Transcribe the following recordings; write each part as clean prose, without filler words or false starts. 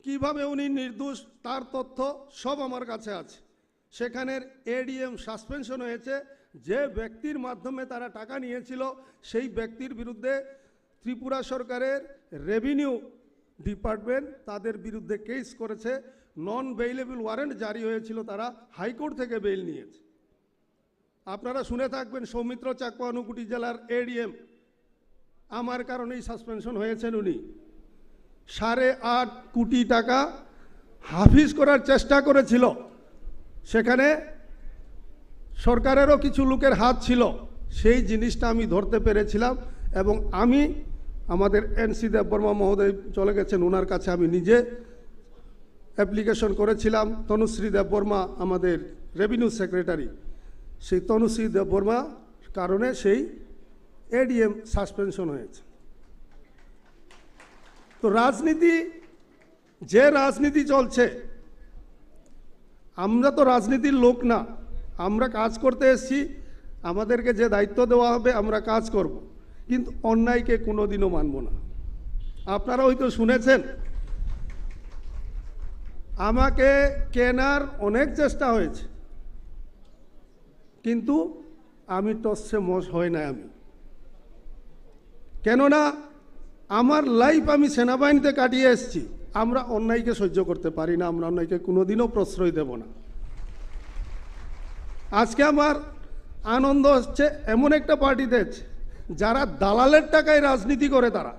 কিভাবে উনি নির্দোষ তার তথ্য সব আমার কাছে আছে। সেখানের এডিএম সাসপেনশন হয়েছে, যে ব্যক্তির মাধ্যমে তারা টাকা নিয়েছিল সেই ব্যক্তির বিরুদ্ধে ত্রিপুরা সরকারের রেভিনিউ ডিপার্টমেন্ট তাদের বিরুদ্ধে কেস করেছে, নন বেইলেবল ওয়ারেন্ট জারি হয়েছিল, তারা হাইকোর্ট থেকে বেইল নিয়েছে। আপনারা শুনে থাকবেন সৌমিত্র চাকমা ঊনকোটি জেলার এডিএম আমার কারণেই সাসপেনশন হয়েছেন। উনি 8.5 কোটি টাকা হাফিজ করার চেষ্টা করেছিল, সেখানে সরকারেরও কিছু লোকের হাত ছিল, সেই জিনিসটা আমি ধরতে পেরেছিলাম এবং আমি আমাদের এনসি দেববর্মা মহোদয় চলে গেছেন, ওনার কাছে আমি নিজে অ্যাপ্লিকেশন করেছিলাম। তনুশ্রী দেববর্মা আমাদের রেভিনিউ সেক্রেটারি, সেই তনুশ্রী দেববর্মা কারণে সেই এডিএম সাসপেনশন হয়েছে। তো রাজনীতি, যে রাজনীতি চলছে, আমরা তো রাজনীতির লোক না, আমরা কাজ করতে এসেছি, আমাদেরকে যে দায়িত্ব দেওয়া হবে আমরা কাজ করব, কিন্তু অন্যায়কে কোনোদিনও মানব না। আপনারা হয়তো শুনেছেন আমাকে কেনার অনেক চেষ্টা হয়েছে, কিন্তু আমি টসে মশ হয় না। আমি কেননা আমার লাইফ আমি সেনাবাহিনীতে কাটিয়ে এসেছি, আমরা অন্যায়কে সহ্য করতে পারি না, আমরা অন্যায়কে কোনোদিনও প্রশ্রয় দেব না। আজকে আমার আনন্দ হচ্ছে এমন একটা পার্টিতে যারা দালালের টাকায় রাজনীতি করে, তারা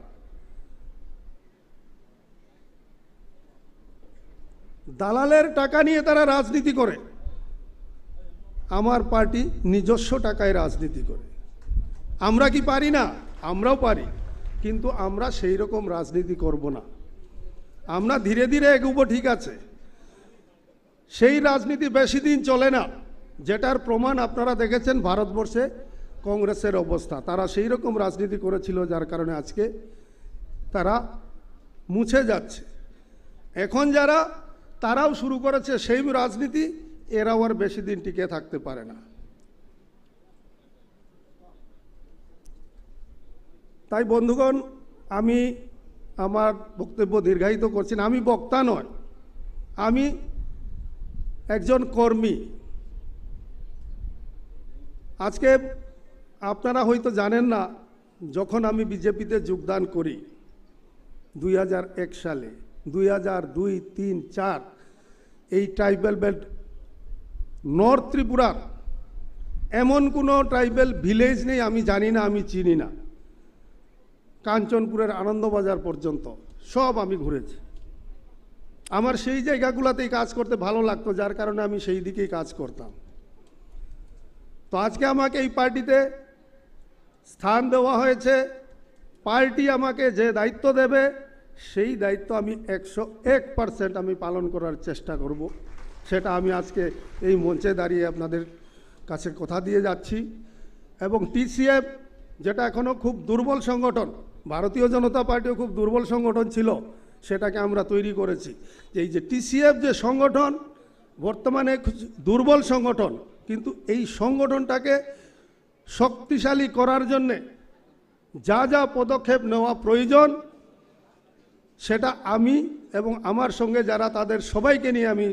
দালালের টাকা নিয়ে তারা রাজনীতি করে, আমার পার্টি নিজস্ব টাকায় রাজনীতি করে। আমরা কি পারি না? আমরাও পারি, কিন্তু আমরা সেই রকম রাজনীতি করব না। আমরা ধীরে ধীরে এগোবো, ঠিক আছে, সেই রাজনীতি বেশি দিন চলে না, যেটার প্রমাণ আপনারা দেখেছেন ভারতবর্ষে কংগ্রেসের অবস্থা। তারা সেই রকম রাজনীতি করেছিল, যার কারণে আজকে তারা মুছে যাচ্ছে। এখন যারা তারাও শুরু করেছে সেই রাজনীতি, এরাও আর বেশি দিন টিকে থাকতে পারে না। তাই বন্ধুগণ, আমি আমার বক্তব্য দীর্ঘায়িত করছি না, আমি বক্তা নয়, আমি একজন কর্মী। আজকে আপনারা হয়তো জানেন না, যখন আমি বিজেপিতে যোগদান করি 2001 সালে, 2002, 3, 4 এই ট্রাইবাল বেল্ট নর্থ ত্রিপুরার এমন কোনো ট্রাইবাল ভিলেজ নেই আমি জানি না, আমি চিনি না। কাঞ্চনপুরের আনন্দবাজার পর্যন্ত সব আমি ঘুরেছি। আমার সেই জায়গাগুলোতেই কাজ করতে ভালো লাগতো, যার কারণে আমি সেই দিকেই কাজ করতাম। তো আজকে আমাকে এই পার্টিতে স্থান দেওয়া হয়েছে, পার্টি আমাকে যে দায়িত্ব দেবে সেই দায়িত্ব আমি 101% আমি পালন করার চেষ্টা করব। সেটা আমি আজকে এই মঞ্চে দাঁড়িয়ে আপনাদের কাছে কথা দিয়ে যাচ্ছি। এবং টিসিএফ, যেটা এখনও খুব দুর্বল সংগঠন, ভারতীয় জনতা পার্টিও খুব দুর্বল সংগঠন ছিল, সেটাকে আমরা তৈরি করেছি। এই যে টিসিএফ যে সংগঠন বর্তমানে দুর্বল সংগঠন, কিন্তু এই সংগঠনটাকে শক্তিশালী করার জন্যে যা যা পদক্ষেপ নেওয়া প্রয়োজন, সেটা আমি এবং আমার সঙ্গে যারা তাদের সবাইকে নিয়ে আমি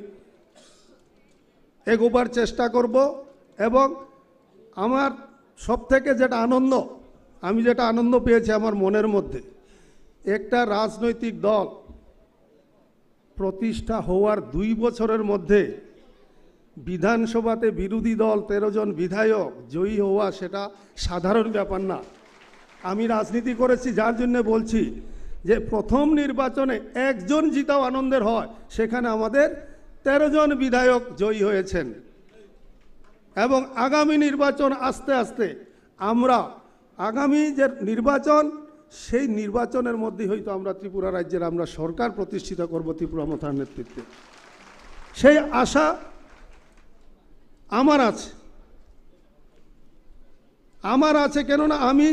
এগোবার চেষ্টা করব। এবং আমার সবথেকে যেটা আনন্দ, আমি যেটা আনন্দ পেয়েছি আমার মনের মধ্যে, একটা রাজনৈতিক দল প্রতিষ্ঠা হওয়ার 2 বছরের মধ্যে বিধানসভাতে বিরোধী দল 13 জন বিধায়ক জয়ী হওয়া, সেটা সাধারণ ব্যাপার না। আমি রাজনীতি করেছি, যার জন্য বলছি যে প্রথম নির্বাচনে একজন জিতাও আনন্দের হয়, সেখানে আমাদের 13 জন বিধায়ক জয়ী হয়েছেন। এবং আগামী নির্বাচন আস্তে আস্তে আমরা আগামী যে নির্বাচন, সেই নির্বাচনের মধ্যে হয়তো আমরা ত্রিপুরা রাজ্যের আমরা সরকার প্রতিষ্ঠিত করব ত্রিপুরা মথার নেতৃত্বে, সেই আশা আমার আছে। কেননা আমি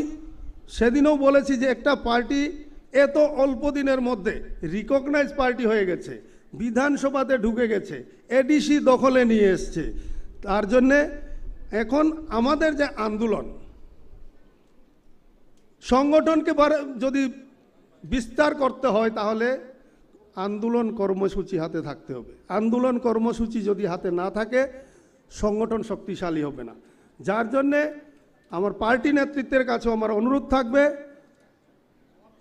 সেদিনও বলেছি যে একটা পার্টি এত অল্প দিনের মধ্যে রিকগনাইজ পার্টি হয়ে গেছে, বিধানসভাতে ঢুকে গেছে, এডিসি দখলে নিয়ে এসছে। তার জন্যে এখন আমাদের যে আন্দোলন, সংগঠনকে যদি বিস্তার করতে হয়, তাহলে আন্দোলন কর্মসূচি হাতে থাকতে হবে। আন্দোলন কর্মসূচি যদি হাতে না থাকে সংগঠন শক্তিশালী হবে না। যার জন্যে আমার পার্টি নেতৃত্বের কাছেও আমার অনুরোধ থাকবে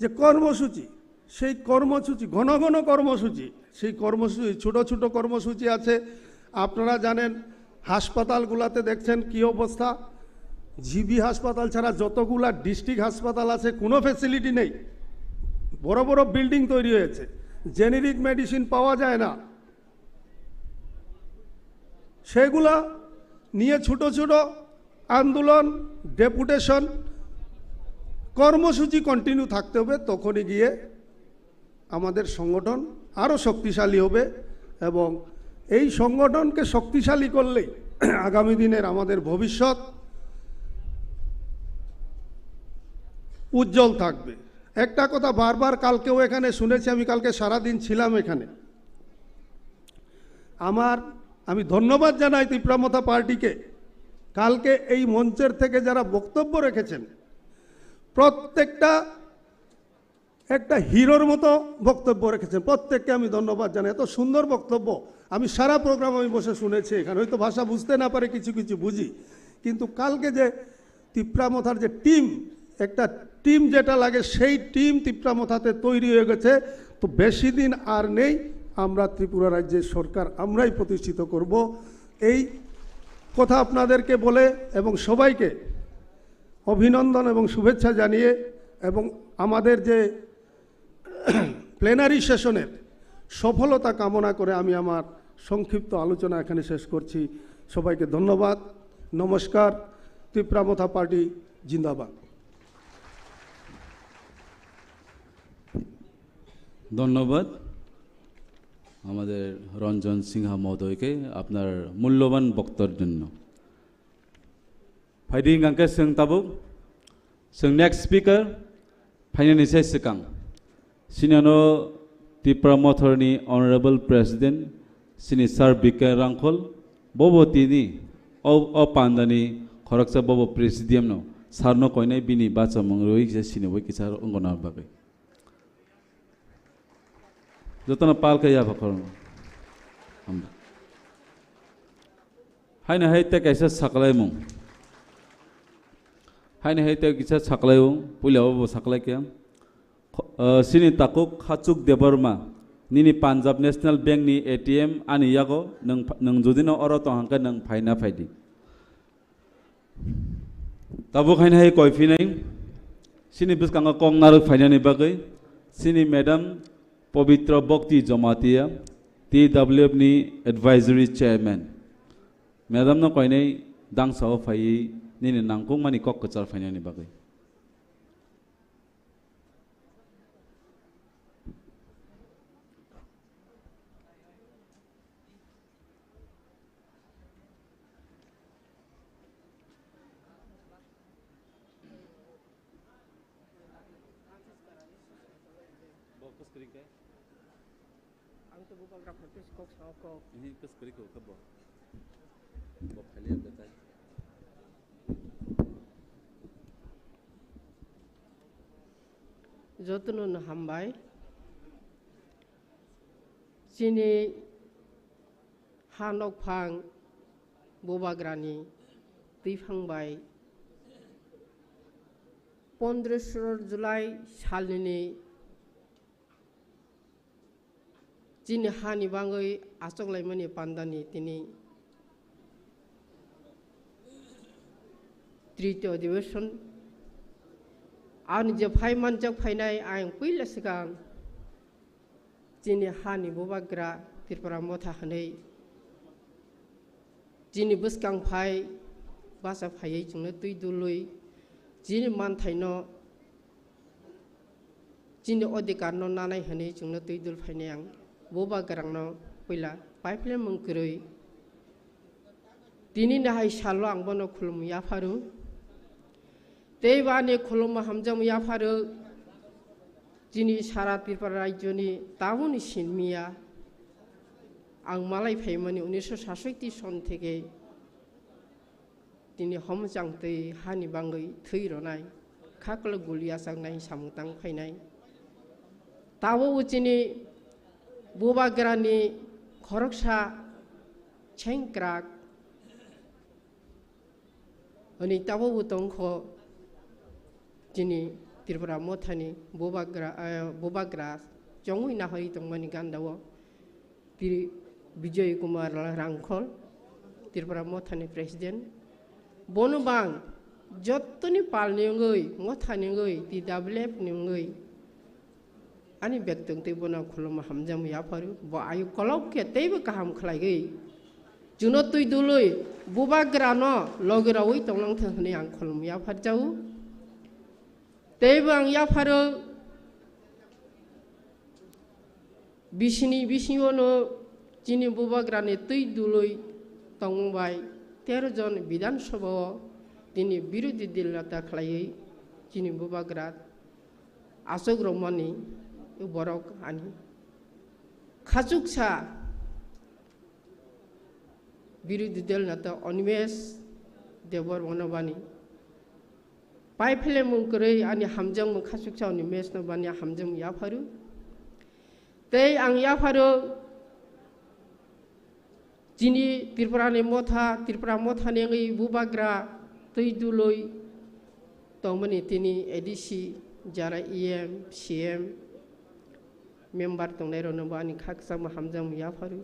যে কর্মসূচি, সেই কর্মসূচি ঘন ঘন কর্মসূচি, সেই কর্মসূচি ছোট ছোট কর্মসূচি আছে। আপনারা জানেন হাসপাতালগুলোতে দেখছেন কি অবস্থা, জিবি হাসপাতাল ছাড়া যতগুলা ডিস্ট্রিক্ট হাসপাতাল আছে কোনো ফ্যাসিলিটি নেই। বড় বড় বিল্ডিং তৈরি হয়েছে, জেনেরিক মেডিসিন পাওয়া যায় না। সেগুলা নিয়ে ছোট ছোট আন্দোলন, ডেপুটেশন, কর্মসূচি কন্টিনিউ থাকতে হবে। তখনই গিয়ে আমাদের সংগঠন আরও শক্তিশালী হবে এবং এই সংগঠনকে শক্তিশালী করলেই আগামী দিনের আমাদের ভবিষ্যৎ উজ্জ্বল থাকবে। একটা কথা বারবার কালকেও এখানে শুনেছি, আমি কালকে সারাদিন ছিলাম এখানে। আমি ধন্যবাদ জানাই ত্রিপুরা মথা পার্টিকে। কালকে এই মঞ্চের থেকে যারা বক্তব্য রেখেছেন প্রত্যেকটা একটা হিরোর মতো বক্তব্য রেখেছেন, প্রত্যেককে আমি ধন্যবাদ জানাই। এত সুন্দর বক্তব্য আমি সারা প্রোগ্রাম আমি বসে শুনেছি এখানে। হয়তো ভাষা বুঝতে না পারে, কিছু কিছু বুঝি, কিন্তু কালকে যে ত্রিপুরা মথার যে টিম, একটা টিম যেটা লাগে সেই টিম ত্রিপুরা মথাতে তৈরি হয়ে গেছে। তো বেশি দিন আর নেই, আমরা ত্রিপুরা রাজ্যের সরকার আমরাই প্রতিষ্ঠিত করব। এই কথা আপনাদেরকে বলে এবং সবাইকে অভিনন্দন এবং শুভেচ্ছা জানিয়ে এবং আমাদের যে প্লেনারি সেশনের সফলতা কামনা করে আমি আমার সংক্ষিপ্ত আলোচনা এখানে শেষ করছি। সবাইকে ধন্যবাদ, নমস্কার। ত্রিপুরা মথা পার্টি জিন্দাবাদ। ধন্যবাদ আমাদের রঞ্জন সিংহা মহোদয়কে আপনার মূল্যবান বক্তব্যের জন্য। ফাইডিং গাंके जों ताबुक जों नेक्स्ट स्पीकर फाइनानि से सिगां सिनियानो त्रिपुरा मथरनि अनरेबल प्रेसिडेंट सिनि सार बिके रांखल बबतीनि अ पान्दानि खरकसा बब प्रेसिडियम नो सारनो कोइनाय बिनि बाचा मंगरोइ जे सिनिबो किसार अंगना बागै जतना पालके या भखर हम हायना हायते कैसे सकलाय मुं हायना हायते किसा सकलाय पुलियाबो सकलाय के सिनि ताकुक खाचुक देबरमा निनि पान्जाब नेशनल बैंक नि एटीएम आनि यागो नों जुदिनो अरतो हांका नों फाइना फाइदि ताबो खायना हाय कयफिनाय सिनि बिसकांगा कंगनार फाइनानि बागै सिनि मैडम पवित्र भक्ति जमातिया TWF नि एडवाइजरी चेयरमैन मैडम न कोइनै दांसाव फायै निनि नांगौ मानि कक कचार फाइनानि बागै जतन हामबाय चिनि हानक फां बबाग्रानि दैफांबाय 15 जुलाई सालनि चिनि हानि बांगै आचकलायमनि पान्दानि तिनि तृतीय अधिवेशन आन जे फाइ मानजक फाइनाय आं पहिले सिगां जिनि हानि बबाग्रा त्रिपुरा मथा हनै जिनि बसकां फाइ बासा फायै जोंनो दै दुलुय जिनि मानथायनो जिनि अधिकार न नानाय हनै जोंनो दै दुल फाइनाय आं बबाग्रांनो पहिला पाइपले मंकरै दिनि नाहाय साल आं बनो खुलुम याफारु देवानि खुलुम हामजम याफारु जिनि सारा त्रिपुरा राज्यनि तामुनि सिनमिया आं मालाय फायमनि 1967 सन थेके दिनि हमजांतै हानि बांगै थैरनाय खाकल गुलिया सांनाय सामुतां फायनाय तावो जिनि बोबाग्रानि खरकसा चेंक्राक अनि ताबो बुतंखो जिनि त्रिपुरा मोथानि बोबाग्रा चंगुई नाहरी तंगमानि गांदावो विजय कुमार रांखल त्रिपुरा मोथानि प्रेसिडेंट बोनुबांग जत्तनि पालनिंगै मोथानिंगै TWF निंगै ani bektong te bona khulum hamjam ya paru bo ayu kolok ke teibo kaham khlaigei juno tui dului bubagra no logira ui tonglang thani ang khulum ya phar jau teibo ang ya paru bisini no jini bubagra ne tui dului tongbai 13 jon bidan sabha dini birodi dillata khlaiei jini bubagra asok romani borok ani khachuksa birodi del nata onimes debor bonobani paifle mungkrei ani hamjang mung khachuksa onimes no bani hamjang ya pharu tei ang ya pharu jini tripura motha ne ngi bubagra tei duloi tongmani tini ADC jara EM CM member tongnero no bani khaksa ma hamjam ya pharu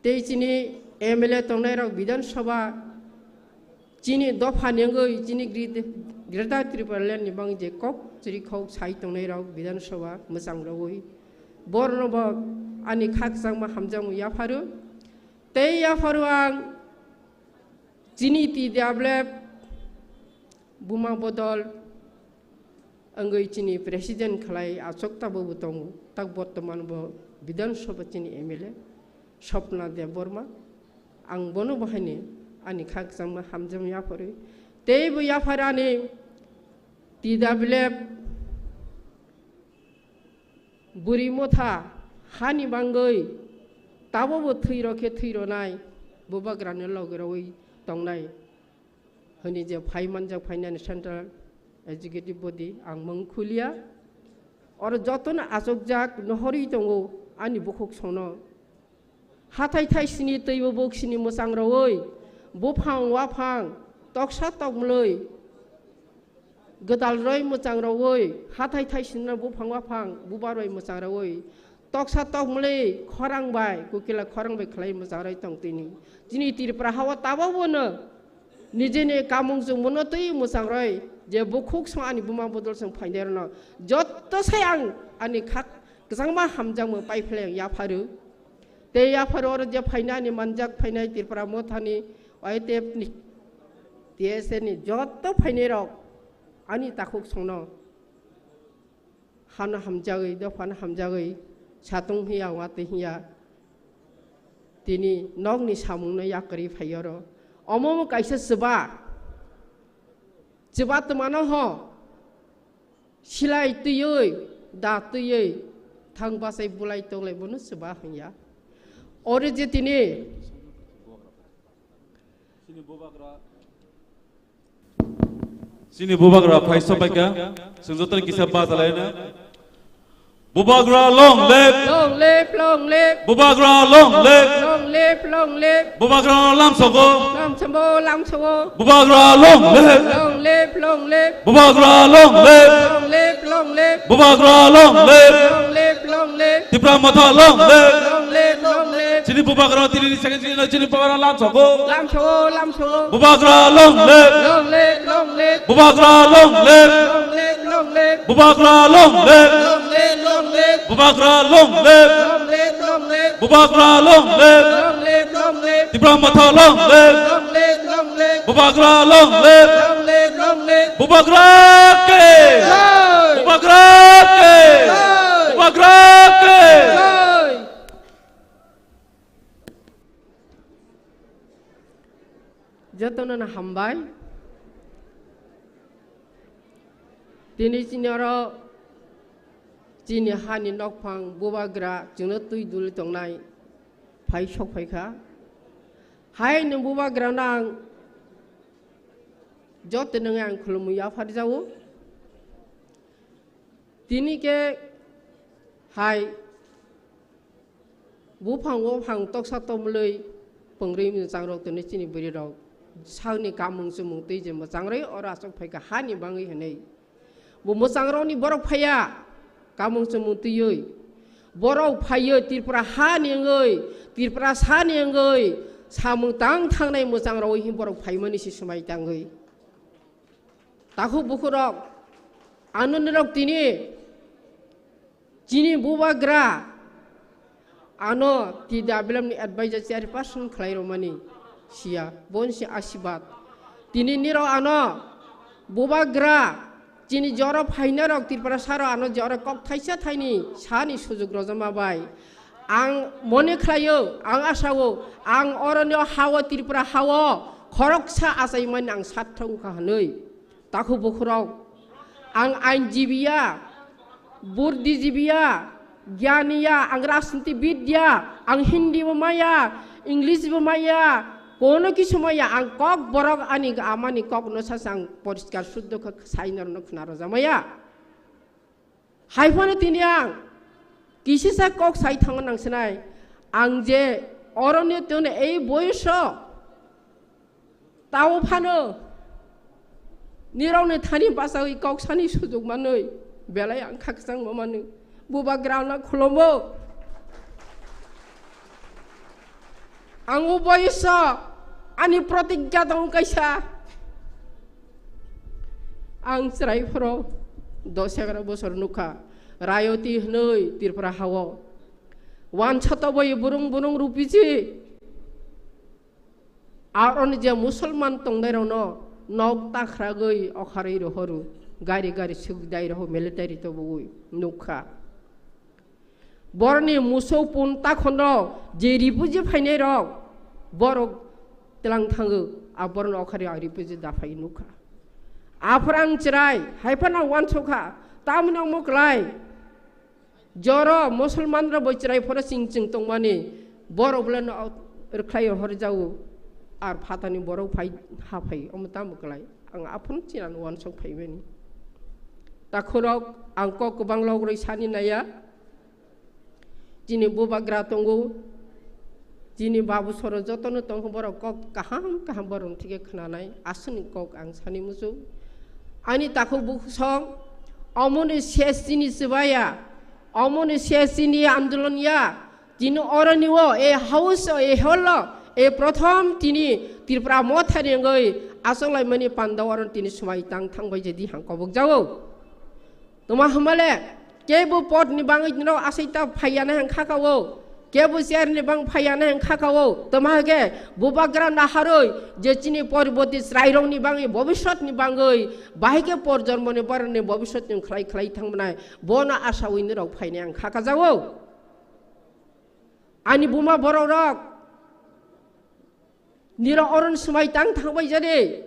tei chini MLA tongnero bidan sabha chini dofa nengoi chini grida tripura ni bang je kok chiri khok sai tongnero bidan sabha musang roi borno ba ani khaksa ma hamjam ya pharu tei ya pharu ang chini TWF buma bodol anggai chini presiden khalai achokta bobu tongu tak bortoman bo bidan sabha chini MLA Swapna Dev Burma ang bono bahani ani khaksam hamjam ya pare tei bo ya farani TWF buri motha hani bangai tabo bo thiro nai bobagrane logroi tongnai hani je phaimanjak finance center executive body ang mangkhulia or jotona asokjak nohori tongo ani bukhok sono hathai thaisini teibo boksini mosang roi bofang wafang toksa tokmloi godal roi mosang roi hathai thaisina bofang wafang bubaroi mosang roi toksa tokmlei khorang bai kukila khorang bai khlai mosang roi tongtini jini tirpra hawa tabo bono nijene kamung jung mono tei mosang roi je bukhuk song ani buma bodol song phainer no jotto sayang ani khak ksangma hamjang mo paifleng ya pharu te ya pharu or je phaina ni manjak phainai tirpra mothani oitep ni TSN ni jotto phainer ani takhuk songno han hamjagei do phan hamjagei satung hiya wate hiya tini nogni samung no yakri phayoro omomo kaisa seba Cepat mana ho silai tuyoi da tuyoi thang basai bulai tolai bonus sebah ya ore je tini sini bubagra phaisa baika sengjotan kisa bazalaina bubagra long live bubagra long live bubagra lam sogo bubagra long live bubagra long live bubagra long live tipra motha long live chini bubagra tini second chini bubagra lam sogo bubagra long live bubagra long live bubagra long live bubagra long live bubagra long live tipra motha long live bubagra long live bubagra ke bubagra ke jatona hambai tini sinaro Jini hani nokpang bubagra jungno tui dul tongnai phai sok phaikha hai nung bubagra nang jot nang ang khulmu ya phar jau tini ke hai buphang buphang toksa tomlei pengrei mi changrok tene chini buri rok sangni kamung sumung tei je machangrai ora sok phaika hani bangi hanei bo mochangrok ni borok phaya kamung sumung tei borok phayo tirpra hani ngei tirpra sani ngei samung tang thangnai mochangrok hi borok phaimani si samai tangai takhu bukhurok anunrok tini jini bubagra ano tidak belum ni advisor chairperson khlairomani sia bonsi asibat tini niro ano bubagra jini joro phainarok tirpara saro ano joro kok thaisa thaini sani sujug rojama bai ang mone khlayo ang asawo ang oronyo hawa tirpara hawa khoroksa asaiman ang sathong kahanoi takhu bukhurok ang ainjibiya buddhijibiya ज्ञानिया ang राजनीति विद्या ang Hindi बमाया English बमाया कोनो कि समय ang kok borok ani amani kok no sasang poriskar suddo ka sainor no khnar jamaya haifano tiniang kisisa kok sai thang nang senai ang je oronyo tone ei boyso tawo phano nirong ne thani pasai kok sani sujug manoi belai ang khaksang mamanu bubagrana kholomo ang ubaysa ani pratigya dong kaisa ang serai pro 11 bosor nuka rayoti hnoi tirpra hawo wan chata boy burung burung rupiji aron je musulman tongdai rono nok takhragoi okharei rohoru gari gari sugdai roho military to bui nuka borni muso pun takhono je ripuji phainai rok borok telang thangu aborn okhari ripuji da phai nuka afrang chrai haifana wan chokha tamna moklai joro musulman ro bochrai phora singching tongmani borok blen rkhlai hor jau ar phatani borok phai ha phai omta moklai ang apun chiran wan chok phai beni takhorok angko kubang logroi sani naya jini bubagra tonggo jini babu soro jotono tongho borok kok kaham kaham borong thike khnanai asuni kok ang sani musu ani takhu buksong omoni sesini sebaya omoni sesini andolonya jini oraniwo e house e holo e prothom tini tirpra mothari ngoi asolai mani pandawaron tini sumai tang thangbai jadi hangkobok jawo toma hamale kebu pot ni bang itno asaita phayana hang khakawo kebu share ni bang phayana hang khakawo tomage bubagra naharoi je chini poriboti srairong ni bang bobishot ni bangoi bahike por jormo ni barne bobishot ni khlai khlai thangmnai bona asa wini rok phaine hang khaka jawo ani buma borok nira oron sumai tang thangbai jade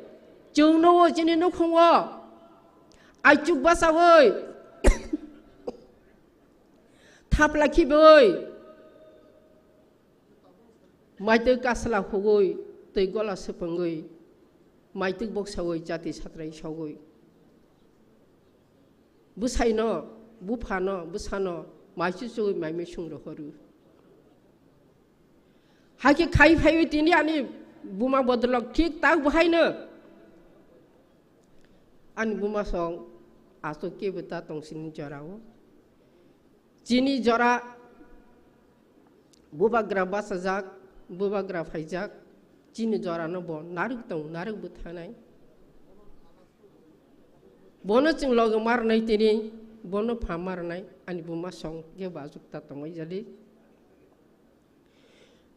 jungno chini nukhongwo aichuk basawoi thap lakhi boi maitu kasla hogoi tei gola sepangoi maitu boksawoi jati satrai sogoi busaino bufano busano maisu sugoi maime sungro horu haki khai phai tini ani buma bodlok thik tak bhaino ani buma song aso ke beta tongsin jarao jini jora bubagra basajak bubagra phaijak jini jora no bo naruk tong naruk buthanai bono ching log mar nai tini bono phamar nai ani buma song ge bajuk ta tongoi jali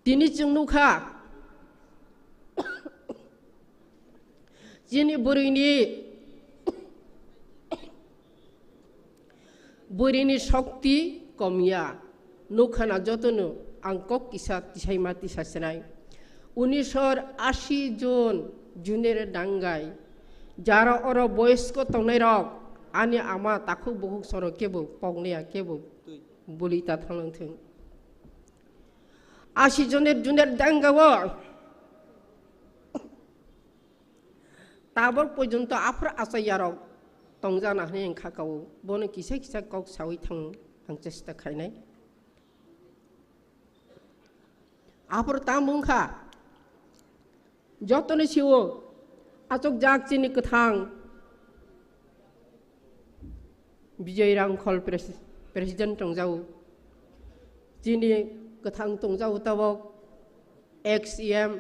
tini chung nukha jini burini shakti komia nukhana jotono angkok kisa tisai mati sasenai 1980 জন জুনের ডাঙ্গাই যারা ওর বয়স্ক তংনাই rock আনি আমা তাকু বহু সর কেবো পগনিয়া কেবো বলি তা থাংথেন 80 জনের জুনের ডাঙ্গাও তাবর পর্যন্ত আফর আসাইয়ারক তংজানা হনে খাকাও বনে কিসা কিসা কক সাউই থাং চেষ্টা খাইনাই आपर तामुंखा जतने सिवो आचक जाग चिनी कथां विजय रांखल प्रेसिडेंट तंजाऊ चिनी कथां तंजाऊ तबक XM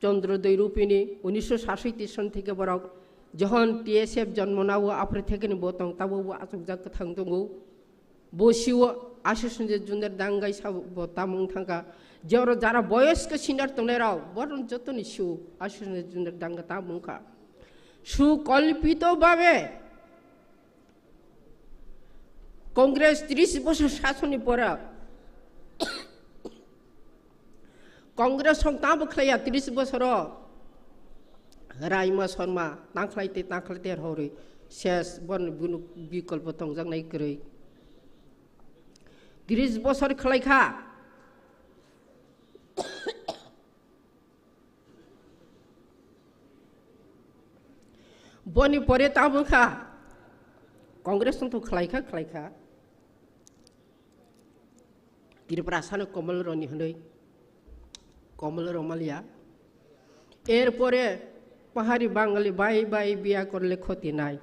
चंद्र दैरूपिनी 1967 सन থেকে বরক যখন TSF জন্মনাও আফ্রে থেকে বতং তাবো আচক জাক থাং দঙ্গো বসিও আশিসনজে জুনের দাঙ্গাই সাব তামুং থাঙ্কা যেওর যারা বয়স্ক সিনিয়র তনেরাও বরণ যতনি সু আশিসনজে জুনের দাঙ্গা তামুংখা সুকল্পিতভাবে কংগ্রেস 30 বছর শাসনের পরে কংগ্রেস সংতাব খাইয়া 30 বছর রাইমা শর্মা তাঁখলাইতে হরে শেষ বন বিকল্প তংজাংনাই কरै 30 বছর খাইখা বনি পরে তামখা কংগ্রেস তো খাইখা ত্রিপুরা সানো কমল রনি হनै কমল রমালিয়া এরপরে পাহাড়ি বাঙালি বাই বিয়া করলে ক্ষতি নাই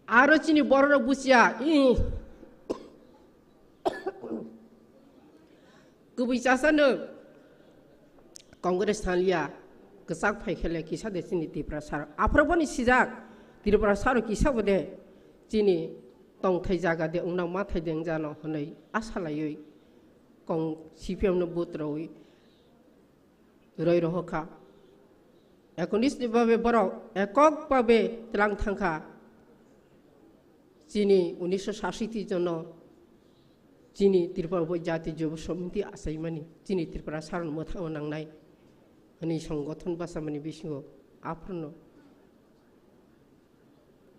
আরো চিনি বড় বুঝিয়া গুবই চাষানো কংগ্রেস থানলিয়া গসাক ফাইখেলে কিসা দে চিনি ত্রিপুরা সার আফ্রবনি সিজাক ত্রিপুরা সার কিসা বদে চিনি টংথাই জায়গা দে উনাव मा थाइदें जानो हनै आसालायै कं CPM नो बुत्रoi रय रहखा एकनिष्ठभावे बर एककभावे त्लां थांखा चिनी 1967 जन चिनी त्रिपुरा जातीय युव समिति आसाइमानि चिनी त्रिपुरा सारन मोथाव नांनाय हनै संगठन बासामानि बिसिङाव आफरनो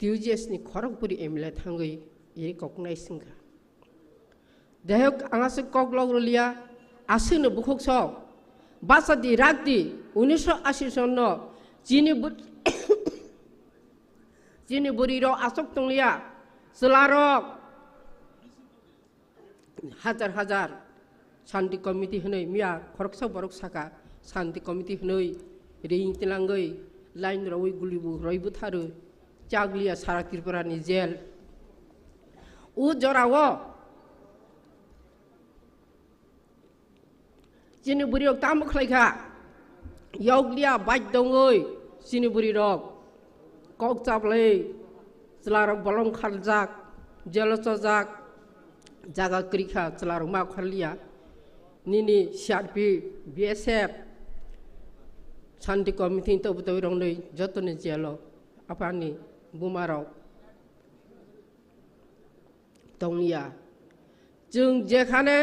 टिउजिएसनि खरगपुरी एमएलए थांगै ये ककनाय सिंगा देहक आंगासे ककलगलिया आसिनो बुखोक्स बासादि रागदि 1980 सन चिनी बुरिरो आसक तंलिया सलारक हजार शांति कमिटी हनै मिया खरकसा बरक साका शांति कमिटी हनै रिं तिलांगै लाइन रवै गुलिबु रयबु थारो चागलिया सारा त्रिपुरानि जेल उ जरावो चिनी बुरिरक तामखलाइखा यौगलिया बाइक दङै चिनी बुरिरक कक चाबलै चलारक बलं खालजाक जेलचजाक जागा क्रिखा चलारक मा खालिया निनि CRP BSF शांति कमिटी तबुतै रंनै जतने जेल आपानि बुमाराव दंलिया जों जेखाने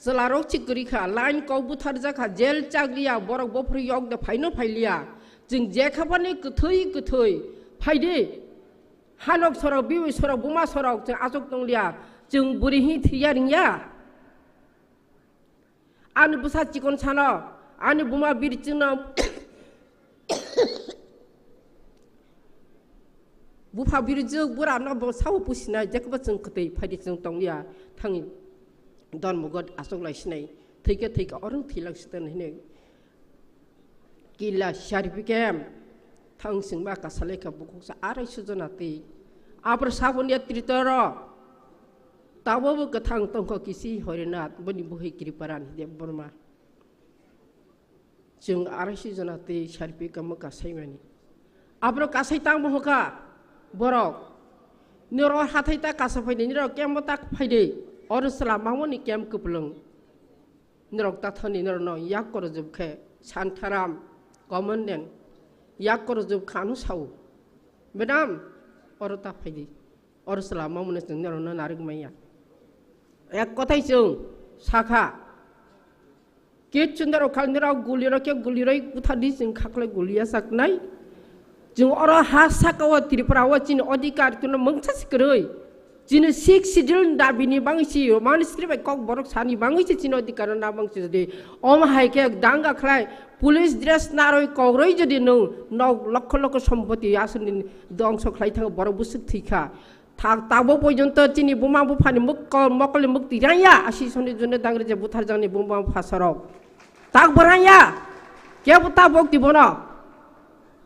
सलारक चिकरिखा लाइन कौबुथार जाखा जेल चागलिया बरक बफ्रि योग द फाइनो फाइलिया जों जेखाबानि गथै फाइदे हानक सरक बिबै सरक बुमा सरक जों आजक दंलिया जों बुरिहि थैया रिंया आनि बुसा चिकन सानो आनि बुमा बिरचिनो बुफा बिरजो बुरा न साव पुसिना जेखबा जों खतै फाइदे जों दंलिया थाङि दन मुगत आसक लाइसिनाय थैके अरं थैलांसिदोन हिनै किला सार्टिफिकेट थांसिं मा कासालेखा बुखसा आराय सुजनाति आपर साबनिया त्रितर ताबो गथां तंख किसि हरिनाथ बनि बहि कृपारान देव बर्मा जों आराय सुजनाति सार्टिफिकेट म कासाइमानि आपर कासाइ तां बहका बरक निर हाथाइता कासा फाइदे निर केमता फाइदे अरसला मावनि केम कपलং निरक ताथनि निरन याक कर जोबखे सानथाराम कमनदेन याक कर जोब खानु साउ मेडाम अरता फाइदे अरसला मावनि जों निरन नारिक माया एक कथाय जों साखा के चुन्दर खाल निराव गुलिरै कुथादि जों खाखले गुलिया साकनाय जों अर हा साकाव त्रिपुराव चिन अधिकार तुन मंगसासिकरै चिन सिक सिडिल दाबिनि बांगसि मानसिरि बाय कक बरक सानि बांगसि चिन अधिकार ना बांगसि जदि अम हाइके दांगा खलाय पुलिस ड्रेस नारय कग्रै जदि नौ लक्ष लक्ष सम्पत्ति आसनि दंस खलाय थां बर बुसुक थैखा ताबो पर्यन्त चिनि बुमा बुफानि मकले मुक्ति राया आसि सनि जुने दांग्रे जे बुथार जानि बुमा फासराव ताक बराया के बुता बक्ति बना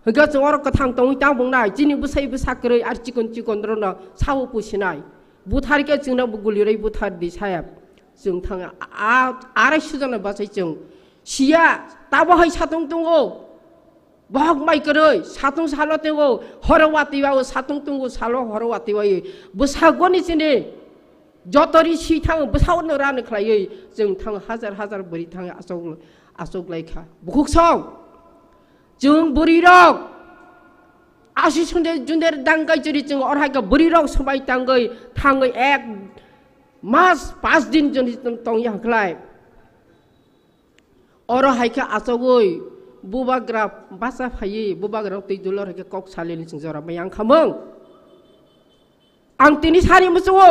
हगा जोर कथां तंग ता बुंनाय चिनि बुसाय बुसाकरै आर चिकन रनो सावो पुसिनाय बुथार के जोंना बुगुलिरै बुथार दि सायाब जों थाङा आराय सुजाना बासाय जों सिया ताबो हाय सातुं दंगो बहक माइ करै सातुं सालो तेगो हरवाति बाव सातुं तुंगो सालो हरवाति वाय बसागनि चिनि जतरी सि थाङ बसावनो रानो खलायै जों थाङ हाजार बोरि थाङ आसौग लायखा बुखसं जों बोरि रक आसि सुन्दे जुन्देर दांगाय जरि जों अरहायगा बोरि रक सबाय तांगै थाङै एक मास 5 दिन जनि तंग याखलाय अरहायका आसौगै बुबाग्रा बासा फायै बुबाग्रा तै दुलर के कक सालेनि जों जरा मै आं खामों आं तिनि सारि मोसौ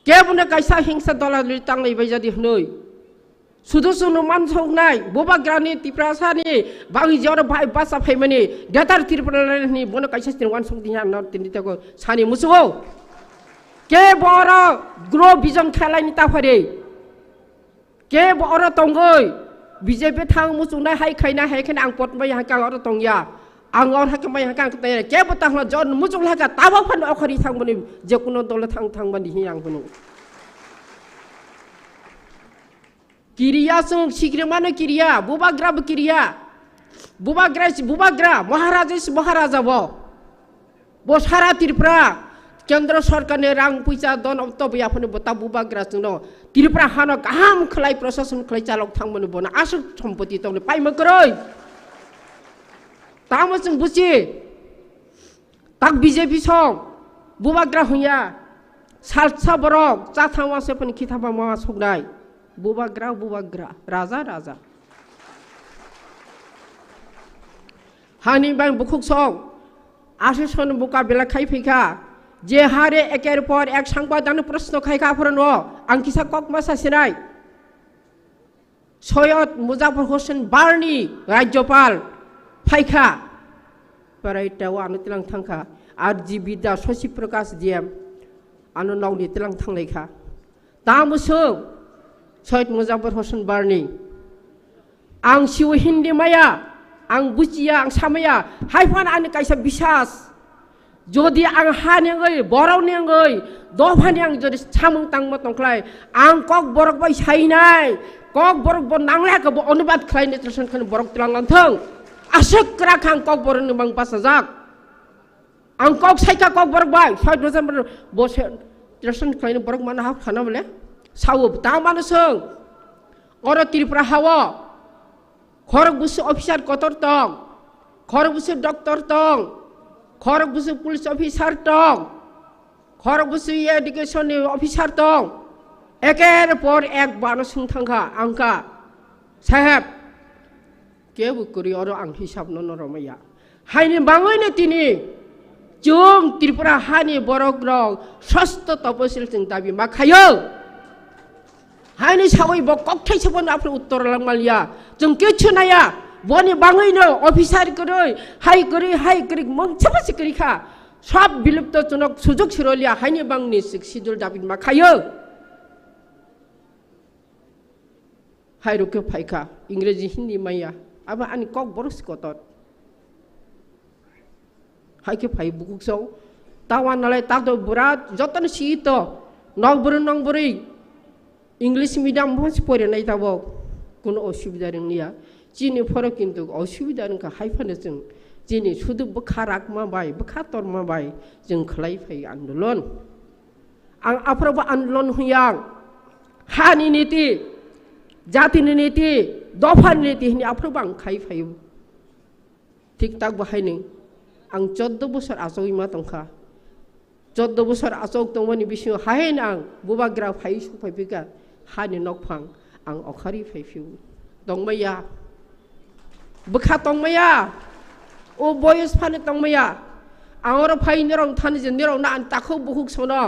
केबुना कायसा हिंसा दला लिरतांनाय बायजादि हनै सुदुसुनु मानसौनाय बुबाग्रानि तिप्रासानि बाङि जरा भाइ बासा फायमानि देतार तिरपनानि बनो कायसा तिन वान संदिया न तिनि तको सानि मोसौ के बर ग्रो बिजन खेलायनि ताफारि के बर तंगै बीजेपी थांग मुसुनाय हाय खायना आं पटबाय हाका और तंगया आं और हाका माय हाका तय के बता ह जन मुजुल हाका ताबा फन अखरि थांबनि जे कुनो दल थांबनि हि आं बुनु किरिया जों सिग्रेमानो किरिया बुबाग्रा महाराजा बो सारा त्रिपुरा केंद्र सरकार ने रां पैसा दन तबयाफोरनो बता बुबाग्रा जोंनो त्रिपुरा हानो गाहाम खलाय प्रशासन खलाय चालक थांमोनो बना आसु सम्पत्ति तंने पाइम करै तामो जों बुसि ताक बीजेपी सं बुबाग्रा हुया सालसा बरक जाथावासे पनि खिथाबा मावा सगनाय बुबाग्रा राजा हानि बां बुखुक सं आसु सन बुका बेला खाइ फैखा जे हारे एकेर पर एक सांबादान प्रश्न खायखा फरनो आं किसा कक मासासिनाय सयद मुजाफर हुसैन बारनी राज्यपाल फायखा परायताव आनो तिलां थांखा आर जी बिदा शशि प्रकाश डीएम आनो नावनि तिलां थांलायखा तामुसो सयद मुजाफर हुसैन बारनी आं सिउ हिंदी माया आं बुजिया आं सामया हायफान आनो कायसा बिसास जदि आं हानेङै बरावनेङै दफानि आं जदि सामुं तांमो तंख्लाय आं कक बरक बाय साइनाय कक बरक ब नांलायखौ ब अनुबाद खालायनो ट्रेसन खन बरक तिलांलांथों आसक्रा खां कक बरनो बां पासाजाक आं कक साइका कक बरक बाय 6 डिसेम्बर बसे ट्रेसन खालायनो बरक मानो हा खाना बले सावो ता मानो सों अर त्रिपुरा हावो खरक बुसु अफिसार कतर तं खरक बुसु डॉक्टर तं खरक बुसु पुलिस अफिसार तं खरक बुसु एडुकेशन अफिसार तं एकेर पर एक बानो सुंथांखा आंका साहेब के बुकुरि और आं हिसाब न रमैया हायनि बाङैनो तिनि जों त्रिपुरा हानि बरग्रं सस्त तपसिल जों दाबि मा खायो हायनि सावै ब ककथाइसो बन आफर उत्तर लांमालिया जों केछु नाया बनि बाङैनो अफिसार करै हाय करै मंचबसे करिखा सब बिलुप्त जनक सुजुग सिरलिया हायनि बांनि सिदुल दाबि मा खायो हाय रुके फायखा इंग्रेजी हिंदी माया अब आनि कक बरस कतर हाय के फाय बुकुसौ तावा नालाय तादो बुरा जतन सित नंबरै इंग्लिश मीडियम भाषा पढ़नाय ताबो कोनो असुविधा रोंनिया जिनि फरक किन्तु असुविधा रोंखा हायफानो जों जिनि सुदु बखा रागमा बाय बखा तरमा बाय जों खलाय फै आन्दोलन आं आफराबो आन्दोलन हुयां हानि नीति जातिनि नीति दफानि नीति हिनि आफराबो आं खाय फै ठीक ताक बाहायनो आं 14 बोसोर आजौइ मा तंखा 14 बोसोर आजौ तंमनि बिसु हायन आं बुबाग्रा फाय सुफायफिका हानि नकफां आं अखारि फायफिउ दंमैया बखा तंमैया ओ बयस फाने तंमैया आंर फाय निरं थानि जे निरं ना ताखौ बुहुक सोनो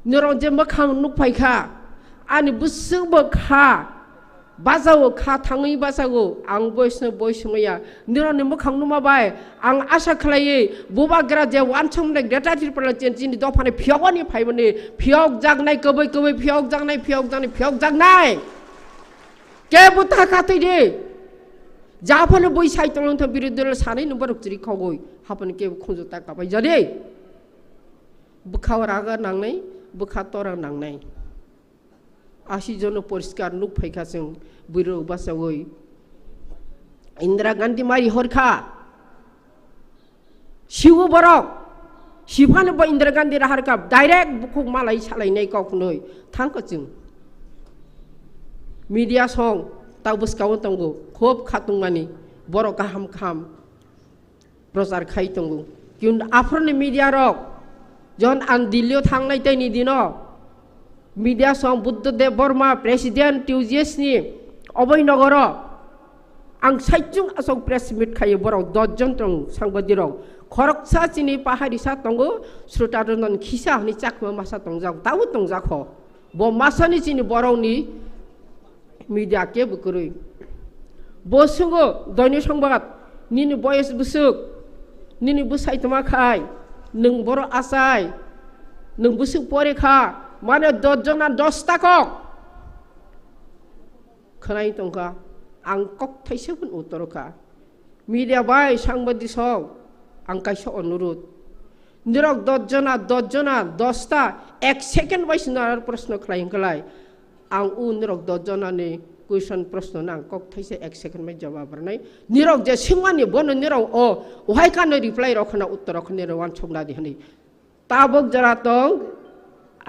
निरं जे मखां नुक फायखा आनि बुसु बखा bazawo kha thangi bazawo ang boys maya nira ne mokhang numa bai ang asa khlaiye boba gra je wanchom ne data TIPRA chen chin do phane phiogani phaibane phiog jagnai kobai phiog jagnai ke buta khatai de जाफाले बै साइतलङ थ बिरुद्धले सानै number उक्चरी खगoi हापन के खुंजता का bye जदे बुखाव रागा नांनाय बुखा तोरा नांनाय आसि जन परिष्कार नुक फैखा जों बिरु बासावै इंदिरा गांधी मारि हरखा शिव बरक शिफाने ब इंदिरा गांधी राहरका डाइरेक्ट बुखुक मालाय सालायनाय गावखनै थांखो जों मीडिया सं ताबुस काव तंगो खोब खातुंगानी बरो गाहाम खाम प्रचार खाइ तंगो किन आफरनि मीडिया रक जन आं दिल्लीयाव थांनाय ताइनि दिनो मीडिया सं बुद्धदेव बर्मा प्रेसिडेंट टिउजिएसनि अभयनगर आं साइजुं असक प्रेस मिट खायो बरो 10 जन तं सांबादिरक खरकसा चिनि पाहारिसा तंगो श्रोतादन खिसा हनि चाकमा मासा तंजाक दाउ तंजाख ब मासानि चिनि बरौनि मीडिया के बुकुरुई बसुगो दैनिक संबाद निनि बयस बुसुक निनि बुसाइ तमा खाय नों बर आसाय नों बुसुक परेखा माने 10 जना 10 ताक खनाय तंका आं कक थाइसेबन उत्तरखा मीडिया बाय सांबादिक सं आं काइसो अनुरोध निरक 10 जना 10 ता 1 सेकेंड बायसिना प्रश्न खालायंखलाय आं उनरक 10 जनानि क्वेश्चन प्रश्न नां कक थाइसे 1 सेकेंड में जवाब रनाय निरक जे सिंगानि बन निरक ओहाय कानो रिप्लाई रखना उत्तर रखने रवान छमना दिहनि ताबक जरा तं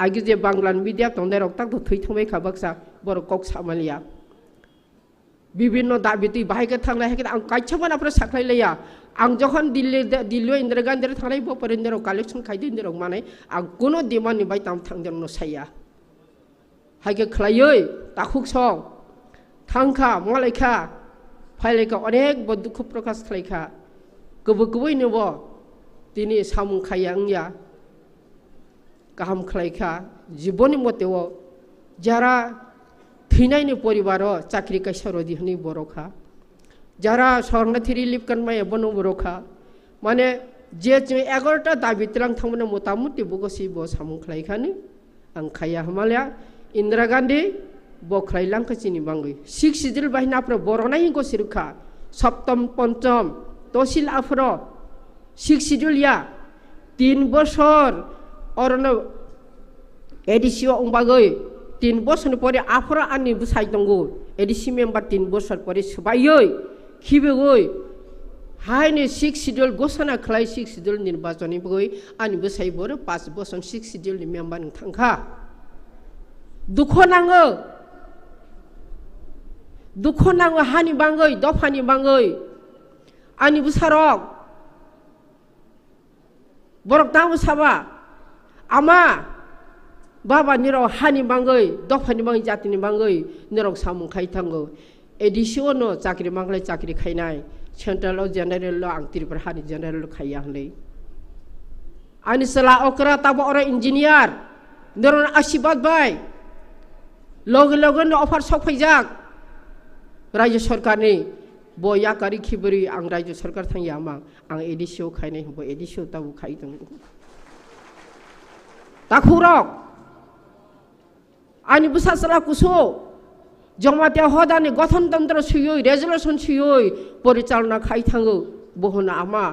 आगे जे बांग्ला मीडिया तं निरक तक थै थमै खाबकसा बर कक सामालिया विभिन्न दाबिति बाहायके थांनाय हेके आं काइछबन आपरे साख्लायलाया आं जखन दिल्ली इंदिरा गांधी थानाय ब परिन्दर कलेक्शन खायदि निरक माने आं कोनो डिमान्डनि बाय ताम थांदर न साया हायके खलायै ताखुक सं थांखा मालायखा फाइलेखा अनेक ब दुख प्रकाश खलायखा गबगबै नब दिनै सामुं खाया आंनिया गाहाम खलायखा जीवननि मतेव जारा थैनायनि परिवार चाकरि कायसर दिहनि बरखा जारा शरणार्थी रिलिफ कनमाय बन बरखा माने जे 11टा दाबित्रां थांमोन मतामति बगसि ब सामुं खलायखानि आं खाया हमालया इंदिरा गांधी बख्राइलांखा चिनि बांगै 6 सिडिल बाहिनाफ्रा बरनाय हिंगो सिरुखा सप्तम पंचम तहसिल आफर 6 सिडिल या 3 बছর अरन एडिसिओ अंबागै 3 बছरनि परे आफरा आनि बुसाइ दंगो एडिसि मेम्बार 3 बছর परे सबायै खिबेगै हायनि 6 सिडिल घोषणा खलाय 6 सिडिल निर्वाचननि बगै आनि बुसाइ बर 5 बছর 6 सिडिलनि मेम्बार थांखा दुख नाङो हानि बांगै दफानि बांगै आनि बुसारक बरक दामु साबा आमा बाबा निरक हानि बांगै दफानि बांगै जातिनि बांगै निरक सामुं खायथांगो एडिसिओ न चाकरि मांगलाय चाकरि खायनाय सेन्ट्रेल जेनेरेल आं त्रिपुरा हानि जेनेरेल खाया हलै आनि सला अकरा ताबो अर इंजिनियर निरन आशीर्वाद बाय लगन अफार सफैजाक राज्य सरकारनि बयाकारि खिबरि आं राज्य सरकार थांया मा आं एडिसिओ खायनाय हबो एडिसिओ ताबु खायदों ताखुरक आनि बुसासला कुसो जमाते हदानि गठनतन्त्र सुयै रेजोल्युसन सुयै परिचालना खायथांगो बहना आमा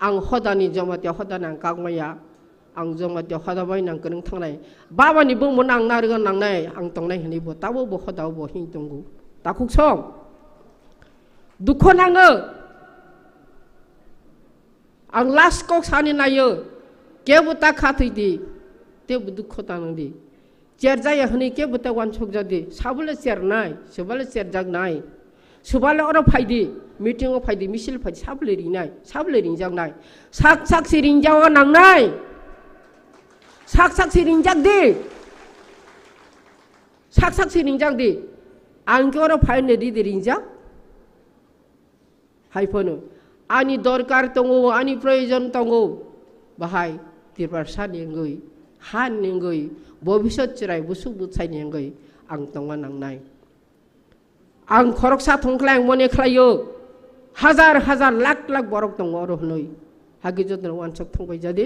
आं हदानि जमाते हदानि आं कागमाया आं जमाते हदाबाय नां गरं थांनाय बाबानि बुंमोन आं नारगन नांनाय आं तंनाय हनि ब ताबो ब हदाव ब हिं दंगो ताखुक सं दुख नाङो आं लास्ट कक सानि नायो केबो ता खाथैदि तेबो दुख तानंदि चेर जाया हनि केबो ता वान सक जादि साबले चेर नाय सोबाले चेर जाग नाय सोबाले अर फायदि मीटिंग फायदि मिसिल फायदि साबले रिनाय साबले रिंजाग नाय साक साक सि रिंजाव नांनाय साक साक सि रिंजाग दि साक साक सि रिंजाग दि आं के अर फायने दि रिंजाग हायफोनो आनि दरकार दंगो आनि प्रयोजन दंगो बाहाय त्रिपुरा सानिंगै हा निंगै भबिष्यत चिराय बुसुक बुसायनिंगै आं तंगा नांनाय आं खरकसा थंख्लाय मने खलायो हाजार हाजार लाख लाख बरक दङ अरो हनै हागि जतन वानसक थंबाय जादि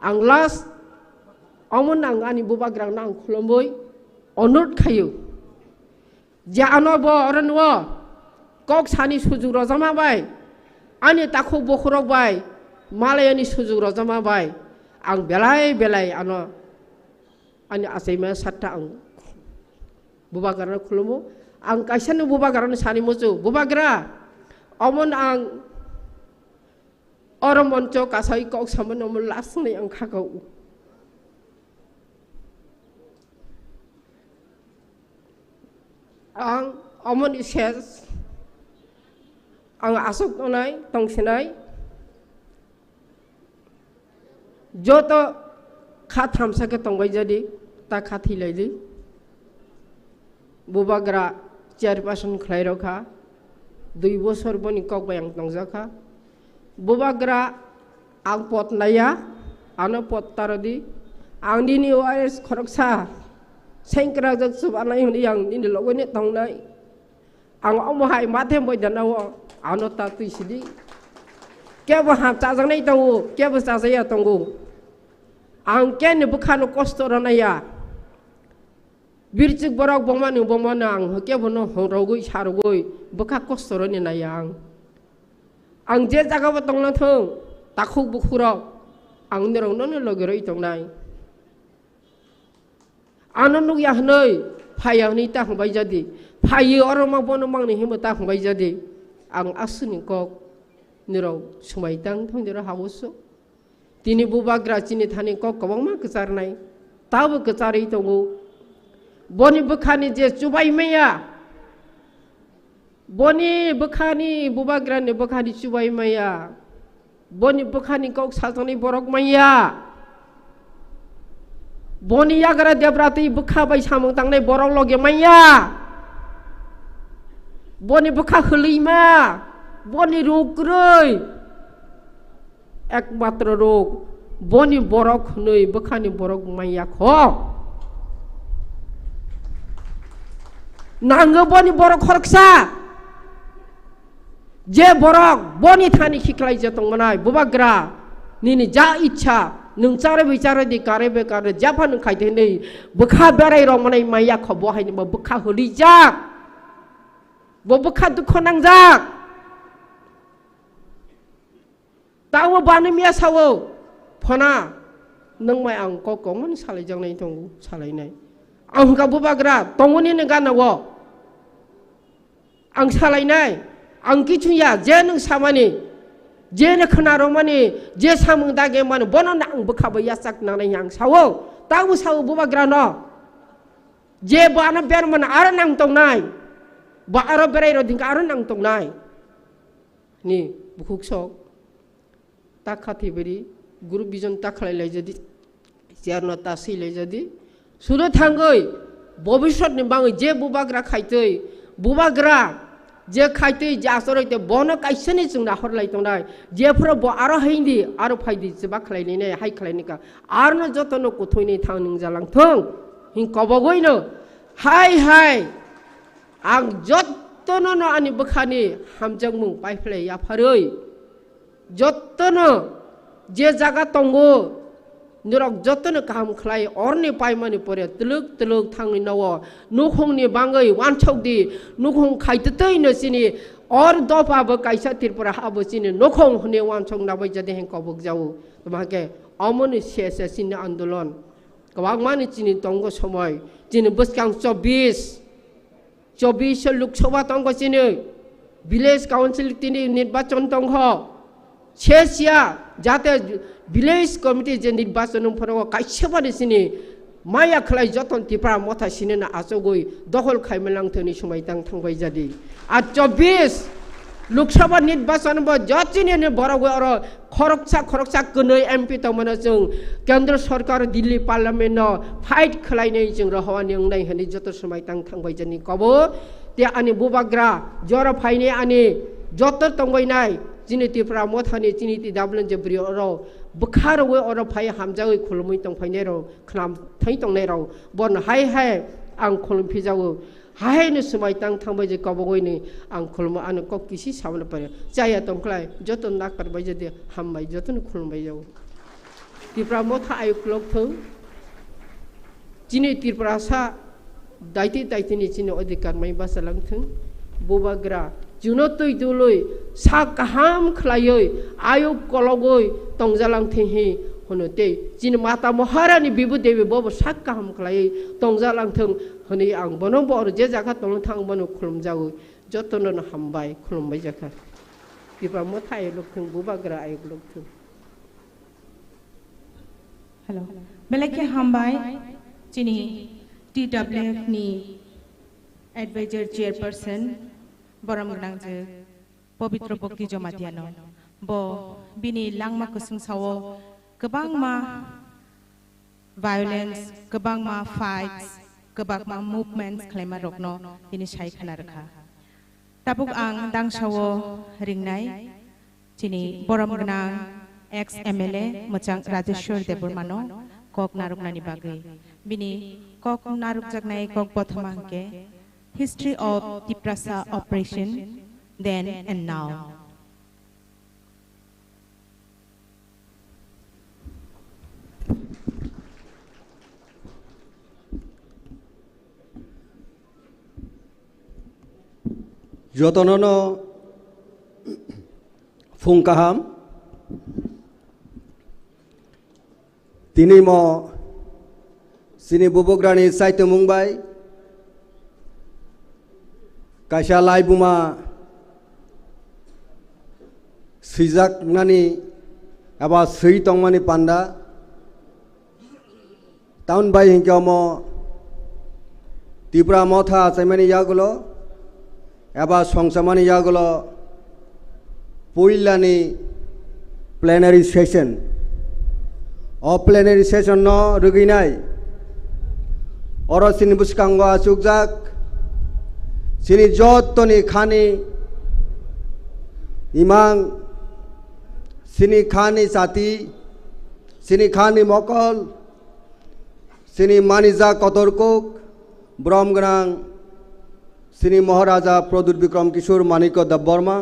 आं लास्ट अमन आं आनि बुबाग्रां आं खुलुमबाय अनुरोध खायो जे आनब अरनव कक सानि सुजुग रजामाबाय आनि ताखौ बखरबाय मालायनि सुजुग रजामाबाय आं बेलाय बेलाय आनो आनि आसाइमा सातटा आं बुबाग्रानो खुलुमो आं काइसानो बुबाग्रानो सानि मोजो बुबाग्रा अमन आं अर मन्च कासाइ कक सामन अमन लासनै आं खागौ आं अमन इसेस आं आसक तनाय तंसेनाय जत खा थामसाके तंबाय जादि ता खाथि लायदि बुबाग्रा चेयरपारसन खलायरखा 2 बोसोर बनि ककबाय आं तंजाखा बुबाग्रा आं पत नाया आनो पत तारदि आं दिनि वायस खरकसा सेंक्रा जक सुबानाय हनि आं दिनि लगने तंनाय आं अमहाय माथे बयदानाव आनो ता तुइसिदि केबो हाम चाजानाय दंगो केबो चाजाया दंगो आं केन बुखानो कष्ट रनाया बिरचिक बरक बमानो बमानो आं केबो न हरगै सारगै बुखा कष्ट रनि नाया आं जे जागाबो दंना थों ताखौ बुखुराव आं नेरावनो लगेरै दंनाय आनो नुया हनै फाया हनै ता हबाय जादि फायो अरमा बनो मांनि हिमो ता हबाय जादि आं आसुनि कक नेराव सुमायतां थंदेर हावसो दिनै बुबाग्रा चिनि थानि कक गोबांमा गोजारनाय ताबो गोजारै दंगो बनि बुखानि जे चुबायमाया बनि बुखानि बुबाग्रानि बुखानि चुबायमाया बनि बुखानि कक साजानाय बरक माया बनि याग्रा देब्राति बुखा बाय सामों तांनाय बरक लगे माया बनि बुखा हलैमा बनि रोगरै एकमात्र रोग बनि बरक नै बुखानि बरक माया ख नांगो बनि बरक खरकसा जे बरक बनि थानि खिख्लाय जतंमनाय बुबाग्रा निनि जा इच्छा नोंचारे बिचारे दि कारे बेकारे जाफा नों खायदे नै बुखा बेराय रमनाय माया ख बहायनो बुखा हलि जा बुखा दुख नांजाक तावो बानमिया सावो फना नों माय आं ककमन सालाय जांनाय दं सालायनाय आं का बुबाग्रा तंगनि ने गानावो आं सालायनाय आं किचुया जे नों सामानि जे ने खनारो माने जे सामों दागे माने बनो नां बुखाबो यासाक नांनाय आं सावो तावो सावो बुबाग्रा न जे बाना बेर मन आरो नां तंनाय बा आरो बेराय रदिंका आरो नां तंनाय नि बुखुकसक ता खाथि बेरि गुरु बिजन ता खलायलाय जदि जेरनो ता सैलाय जदि सुनो थांगै भबिष्यत नि बाङै जे बुबाग्रा खायतै बुबाग्रा जे खायतै जे आसरैते बनो काइसनि जों नाहरलाय तंनाय जेफोर ब आरो हैदि आरो फायदि जेबा खलायनाय हाय खलायनिका आरो जतन कुथैनि थां नों जालांथों हिं कबगैनो हाय हाय आं जतन न आनि बुखानि हामजों मुं पाइफ्ले याफारै जतन जे जागा तंगो निरक जतन काम खलाय अरनि पाइमानि परे तलुक तलुक थांनि नव नुखंनि बाङै वानछौदि नुखं खायतै नसिनि और दपाबो काइसा त्रिपुरा हाबो सिनि नुखं हने वानछौ नाबै जदे हें कबक जाऊ तमाके अमनि से सिनि आंदोलन गवागमानि चिनि तंगो समय चिनि बसकां 24 लोकसभा तंगो चिनि विलेज काउंसिल तिनि निर्वाचन तंगो सेसिया जाते विलेज कमिटी जे निर्वाचन फरव काइसेबानि सिनि माया खलाय जतन तिप्रा मथा सिनेना आचगै दखल खायमलांथनि समायतां थांबाय जादि आ 24 लोकसभा निर्वाचन ब जतिने बरगै अर खरकसा कनै एमपी तमना जों केंद्र सरकार दिल्ली पार्लियामेन्ट फाइट खलायनै जों रहवानि अंनाय हनि जत समायतां थांबाय जानि कबो ते आनि बुबाग्रा जर फाइने आनि जत तंबायनाय जिनि तिप्रा मथानि जिनि ति दाबलन जेब्रि अर बुखारवे अर फाइ हामजागै खुलुमै तंफायनै र खनाम थै तंनाय र बन हाय हाय आं खुलुमफिजावो हायनो समाय थांबाय जे गावबागावनि आं खुलुमो आंनो कक किसि सामनो पारे जाया दंख्लाय जत नाकारबाय जे हामबाय जतन खुलुमबाय जाव तिप्रा मथा आयुक्लक थों जिनै त्रिपुरा सा दायथिनि चिनो अधिकार माइ बासालांथों बबाग्रा जुनो तै दुलै सा गाहाम खलायै आयुक कलगै तंजालांथें हे होनो ते जिन माता महारानी बिबु देवी बब सा गाहाम खलायै तंजालांथों होनै आं बनो बर जे जागा तंनो थां बनो खुलुमजागो जतन हामबाय खुलुमबाय जाखा तिप्रा मथा आयुक्लक बबाग्रा आयुक्लक थों हेलो बेलेके हामबाय चिनी TWF ni advisor chairperson boram gnangje pabitra bokti jomatiano bo bini langma kusung sawo gobang ma violence gobang ma fights gobang ma movements khlaima rokno bini sai khana rakha tabuk ang dang sawo ringnai chini boram gnang ex MLA mochang Rajeshwar Debormano kok naruknani bagai bini kok naruk jagnai kok bothmangke history of TIPRA operation then and now jotonono fungkaham tini mo sini bubograni saito mumbai kaisa laibuma sijak nani aba sei tongmani panda town by hinkamo TIPRA MOTHA chaimani yagulo aba songsamani yagulo poilani plenary session o plenary session no ruginai oro sini buskango asukjak sini jotoni khani imang sini khani sati sini khani mokol sini manija kotorkok bromgrang sini maharaja produt bikram kishor maniko dabborma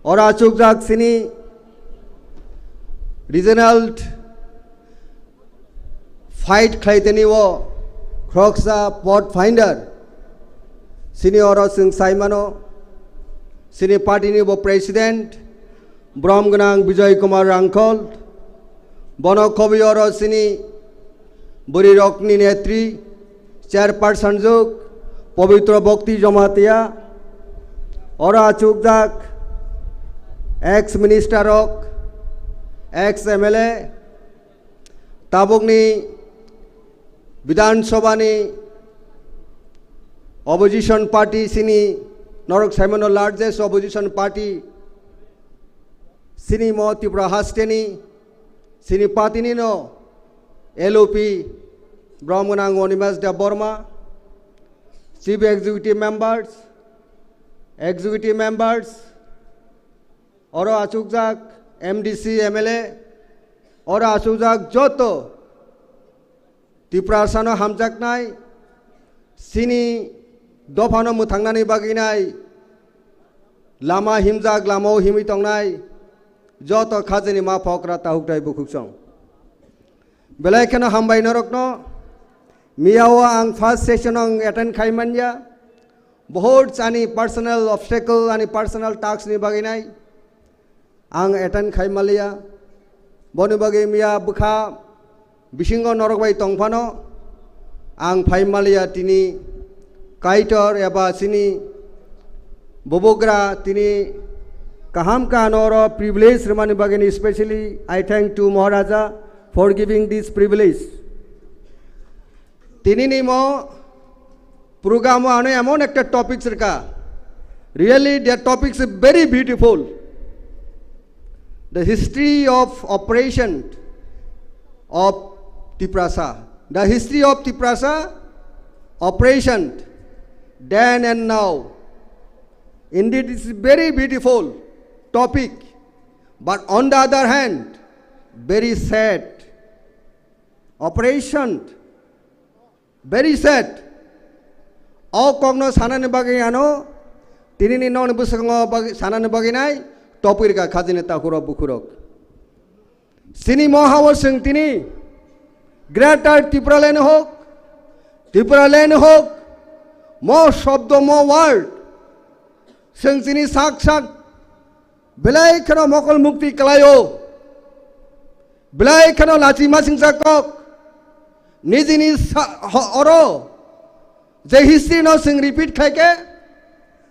ora asukjak sini regional fight khlaiteni wo Kroksa pot finder sini oro sing saimano sini party ni bo president bromgnang Bijoy Kumar Rangkol bono kobi oro sini buri rokni netri chairperson juk pavitra bhakti jamatia ora chukjak ex minister rok ex MLA tabukni Vidhan Sabha ni opposition party sini Norok Simon largest opposition party sini mo TIPRA hasteni sini patini no LOP Brahmanang Onimas Deborma chief executive members oro achukjak MDC MLA oro achukjak joto TIPRA sano hamjak nai sini dofano mutangnani baginai lama himjak lamao himi tongnai joto khajini ma phokra tahukdai bukhuksong belai khana hambai norokno miyawa ang first session ang attend khaimanya bahut chani personal obstacle ani personal tasks ni baginai ang attend khaimalia boni bagi miya bukha bisingo norokbai tongphano ang phaimalia tini kaitor eba sini bobogra tini kaham kanoro privilege remani bagini especially I thank to Maharaja for giving this privilege tini nimo program ano emon ekta topics reka really their topics are very beautiful the history of operation of TIPRA the history of TIPRA operation then and now indeed it's a very beautiful topic but on the other hand very sad operation very sad. All Kogno Sanan Bagiano, Tinini non Busango Sanan Baginai, Topirka Kazineta Huro Bukurok. Sini Mohawa Singtini, Greater TIPRA Len Hok, TIPRA Len Hok, more Shabdo more word. Singtini Sak Sak, Belay Kano Mokol Mukti Kalayo, Belay Kano Latima Singsakok, Nizini Oro. The history no sing repeat खाके,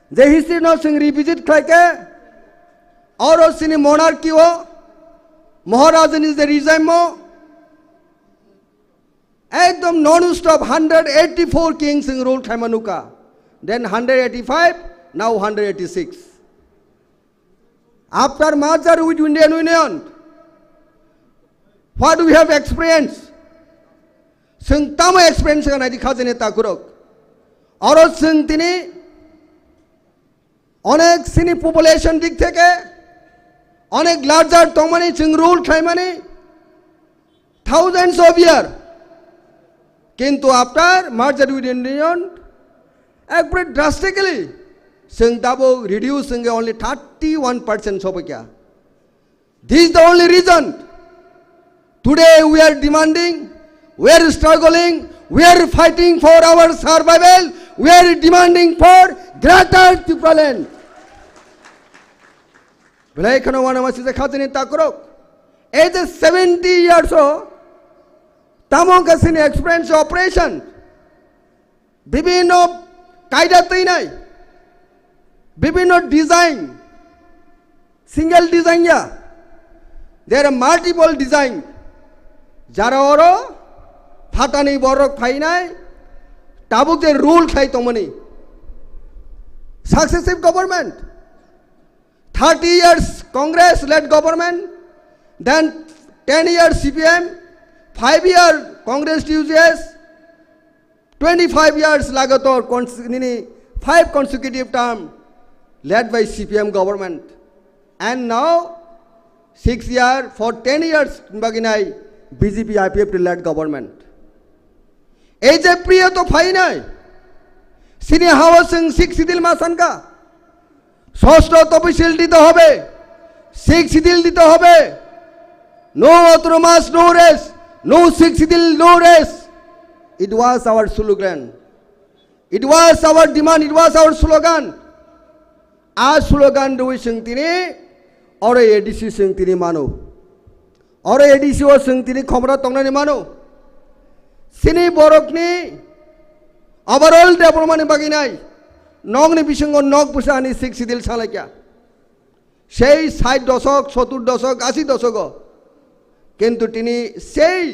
the history no sing revisit खाके, और सिनी monarchy हो, महाराजन is the regime हो, एकदम non-stop 184 kings in rule खामानुका, then 185, now 186. After merger with Indian Union, what do we have experienced? Sing tama experience का नहीं दिखा देने ताकुरोक. और सिंह अनेक सिनी पॉपुलेशन दिख थे के अनेक लार्जर तोमनी सिंह रूल खाइमानी thousands of years किंतु आफ्टर मर्जर विद इंडियन एक drastically सिंह दाबो reduce सिंह only 31% सब क्या. This is the only reason today we are demanding, we are struggling, we are fighting for our survival. We are demanding for greater TIPRA land. Belai khano wana masi se khazini takrok. Age 70 years old, tamo kasini experience operation. Bibino kaida tinai. Bibino design. Single design ya. There are multiple design. Jara oro phatani borok phainai. Tabuk the rule khai tomani. Successive government. 30 years Congress led government. Then 10 years CPM. 5 years Congress TUCS. 25 years Lagator. 5 consecutive terms led by CPM government. And now 6 years for 10 years Baginai BJP IPF led government. Age priya to फाइनाई सिनी housing 6 सिदिल मासनका ষষ্ঠ তফসিল দিতে হবে 6 সিদিল দিতে হবে no autonomous no rest no 6 সিদিল no rest. It was our slogan, it was our demand, it was our slogan. आज slogan do सिंगतिनी और ADC सिंगतिनी मानो और एडीसी और सिंगतिनी खमरा तंगनानि मानो Sini borokni overall development baginai nogni bisingo nog pusani 6 sidil salakya sei 60 দশক 70 দশক 80 দশক কিন্তু তিনি সেই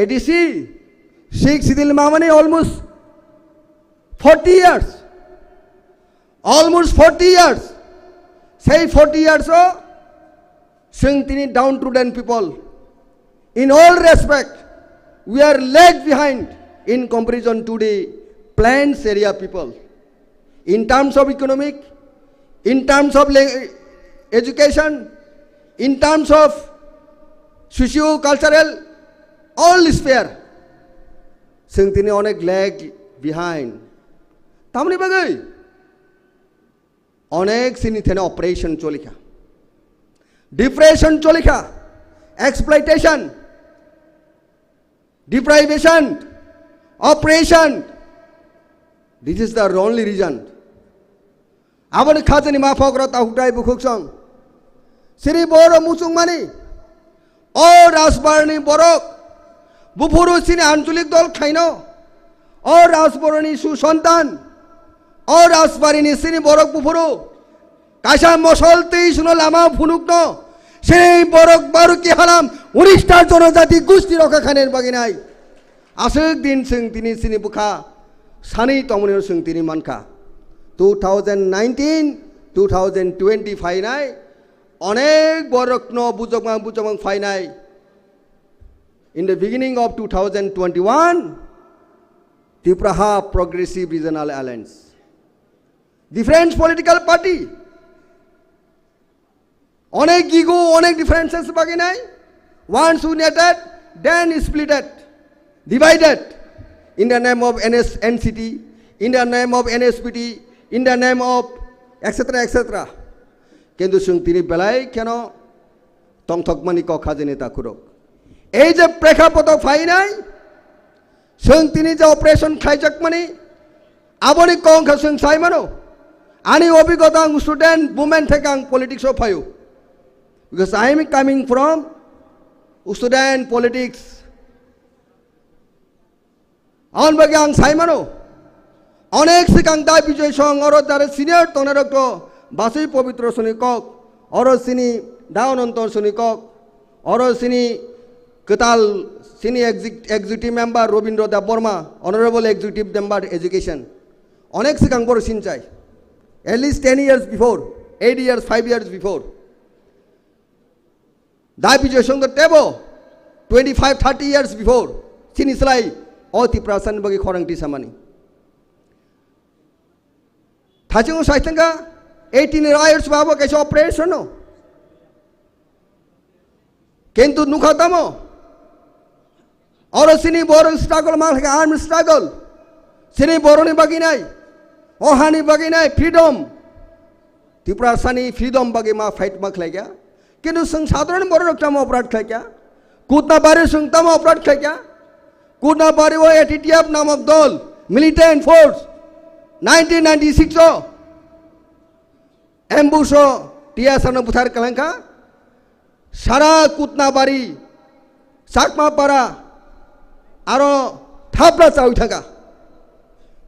ADC 6 sidil mamane almost 40 years, almost 40 years. Say 40 years o sing tini downtrodden people. In all respect, we are lag behind in comparison to the plains area people. In terms of economic, in terms of education, in terms of socio-cultural, all sphere. Sing tini onek lag behind. Tamni bagai. অনেক সিনি থেনে operation চলিখা depression চলিখা exploitation deprivation operation this is the only reason আবার খাজনি মা ফকরা তাহুটাই বুখুকসং সিরি বড় মুসুংমানি ও রাজবাড়নি বরক বুফুরু সিনি আঞ্চলিক দল খাইনো ও রাজবরণী সুসন্তান ও রাজবাড়িনি সিনি বরক বুফুরু কাশা মশল 23 লামা ফুনুকনো সেই বরক বারুকি হালাম 19টা জনজাতি গোষ্ঠী রক্ষা খানের বাগিনাই আসুক দিন সিং তিনি সিনি বুখা সানি তমনির সিং তিনি মানকা 2019 2020 ফাইনাই অনেক বরকন বুজমাং ফাইনাই in the beginning of 2021 TIPRA Progressive Regional Alliance. Different political party. Onek ego, onek differences baginai. Once united, then splitted, divided. in the name of NCT, in the name of NSPT, in the name of etc. etc. Kendu sung tini belai keno tong thok mani ko khajene ta kurok. Ei je prekapoto phai nai sung tini je operation khaijak mani aboni kong kha sung sai mano ani obigota ang student women thekang politics of phayu, because I am coming from student politics. On bagi ang sai mano onek sikang dai bijoy song oro dare senior tonarok to basui pavitro sunikok oro sini daunontor sunikok oro sini ketal sini executive member Robindro Daborma, honorable executive member education onek sikang bor sinchai at least 10 years before, 8 years, 5 years before. Dai bijoy song the table 25, 30 years before sini selai o TIPRA san bagi khorang ti samani. Thajung saitanga 18 years babo kaise operation no. Kentu nukhatamo. Oro sini borong struggle mal ka armed struggle. Sini boroni bagi nai. Ohani bagi nai freedom. TIPRA sani freedom bagi ma fight ma khlai kya. Kentu sung sadharan borok tamo operate khlai kya. Kutna bari sung tamo operate khlai kya. Kutna bari wo ATTF namak dol militant force 1996 ambush TSR buthar kalanka sara kutna bari sakma para aro thapra chau thaka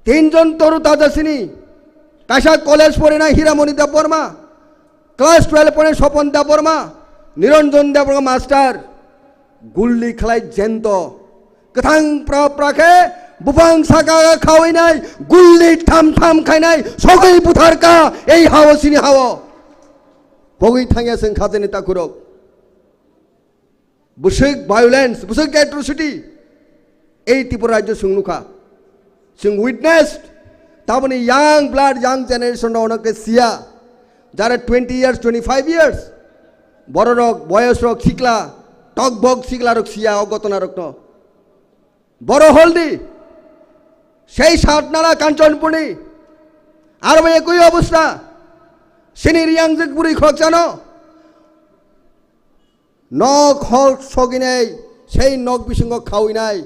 tinjon toru tajasini kasha college pore na Hiramoni Daborma class 12 pore Sopon Daborma Niranjan Daborma master gulli khlai jento kathang prakhe bufang saka khawai nai gulli tham khai nai sogai buthar ka ei hawo sini hawo hogoi thangya sing khajene ta kurok busik violence busik atrocity ei Tripura rajyo sungnuka sing witnessed tabani young blood young generation onake sia jara 20 years 25 years bororok boyos rok sikla tok bok sikla rok sia ogotona rok no boro holdi সেই সাতনালা কাঞ্চনপুরি আর ভাই একই অবস্থা সিনি রিয়াংজিক বুড়ি খক জানো নখ হল সগি নেই সেই নখ বিসঙ্গ খাওয়াই নাই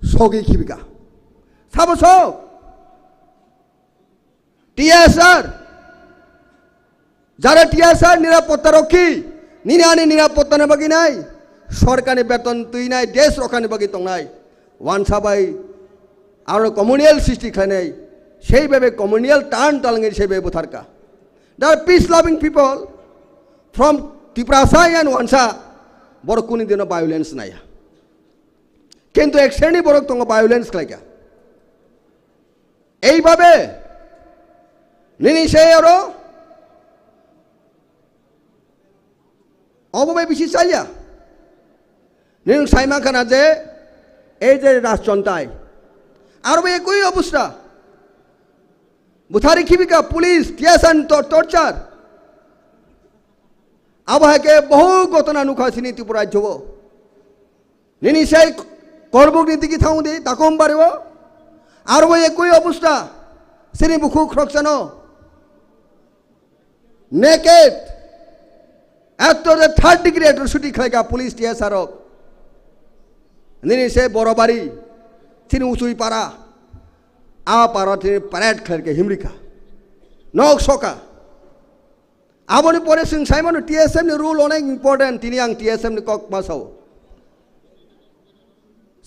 সগি খিবিকা সাবস টিএসআর যারা টিএসআর নিরাপত্তা রক্ষী নিনানি নিরাপত্তা নেবাগি নাই সরকারি বেতন তুই নাই দেশ রক্ষানি বাগি তং নাই ওয়ান সাবাই আর কমিউনিয়াল সৃষ্টি খাই সেইভাবে কমিউনিয়াল টান টালাঙের সেইভাবে বুথারকা they are peace loving people from টিপ্রাসাই অ্যান্ড ওয়ানসা বড় কোনি দিন ভায়োলেন্স নাই কিন্তু এক শ্রেণী বড় তঙ্গ ভায়োলেন্স খাইকা এইভাবে নিনি সেই আরো অববাই বেশি চাইয়া নিন সাইমা খানা যে এই যে রাজচন্তায় আর একই অবস্থা বুথারি খিবিকা পুলিশ টিয়াসান টর্চার আবহাকে বহু ঘটনা নুখাছিনি ত্রিপুরা রাজ্য নিনি সেই করবুক নীতি কি থাউ দি তাকম পারিব আর একই অবস্থা সিনি বুকু খরকসানো নেকেড এত যে 3rd ডিগ্রি অ্যাট্রসিটি খাইকা পুলিশ টিয়াসার নিনি সেই বড় বাড়ি তিনি উঁচুই পারা আ পারা তিনি প্যারেড খেলকে হিমরিকা নক সকা আবনি পরে সিং সাইমন টিএসএম নি রুল অনেক ইম্পর্টেন্ট তিনি আং টিএসএম নি কক মাসাও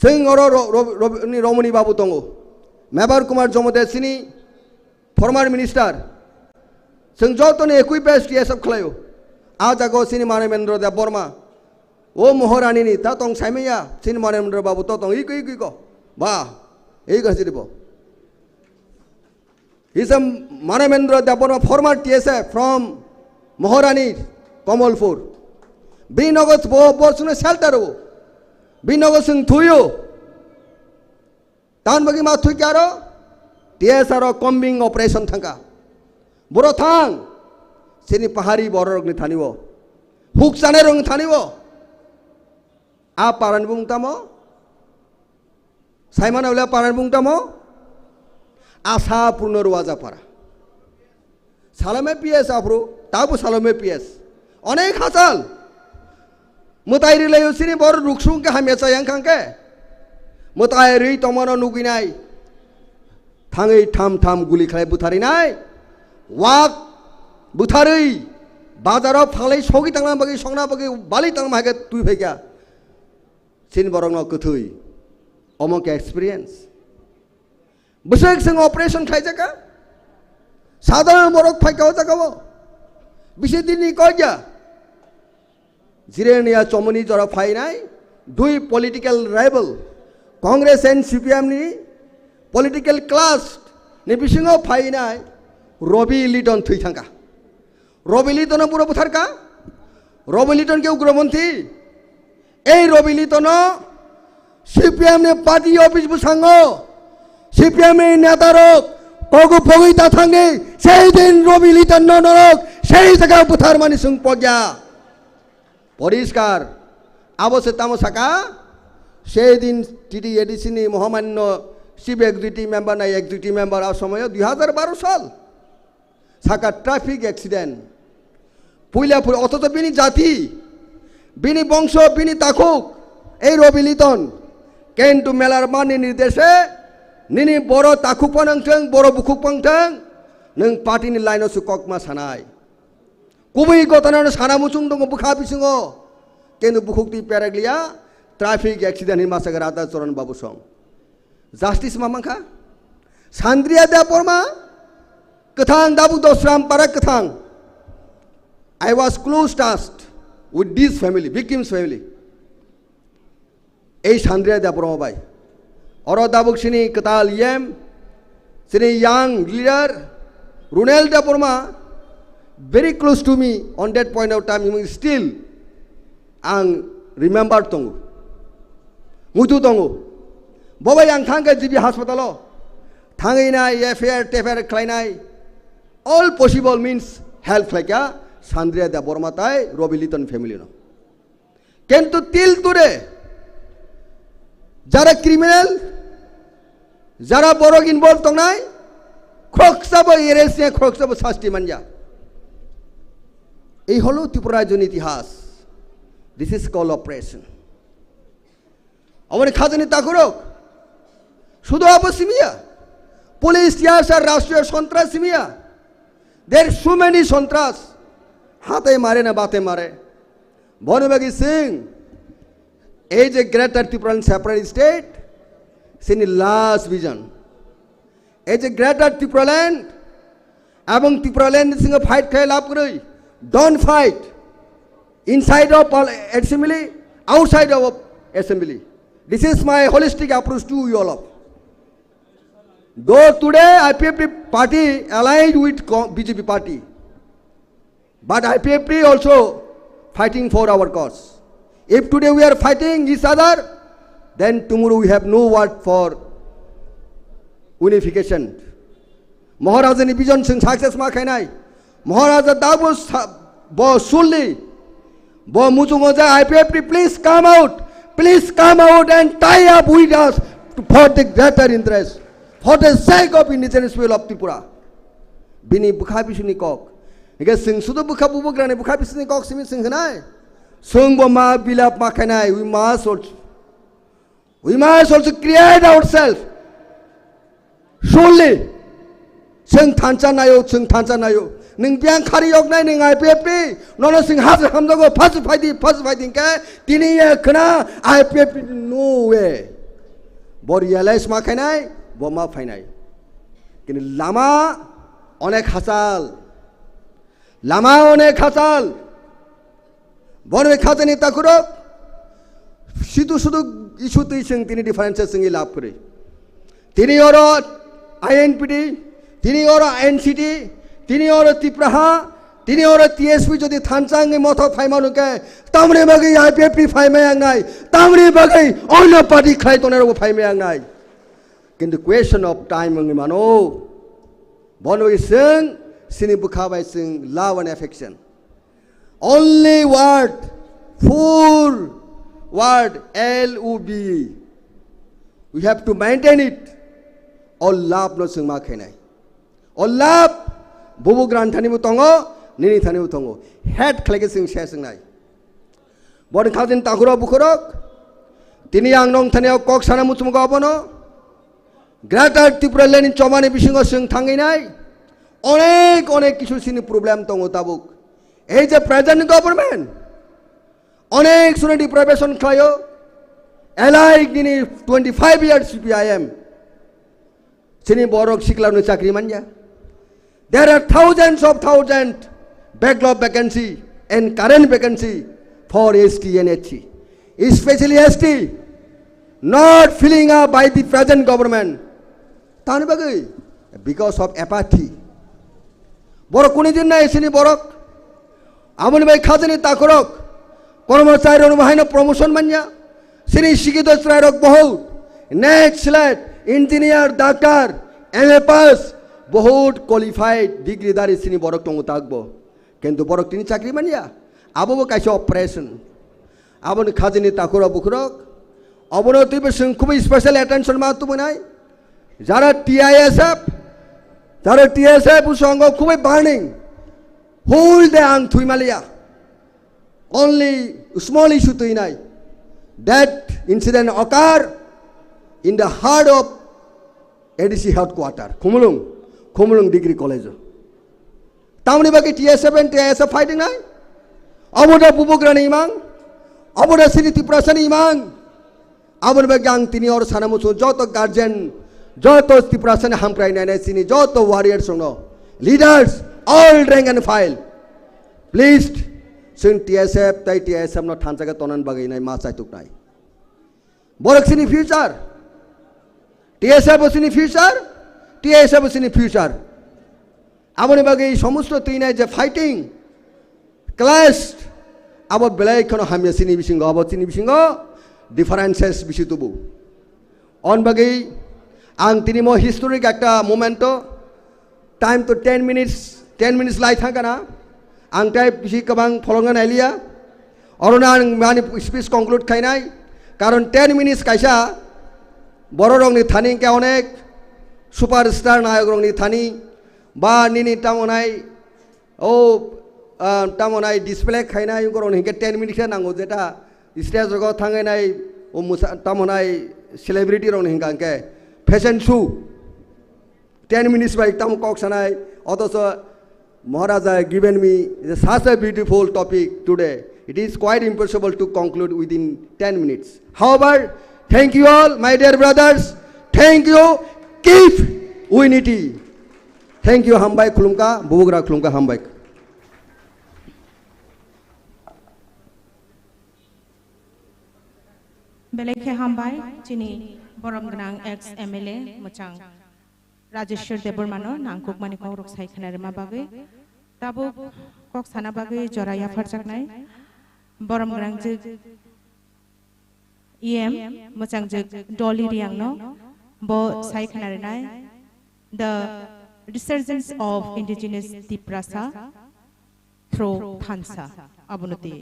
সিং অর রমণী বাবু তঙ্গ মেবার কুমার জমদে সিনি ফর্মার মিনিস্টার সিং যতনে একই পেস টিএসএফ খেলাयो আ জাগো সিনি মানবেন্দ্র দেব বর্মা ও মহারানী নি তা তং সাইমেয়া সিনি মানবেন্দ্র বাবু তো তং ইকুই কো বা এই কাছে দিব He's a Manamendra Daborma former TSF from Maharani Kamalpur. Binogot Borsuna Saltaro. Binogosung Tuyo. Tanbagi Mathuikaro. TSR combing operation Tanka. Burotang. Sini Pahari Borok Nithaniwo. Huksanerong Thaniwo. A Paranbung Tamo. Saiman হলে পাড়ার বুংটামো আশা পূর্ণ রোয়াজা পাড়া সালামে পিএস আপ্রু তাবো সালামে PS অনেক হাসাল মোতাইরি লাইসিনি বড় রুকসুংকে হামেসা ইয়াংখাংকে মোতাইরি তমনো নুগিনাই থাঙै থাম থাম গুলি খাই বুথারিনাই ওয়াক বুথাरै বাজারাव फांलाय सगि थांना बागै संना बागै बालि थांना मागे तुइ फैगा सिन बरंग कथै अमक एक्सपीरियंस बसक संग ऑपरेशन खाइजाका साधारण बरक फाइकाव जागावो बिसे दिननि कयजा जिरेनिया चमनी जरा फाइनाय दुई political rival Congress and CPM नि पॉलिटिकल क्लास नि बिसिङाव फाइनाय रबि लिटन थै थांगा रबि लिटन पुरो बुथारका रबि लिटन के उग्रपंथी এই রবি লিটন সিপিএম ने पार्टी ऑफिस बुसाङो সিপিএম এর নেতারক কগু পগিতা থাঙ্গে সেই দিন রবি লিটন নরক সেই জায়গা বুথার মানি সুং পগা পরিষ্কার আবশ্যে তামসাকা সেই দিন টিডি এডিসিনি মহামান্য চিফ এক্সিকিউটিভ মেম্বার নাই এক্সিকিউটিভ মেম্বার সময় 2012 সাল সাকা ট্রাফিক অ্যাক্সিডেন্ট পুইলা পুরো অথচ বিনি জাতি বিনি বংশ বিনি তাকুক এই রবি লিটন কিন্তু মেলার মানি নির্দেশে নিনি বড় তাকুক পানাংথং বড় বুকুক পাংথং নং পার্টিनि लाइनाव सुककमा सानाय गुबै घटनानो साना मुचुं दङ बुखा बिसिङो কিন্তু बुकुकति पेराग्लिया ट्राफिक एक्सिडेंट हि मासागा राधा चरण बाबू सं जास्टिस मामांखा सान्द्रिया दा परमा कथां दाबु दसराम पारा कथां I was close tasked with this family, victims' family. এই সান্দ্রিয়া দা পरमा বাই অর দাবুক সিনি কতাল ইয়েম সিনি ইয়াং লিডার রুনেল দা পरमा very close to me on that point of time still आं remember दङ मुथु दङ बबाय आं थांगे जिबि हास्पातालाव थाङैनाय एफआइआर टेफआइआर खालायनाय all possible means help खालायगा सान्द्रिया दा बर्माताय रबि लिटन फैमिली न किन्तु तिल तुरे যারা ক্রিমিনাল যারা বড় ইনভলভ দংনাই খকসাবো এরেসে খকসাবো শাস্তি মানজা এই হলো ত্রিপুরা রাজ্যের ইতিহাস দিস ইজ কল অপারেশন আমাদের খাজানি তাকুরক শুধু অবসিমিয়া পুলিশ ইয়াস আর রাষ্ট্রীয় সন্ত্রাসীমিয়া দের সো মেনি সন্ত্রাস হাতে মারে না বাতে মারে বনবাগী সিং এই যে গ্রেটার ত্রিপুরান সেপারেট স্টেট সিনি লাস্ট ভিজন এই যে গ্রেটার ত্রিপুরাল্যান্ড এবং ত্রিপুরাল্যান্ড সঙ্গে ফাইট খেয়ে লাভ করে don't fight inside of assembly outside of assembly this is my holistic approach to you all of though today IPFP party allied with BJP party but IPFP also fighting for our cause. If today we are fighting each other, then tomorrow we have no word for unification. Maharaja ni vision sing success ma khainai. Maharaja dabu bo sulli bo muchungoja IPFP please come out and tie up with us for the greater interest, for the sake of indigenous people of Tripura. Bini bukha bisuni kok. Ega sing sudo bukha bubugrane bukha bisuni kok simi sing hanai. Sungbo ma bilap makanai, we must also create ourselves. Surely, sing tancha nayo, ning biang kari yok nai ning IPFP, nono sing has hamdogo pass fighting ke, tini ye kena IPFP no way. Bor realize makanai, bo ma fainai. Kini lama onek hasal. বনবে খাজানি তাকুরক শুধু ইস্যুতেই সিং তিনি ডিফারেন্সের সঙ্গে লাভ করে তিনি ওর INPT তিনি ওর NCT তিনি ওর ত্রিপুরা তিনি ওর TSP যদি থানচাঙ্গে মতো ফাইমানুকে তামরে বাগৈ আইপিএফপি ফাইমায়াং নাই তামরে বাগৈ অন্য পার্টি খাইতনের ফাইমায়াং নাই কিন্তু কোয়েশন অফ টাইম মানো বনবে সিং সিনি বুখাবাই সিং love and affection only full word LUB. we have to maintain it. All love no sungma khenai. All love bubu gran thani mutongo nini thani mutongo. Head khlege sing share sing nai. Bon khazin takuro bukhorok. Tini yang nong thani kok sana mutum ko abono. Greater Tripura Lenin chomani bishingo sing thangi nai. Onek কিছু সিনি problem তঙ্গ তাবুক এই যে present government অনেক শুনে deprivation খায়ো alike দিনি 25 years CPIM সিনি বড়ক শিখলানো চাকরি Manza there are thousands backlog vacancy and current vacancy for ST and HC especially ST not filling up by the present government tani bagai because of apathy বড় কোন দিন না এসেনি বড়ক আমনি ভাই খাজনি তাকরক কর্মচারী অনুমাহিন প্রমোশন মানিয়া সিনি শিক্ষিত শ্রেয়ক বহুত নেক্সট স্লেট ইঞ্জিনিয়ার ডাক্তার এমএ পাস বহুত কোয়ালিফাইড ডিগ্রিদারি সিনি বড়ক টঙ্গ থাকবো কিন্তু বড়ক তিনি চাকরি মানিয়া আবো কাছে অপারেশন আবনি খাজনি তাকরক বুকরক অবনতি বেশং খুব স্পেশাল অ্যাটেনশন মা তুমি নাই যারা TISF Tara TSF usongo kubai burning. Whole day ang thuimalia. Only small issue to inai. That incident occurred in the heart of ADC headquarters. Khumulwng Degree College. Tamni bagi TSF and TSF fighting nai. Aboda bubugrani imang. Aboda sini tiprasani imang. Aboda bagi ang tini or sanamusu joto guardian. যত ত্রিপুরাসনে হামপ্রাই নাই সিনি যত warrior সঙ্গ leaders all rank and file please সিন TSF তাই TSF ন থানজাগা তনান বাগাই নাই মা চাইতুক নাই বরক সিনি ফিউচার টিএসএফ সিনি ফিউচার টিএসএফ সিনি ফিউচার আমনি বাগাই সমস্ত তুই নাই যে ফাইটিং ক্লাস আবার বেলাই কোন হামিয়া সিনি বিসিঙ্গ আবার সিনি বিসিঙ্গ ডিফারেন্সেস বিসি তুবু অন বাগাই ang tini mo historic ekta momento time to 10 minutes lai thanga na ang type bisi kabang folongan elia orona mani speech conclude khainai karon 10 minutes kaisa boro rong ni thani ke onek superstar nayok rong ni thani ba nini tamonai o tamonai display khainai gorong ni ke 10 minutes nango jeta stage rogo thangai nai o tamonai celebrity rong ni hingangke fashion show 10 minutes by tam kok sanai also Maharaja given me such a beautiful topic today it is quite impossible to conclude within 10 minutes however thank you all my dear brothers thank you keep unity thank you hambai khulumka bubugra khulumka hambai belekhe hambai chini Borom Ganang ex MLA Mochang Rajeshwar Debormano Nangkuk Mani Korok Sai Khanarima Bage Tabu Kok Sana Bage Joraya Farchaknai Borom Ganang Jig EM Mochang Jig Dolly Riangno Bo Sai Khanarinai The Resurgence of Indigenous Tiprasa through Thansa Abunuti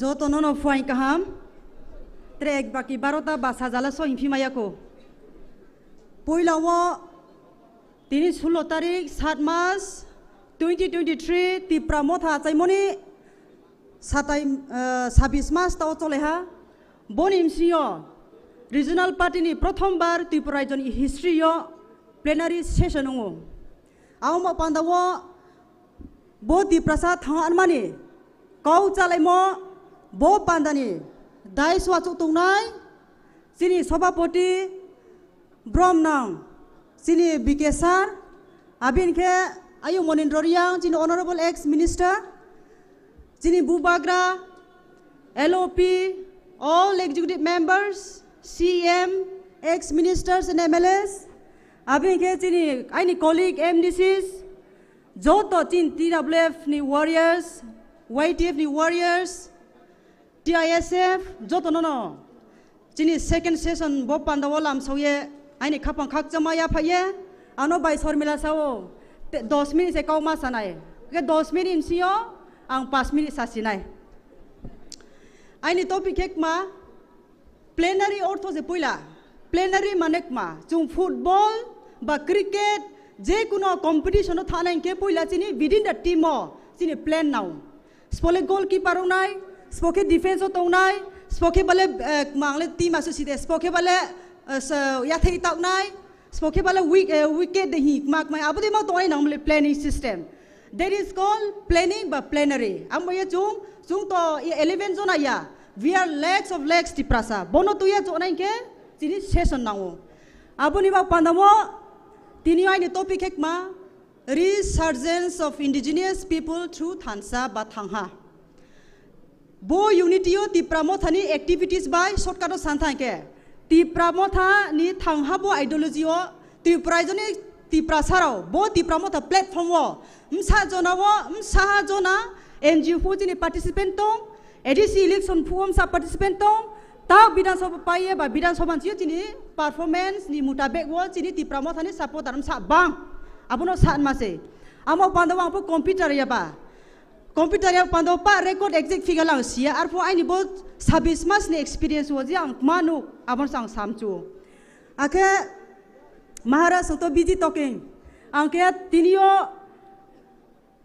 जो तो no फुआई कहाम track बाकी 12टा बासा जाला सो इनफिमाया को पहिला वो 16 तारिख 7 मार्च 2023 तिप्रा मोथा चाइमनि 26 मार्च ताव चलेहा बनिमसियो रिजनल पार्टी नि प्रथम बार त्रिपुरा राज्य हिस्ट्री प्लेनारी सेशन हो आउमा पांदावो बो तिप्रासा थांगानमानि कौ चालाइमो बो पांदानि दाय स्वाचुक तंनाय सिनि सभापति ब्रह्मनां सिनि बिकेसार आबिनखे आयु मनिन्द्ररियां सिनि ऑनरेबल एक्स मिनिस्टर सिनि बुबाग्रा LOP all executive members CM ex ministers and MLAs, abin ke chini aini colleague MDCs, joto chin TWF ni warriors, YTF ni warriors, TISF, joto no. Chini second session bo pandawalam soye aini kapang khak jamaya phaye ano bai sormila sao 10 minit se kau ma sanai ke 10 minit sio ang 5 minit sasinai aini topic hek ma plenary ortho je puila plenary manek ma chung football ba cricket je kuno competition o thana ke puila chini within the team o chini plan now spole goalkeeper nai spoke defense o tongnai spoke bale mangle team asu side spoke bale ya thei tak nai spoke bale wicket de hi mak mai abudi ma tonai namle planning system that is called planning by plenary amaya chung to 11 zona ya we are legs of legs tiprasa bono tu ya zona ke chini session nawo abuni ba pandamo tini ai ni topic hek ma resurgence of indigenous people through thansa ba thangha bo unity o TIPRA MOTHA ni activities by shortcut o santha ke TIPRA MOTHA ni thangha bo ideology o TIPRA joni TIPRA sarao bo TIPRA MOTHA platform o msa jona NGO fu jini participant tong ADC election fu sa participant tong ta bidan sabha paye ba bidan sabha chi jini performance ni mutabek wo jini TIPRA MOTHA ni support aram sa bang abono sa ma se amo pandawang po computer ya ba computer yang pandau pa record exact figure lang sia arpo ai ni bot sabis mas ni experience wo jang manu abon sang samchu ake maharaj to busy talking angke tinio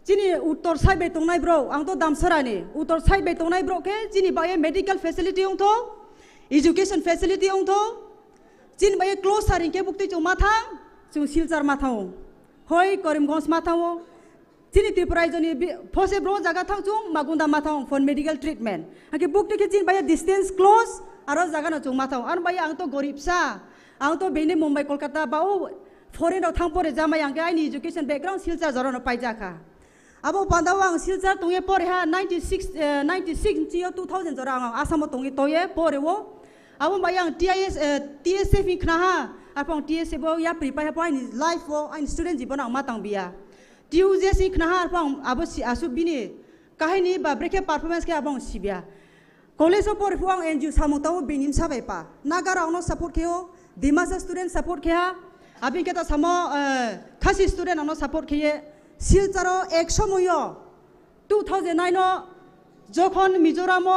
chini uttor sai be tongnai bro ang to damsara ni uttor sai be tongnai bro ke chini ba medical facility ong to education facility ong to chin ba close saring ke bukti chu mathang chu silchar mathang hoi Karimganj mathang Chini TIPRA joni phose bro jaga thang chung magunda mathang for medical treatment ake book te chin baya distance close aro jaga na chung mathang an baya ang to gorib sa ang to bene Mumbai Kolkata ba o foreign ro thang pore jama yang ai ni education background silchar jaro no pai jaka abo pandawang silchar tunge pore ha 96 chio 2000 jora ang asam tunge toye pore wo abo bayang TSF ikna ha apong TSF bo ya prepare ha ni life wo ai student jibon ang matang bia Tuesday si knahar pang abo si asu bini kahini ba breke performance ke abang sibia college of por fuang NGO samutau binim sabai pa nagara ono support keo dimasa student support kya abin kita samo khasi student ono support kye silcharo 100 moyo 2009 no jokhon Mizoram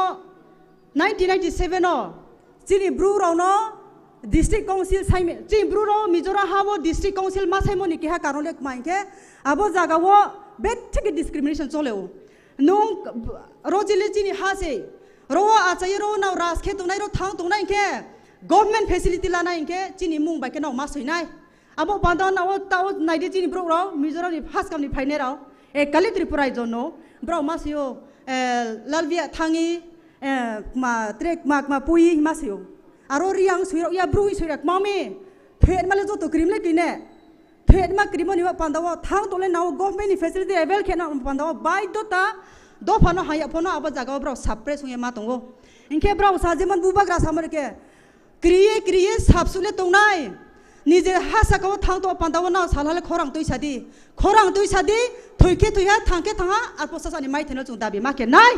1997 no chini bru rauno district council saime chin bru ro Mizoram habo district council ma saimo ni keha karole kmainke abo jaga wo bettike discrimination choleo nung rojile chini hase ro achai ro na ras khe tunai ro thang tunai ke government facility la nai ke chini mung ba ke no ma soinai abo pandan na o ta nai de chini bro ro Mizoram ni first kam ni phaine ro e kali Tripura jono bro ma sio lalvia thangi ma trek ma pui ma sio aro riang suiro ya bru suirak mami phet male jo to krim le kine phet ma krimo ni pandawa thang tole naw government ni facility avail khena pandawa bai dota do phano haya phono aba jaga bro suppress hunge ma tongo inke bro sajiman bubagra samar ke kriye sapsule tongnai nije hasa ko thang to pandawa na salhale khorang tui sadi thoike thuya thangke thanga arposa sani mai thena chung dabi ma ke nai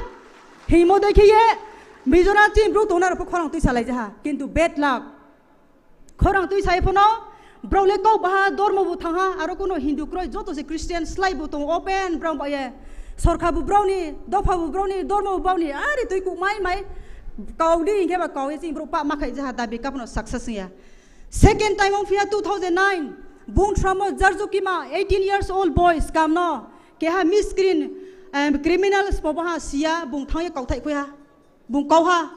heimo de khiye Mizoram team bro tona ro khorang tui salai ja kintu bad luck khorang tui sai phono bro le ko ba dormo bu thanga aro kono hindu kroi joto se Christian slai bu tong open bro ba ye sorkha bu bro ni dofa bu bro ni dormo bu bro ni ari tui ku mai kau di ke ba kau ye bro pa ma khai ja dabi kapno success ya second time of year 2009 bung tramo jarjuki ma 18 years old boys kamno ke ha miscreen criminals poba sia bung thang ye kau thai khoya bung kau ha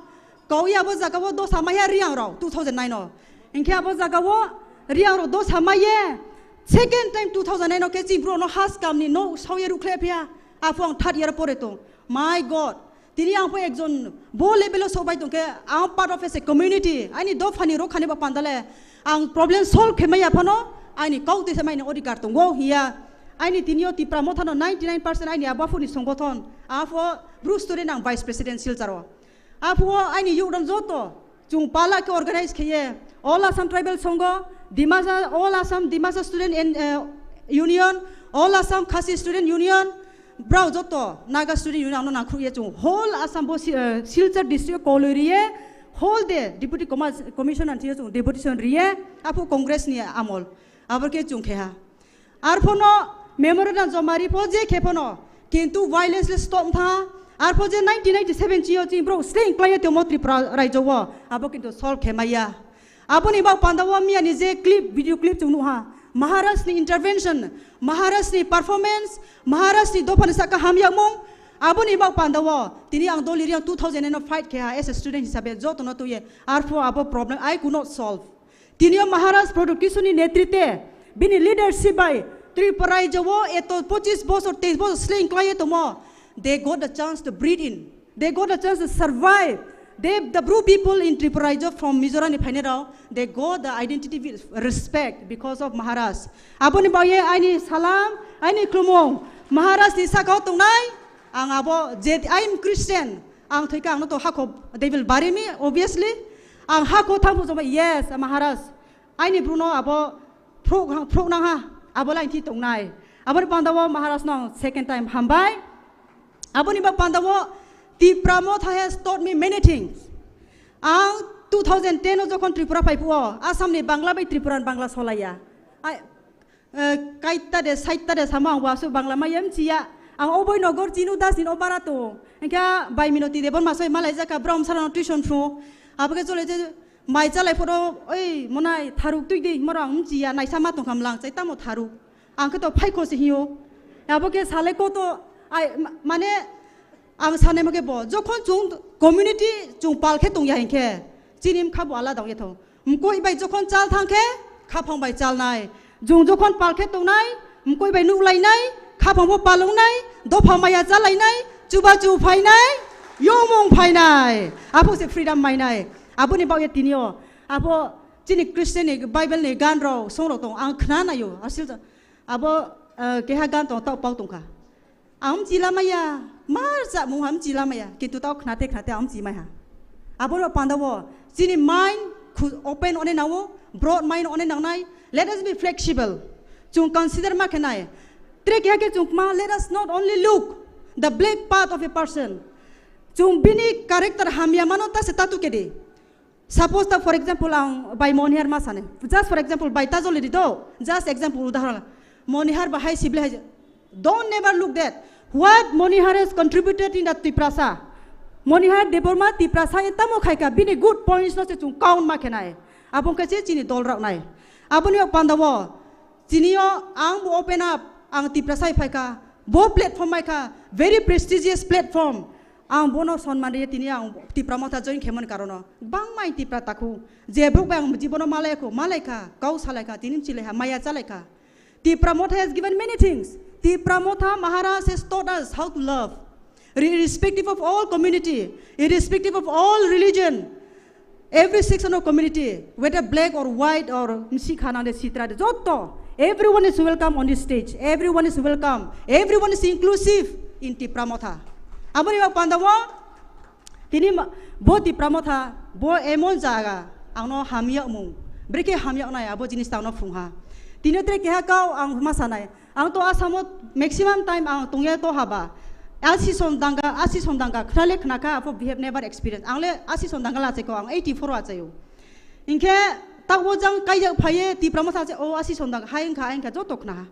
kau ya bo jaga bo do samaya riang ro 2009 no inke abo jaga bo riang ro do samaye second time 2009 no ke chi bro no has kam ni no soye rukhle pia afong third year pore to my god tini ang po ekjon bo level sobai to ke ang part of a community ani do phani ro khane ba pandale ang problem solve khemaya phano ani kau te samai ni odikar to go hiya ani tinio TIPRA MOTHA no 99% ani abafu ni songgothon afo bru student ang vice president silcharo afo ani yudam joto chung pala ke organize kheye all Assam Tribal Sangha, Dimasa, all Assam Dimasa Student Union, all Assam Khasi Student Union, Brau Joto, Naga Student Union, no Nakruya chung, whole Assam Silchar District Koluriye, whole day Deputy Commission and Deputy Rie, Apu Congress ni Amol, Abarke chung keha. Arpono memorandum Zomari Poje Kepono, Kintu violence stop tha. Arpoje 1997 Chio Ching bro, staying quiet to Motri Raijowa, Abokinto solve Kemaya. Aboni ba Pandawa Mia Nize clip, video clip to Nuha. Maharashtra intervention, Maharashtra performance, Maharashtra Dopanisaka Hamyamong, Aboni ba Pandawa, Tini ang Dolirian 2005 Kea as a student Hisabe Joto no to ye, Arpo Abo problem I could not solve. Tinio Maharashtra production in Netrite, Bini leadership by TIPRA Jawo, Eto Pochis boss or taste boss slaying quiet to more. They got the chance to breathe in. They got the chance to survive. The Bru people in TIPRA from Mizoram and Painero, they got the identity with respect because of Maharashtra. Aboni baye aini salam, aini KHUMULWNG. Maharashtra is sakau tunai. Ang abo I'm Christian. Ang thika ang to hako they will bury me obviously. Ang hako thampu joma yes Maharashtra. Aini Bruno abo pro nang ha. Abo lain ti tunai. Aboni Pandawa Maharashtra nang second time hambai. Aboni ba Pandawa TIPRA MOTHA has taught me many things. Ang 2010 jokon TIPRA paipuo Assam ni Bangla bai Tripura Bangla solaya. Kaita de saita de sama wasu Bangla mayam cia. Ang oboy nogor cinu das in obarato. Engka bai minoti de bon masoi Malaysia ka brom saran tuition fro. Abage jole je mai chalai photo oi monai tharuk tui di morang cia nai sama tong kamlang chai tamo tharuk. Ang ka to phai ko se hiyo. Abage sale ko to ai mane ang sanay mo kebo, jokon chung community chung palke tung yahin ke, jinim kabu ala dong yeto. Mko ibay jokon chal thang ke, kapong bay chal nai. Jung jokon palke tung nai, mko ibay nuklay nai, kapong po palong nai, dopa maya chalay nai, chuba chu phay nai, yomong phay nai. Apo se freedom may nai. Apo ni baw yatinyo. Apo jini Christian ni Bible ni gan raw song raw tong ang kna na yo. Asil apo keha gan tong tao pau tong ka. Ang jila maya. Marza muham jila maya, kitu tau knate am jimaya. Aboro Pandawa, jini mind could open on an hour, broad mind on an night. Let us be flexible. Chung consider makanai. Trek yake chungma, let us not only look the black part of a person. Chung bini character hamyamano ta setatu kedi. Suppose that for example by Monihar Masane. Just for example by Tazoli do. Just example udaharan. Monihar bahai sible. Don't never look that. What Monihar has contributed in the TIPRA. Monihar Deborma TIPRA etamo khaika bini good points no se chung count makenai. Abong kache chini dol rau nai. Abonio Pandawa. Jinio ang open up ang TIPRA phaika. Bo platform maika very prestigious platform. Ang bono sonman re tini ang TIPRA MOTHA join khemon karono. Bang mai TIPRA taku. Jebruk bang jibono malaiko malaika kau salaika tinim chileha maya chalaika. TIPRA MOTHA has given many things. TIPRA MOTHA Maharashtra has taught us how to love, irrespective of all community, irrespective of all religion, every section of community, whether black or white or Msikhana de Sitra, everyone is welcome on this stage. Everyone is welcome. Everyone is inclusive in TIPRA MOTHA. Aboni ba Pandawa, tini bo TIPRA MOTHA, bo emon jaga, angno hamyak mung, breke hamyak nai abo jinis tau no fungha. Tini tre keha kau ang masanai. Ang to asamot maximum time ang tungya to haba. Asi sondanga knale knaka apo we have never experienced. Angle asi sondanga la cheko ang 84 wa chayo. Inke takwo jang kaya phaye TIPRA MOTHA che o asi sondanga haing ka jotok na.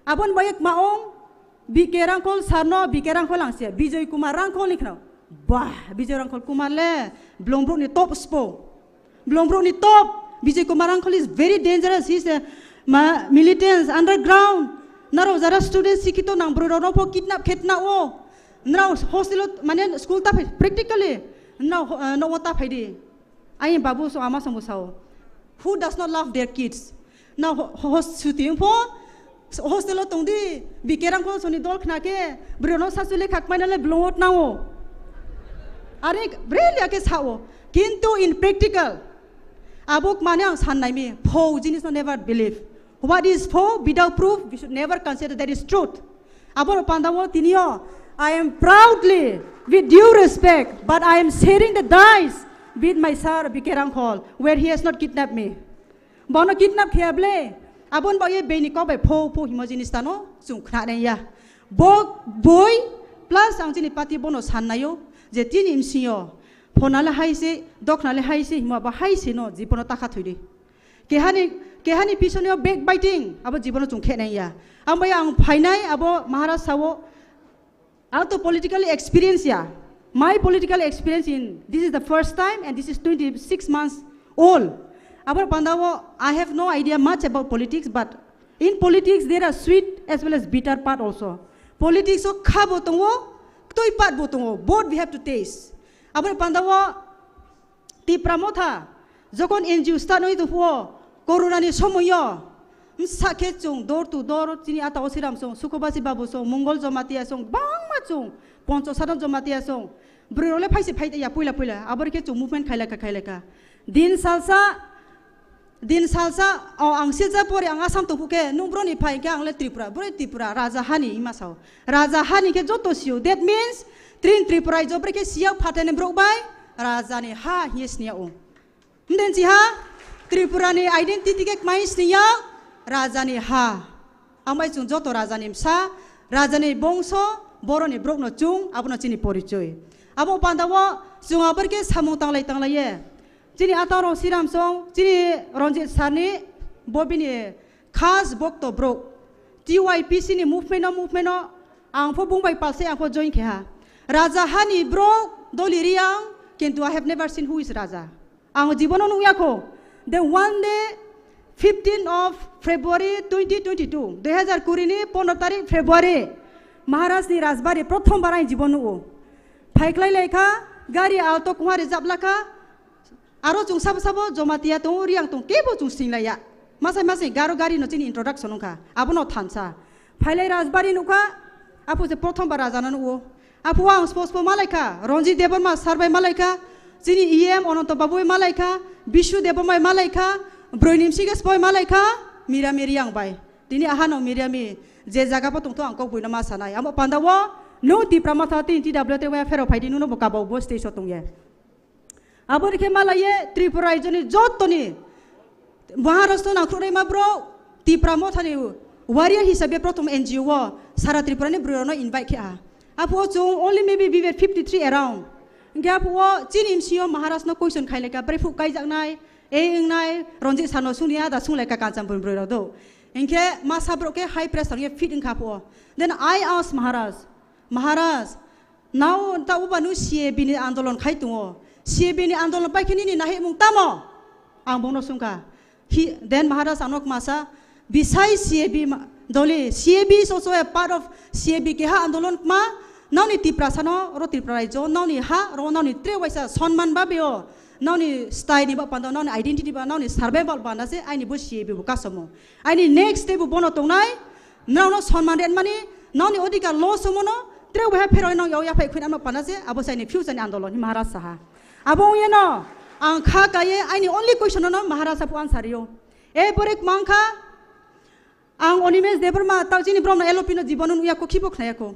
Abon bayek maong bikerang kol sarno bikerang kol angse Bijoy Kumar rangkol likhno. Bah Bijoy rangkol Kumar le Blombrok ni top spo. Blombrok ni top. Bijoy Kumar rangkol is very dangerous. He's a militants underground. Naro zara students sikito nang bro no po kidnap ketna o. Naro hostel mane school ta practically no wata phaidi. Ai babu so ama samusao. Who does not love their kids? Now host shooting po hostel tongdi bikerang ko soni dol khna ke bro no sasule khak mainale blot na o. Are really ake sao. Kintu in practical abuk mane ang sanai mi pho jinis no never believe. What is for without proof, we should never consider that is truth. Abor Pandawa tinio, I am proudly, with due respect, but I am sharing the dice with my sir Bikerang Hall, where he has not kidnapped me. Bono kidnap Kiable, Abon Boye Beniko by Po Himojinistano, Sunkranaya. Boy plus Antini Pati Bonos Hanayo, Jetin Imsio, Ponala Haise, Doknale Haise, Maba Haise no, Ziponotaka. Kehani Pisonio backbiting, about Jibono Kenaya. Ambayang Painai, about Maharasawo, out of political experience. My political experience this is the first time, and this is 26 months old. About Pandawo, I have no idea much about politics, but in politics there are sweet as well as bitter part also. Politics so kabotongo, toy part botongo, both we have to taste. About Pandawo, TIPRA MOTHA, Zokon NGO start no itu huo, Corona ni somoyo, sakit song, door to door, sini ata osiram song, Sukobasi babu song, Mongol zomatia song, bang macung, Poncho sadam zomatia song, Brule paisi paita ya pula, aber ke movement kailaka. Din salsa, oh ang silsa pori ang asam tu puke, numbro ni pai ke ang le Tripura, Raja Hani imasau, Raja Hani ke joto siu. That means Tripura ijo ke siap patene brok bai, Raja ni ha yes niya o. Mden si ha, Tripura ni identity ke mais niya, Raja ni ha. Amai chung joto Raja ni msa, Raja ni bongso, boro ni brok no chung, abu no chini pori choy. Abo pandawo, chung aber ke samung tanglai ye. Jini ataro siram song, jini Ronjit Sani, Bobini, Khas Bokto Brok, TYPC ni movement no, ang po bungbai palse ang po join keha. Raja Hani Brok, Doli Riang, kintu I have never seen who is Raja. Ang jibono nung yako, the one day, 15th of February 2022, 2020 ni 15 tarik February, Maharashtra ni Rajbari prothom barai jibonu o. Phaiklai lekha, gari auto kumari jablaka, Aro chung sabo jomatia tung riang tung kebo chung singlaya. Masai garo gari no chini introduction nungka. Apo no thansa. Phailai Rajbari nuka. Apo se prothom bar rajana nu. Apo ang spospo malaika. Ronjit Deborma sarbai malaika. Chini EM Ononto Babu malaika. Bishu Deborma malaika. Broinimsi ke spoi malaika. Mira miriang bai. Dini ahano miriami. Je jaga po tung to angkok buina masanai. Amo pandawo no TIPRA MOTHA tin TWT wa fero phaidi nu no bokabo bo stage tung ye. Abo dikhe malaye Tripura ijoni jotoni Maharashtra na khurei ma bro TIPRA MOTHA ni warrior hisabe prothom NGO sara Tripura ni bro no invite kya. Apo chung only maybe we were 53 around. Nge apo chin imsio Maharashtra no question khaile ka brefu kai jaknai nai Ronjit Sano sunia da sungle ka kancam bro do. Nge masa bro ke high pressure ye fit in kapo. Then I asked Maharaj now ta ubanu CAB ni andolon khai tungo. CAB ni andolon pai kini ni nahi mung tamo ang bono sungka. Then Maharaj anok masa besides CAB dole CAB is also a part of CAB ke ha andolon ma now ni TIPRA sano ro TIPRA jo now ni ha ro now ni tre waisa sonman ba beo now ni style ni ba pando now ni identity ba now ni survival ba na se ai ni bo CAB bu kasomo ai ni next step bu bono tongnai now no sonman den mani now ni odika lo somono tre wa phero no yo ya phai khwin am pa na se abo sai ni future ni andolon ni Maharaj saha Abong yeno, ang kakaye, I ni only question no Maharashtra po answer yo. Borek mangka, ang onimes Deborma tau chini brom na elopino jibonon uya ko kibok na yako.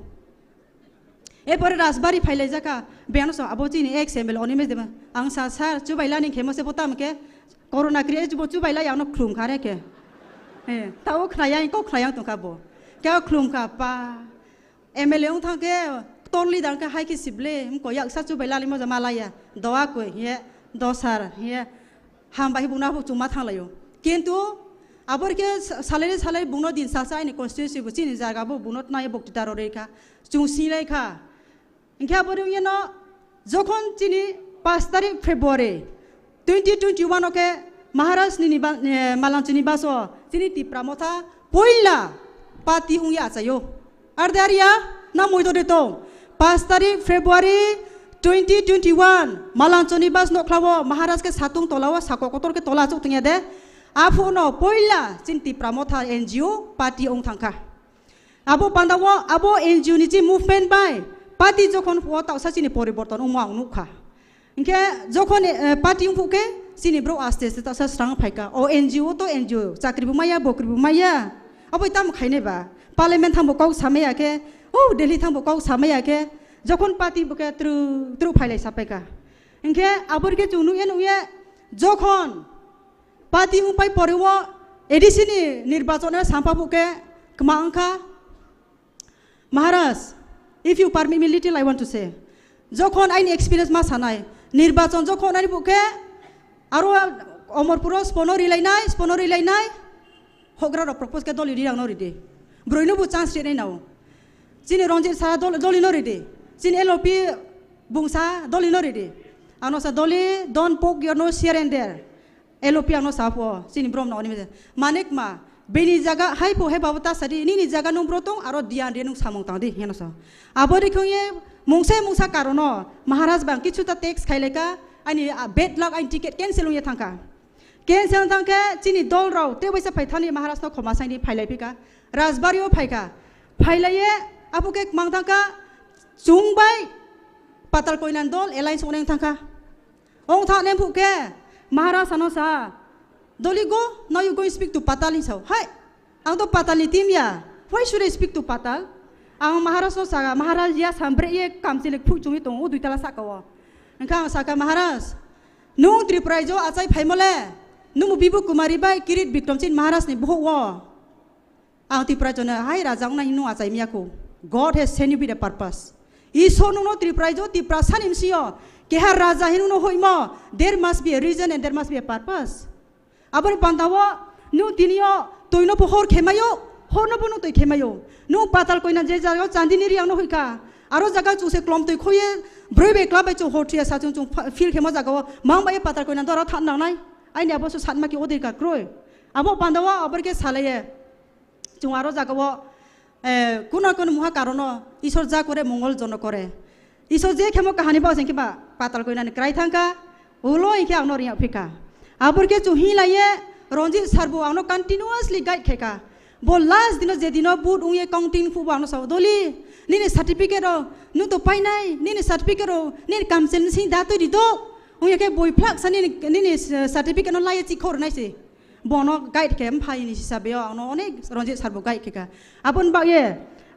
Bore Rajbari phailai jaka, beano so abo chini XML onimes deba. Ang sa chubaila ni khemo se potam ke, corona kriye jubo chubaila yang no klum khare ke. Tau khnaya ko khnaya to kabo. Kya klum ka pa. ML ong thang ke Totally dan ka hai ki sible ko yak sa chu baila limo jamalaya doa ko ye dosar ye ham bai bungna hu chuma thang layo kintu abor ke salai bungno din sa sai ni constituency bu chini jaga bu bunot na ye bokti taro rekha chung silai kha inke abor ye no jokhon chini 5 tarik February 2021 oke Maharashtra ni malang chini baso chini TIPRA MOTHA poila pati ungya chayo ardaria na moito deto 5 tarik February 2021 Malanchoni bas no klawo Maharashtra ke satung tolawa sakokotor ke tola chuk tungya de apu no poila chin TIPRA MOTHA NGO party ong thangka abo pandawo abo NGO ni ji movement bai party jokhon po ta sa chini poriborton umang nukha inke jokhon party ung fuke chini bro aste ta sa strang phaika o NGO to NGO chakri bumaya bokri bumaya abo itam khaine ba parliament thang bokau samaya ke Oh, Delhi thang bokau samaya ke, jokon party buka tru phailai sapeka. इनके आबर के चुनु ये नुये Jokhan party उपाय परिवो एडिसिनी निर्वाचन में सांपाबु के कमांका महाराज if you permit me little I want to say Jokhan आइन experience मा सानाय निर्वाचन जोखन आइन बुके आरो अमरपुरो स्पनरी लाइनाय होग्रा रो प्रपोज के दली दिरां नरिदि ब्रयनो बु चान्स रे नाव जिनि रंजित सा दली नरिदि जिनि एलओपी बुंसा दली नरिदि आनो सा दली don't poke your nose share and their LOP आनो साफो जिनि ब्रम नावनि मानिक मा बेनि जागा हाइपो हे बाबता सादि नि जागा नु ब्रतों आरो दियान रे नु सामंग तांदि हेनसा आबोरि खये मुंसा कारण महाराज बां किछुता टैक्स खाइलेका आनि बेड लक आइन टिकेट कैंसिल हुए थांका कैंसिल थांके चिनि दल राव ते बैसा फाइथानि महाराज न खमासाइनि फाइलाइपिका राजबारियो फाइका फाइलाये आपुके मांगथांका जुंबाय पाताल कोइनान दल एलायन्स ओनें थांका ओं थाने फुके महाराज अनसा दली go now you go speak to Patal हिसाव हाय आं तो पातालनि टीम या why should I speak to Patal आं महाराज न सागा महाराज या सामब्रे ये कामसिले फुचुङि दङ दुइताला साकाव नोंखा साका महाराज नु त्रिपुराइजो आचाय फाइमले नु बिबु कुमारी बाय किरीट बिक्रमसिन महाराज नि बहो आं त्रिपुराइजोनो हाय राजां नाहि नु आचाय मियाखौ God has send you with a purpose ईसो नु त्रिपुराइजो त्रिपुरा सानिमसियो केहा राजा हिनु नो होइमो there must be a reason and there must be a purpose आबर पांदावो नु दिनियो तोइनो पहर खेमायो हरनो बनो तोइ खेमायो नु पाताल कोइना जे जागाव चांदिनि रियावनो होइका आरो जागा चुसे क्लम तोइ खोये ब्रै बेक्ला बाय चो होट्रिया साचुं चुं फिल खेमा जागाव मांबाय पाताल कोइना दरा थान नांनाय आइनि आबो सातमा के ओदिर का क्रोय आबो पांदावो आबर के सालाये चुं आरो जागाव कुना कुन मुहा कारण ईश्वर जा करे मंगल जन करे ईश्वर जे खेमो कहानी बाव सेंकिबा पाताल कोइना नि क्राय थांका ओलो इखे आनो रिया फिका आबर के चुं हि लाये रंजित सरबो आनो कंटिन्यूअसली गाइड खेका बो लास्ट दिन जे दिन बुट उये काउंटिंग फुबा आनो सावदोली निने सर्टिफिकेट नु तो पाइनाय निने सर्टिफिकेट निने कामसेन सि दातो दिदो उये के बय फ्लाक सनि निने सर्टिफिकेट न लाये चिखर नायसे बनो गाइड केम फाइनि हिसाबे आनो अनेक रंजित सरबो गाइड खेका आबन बाये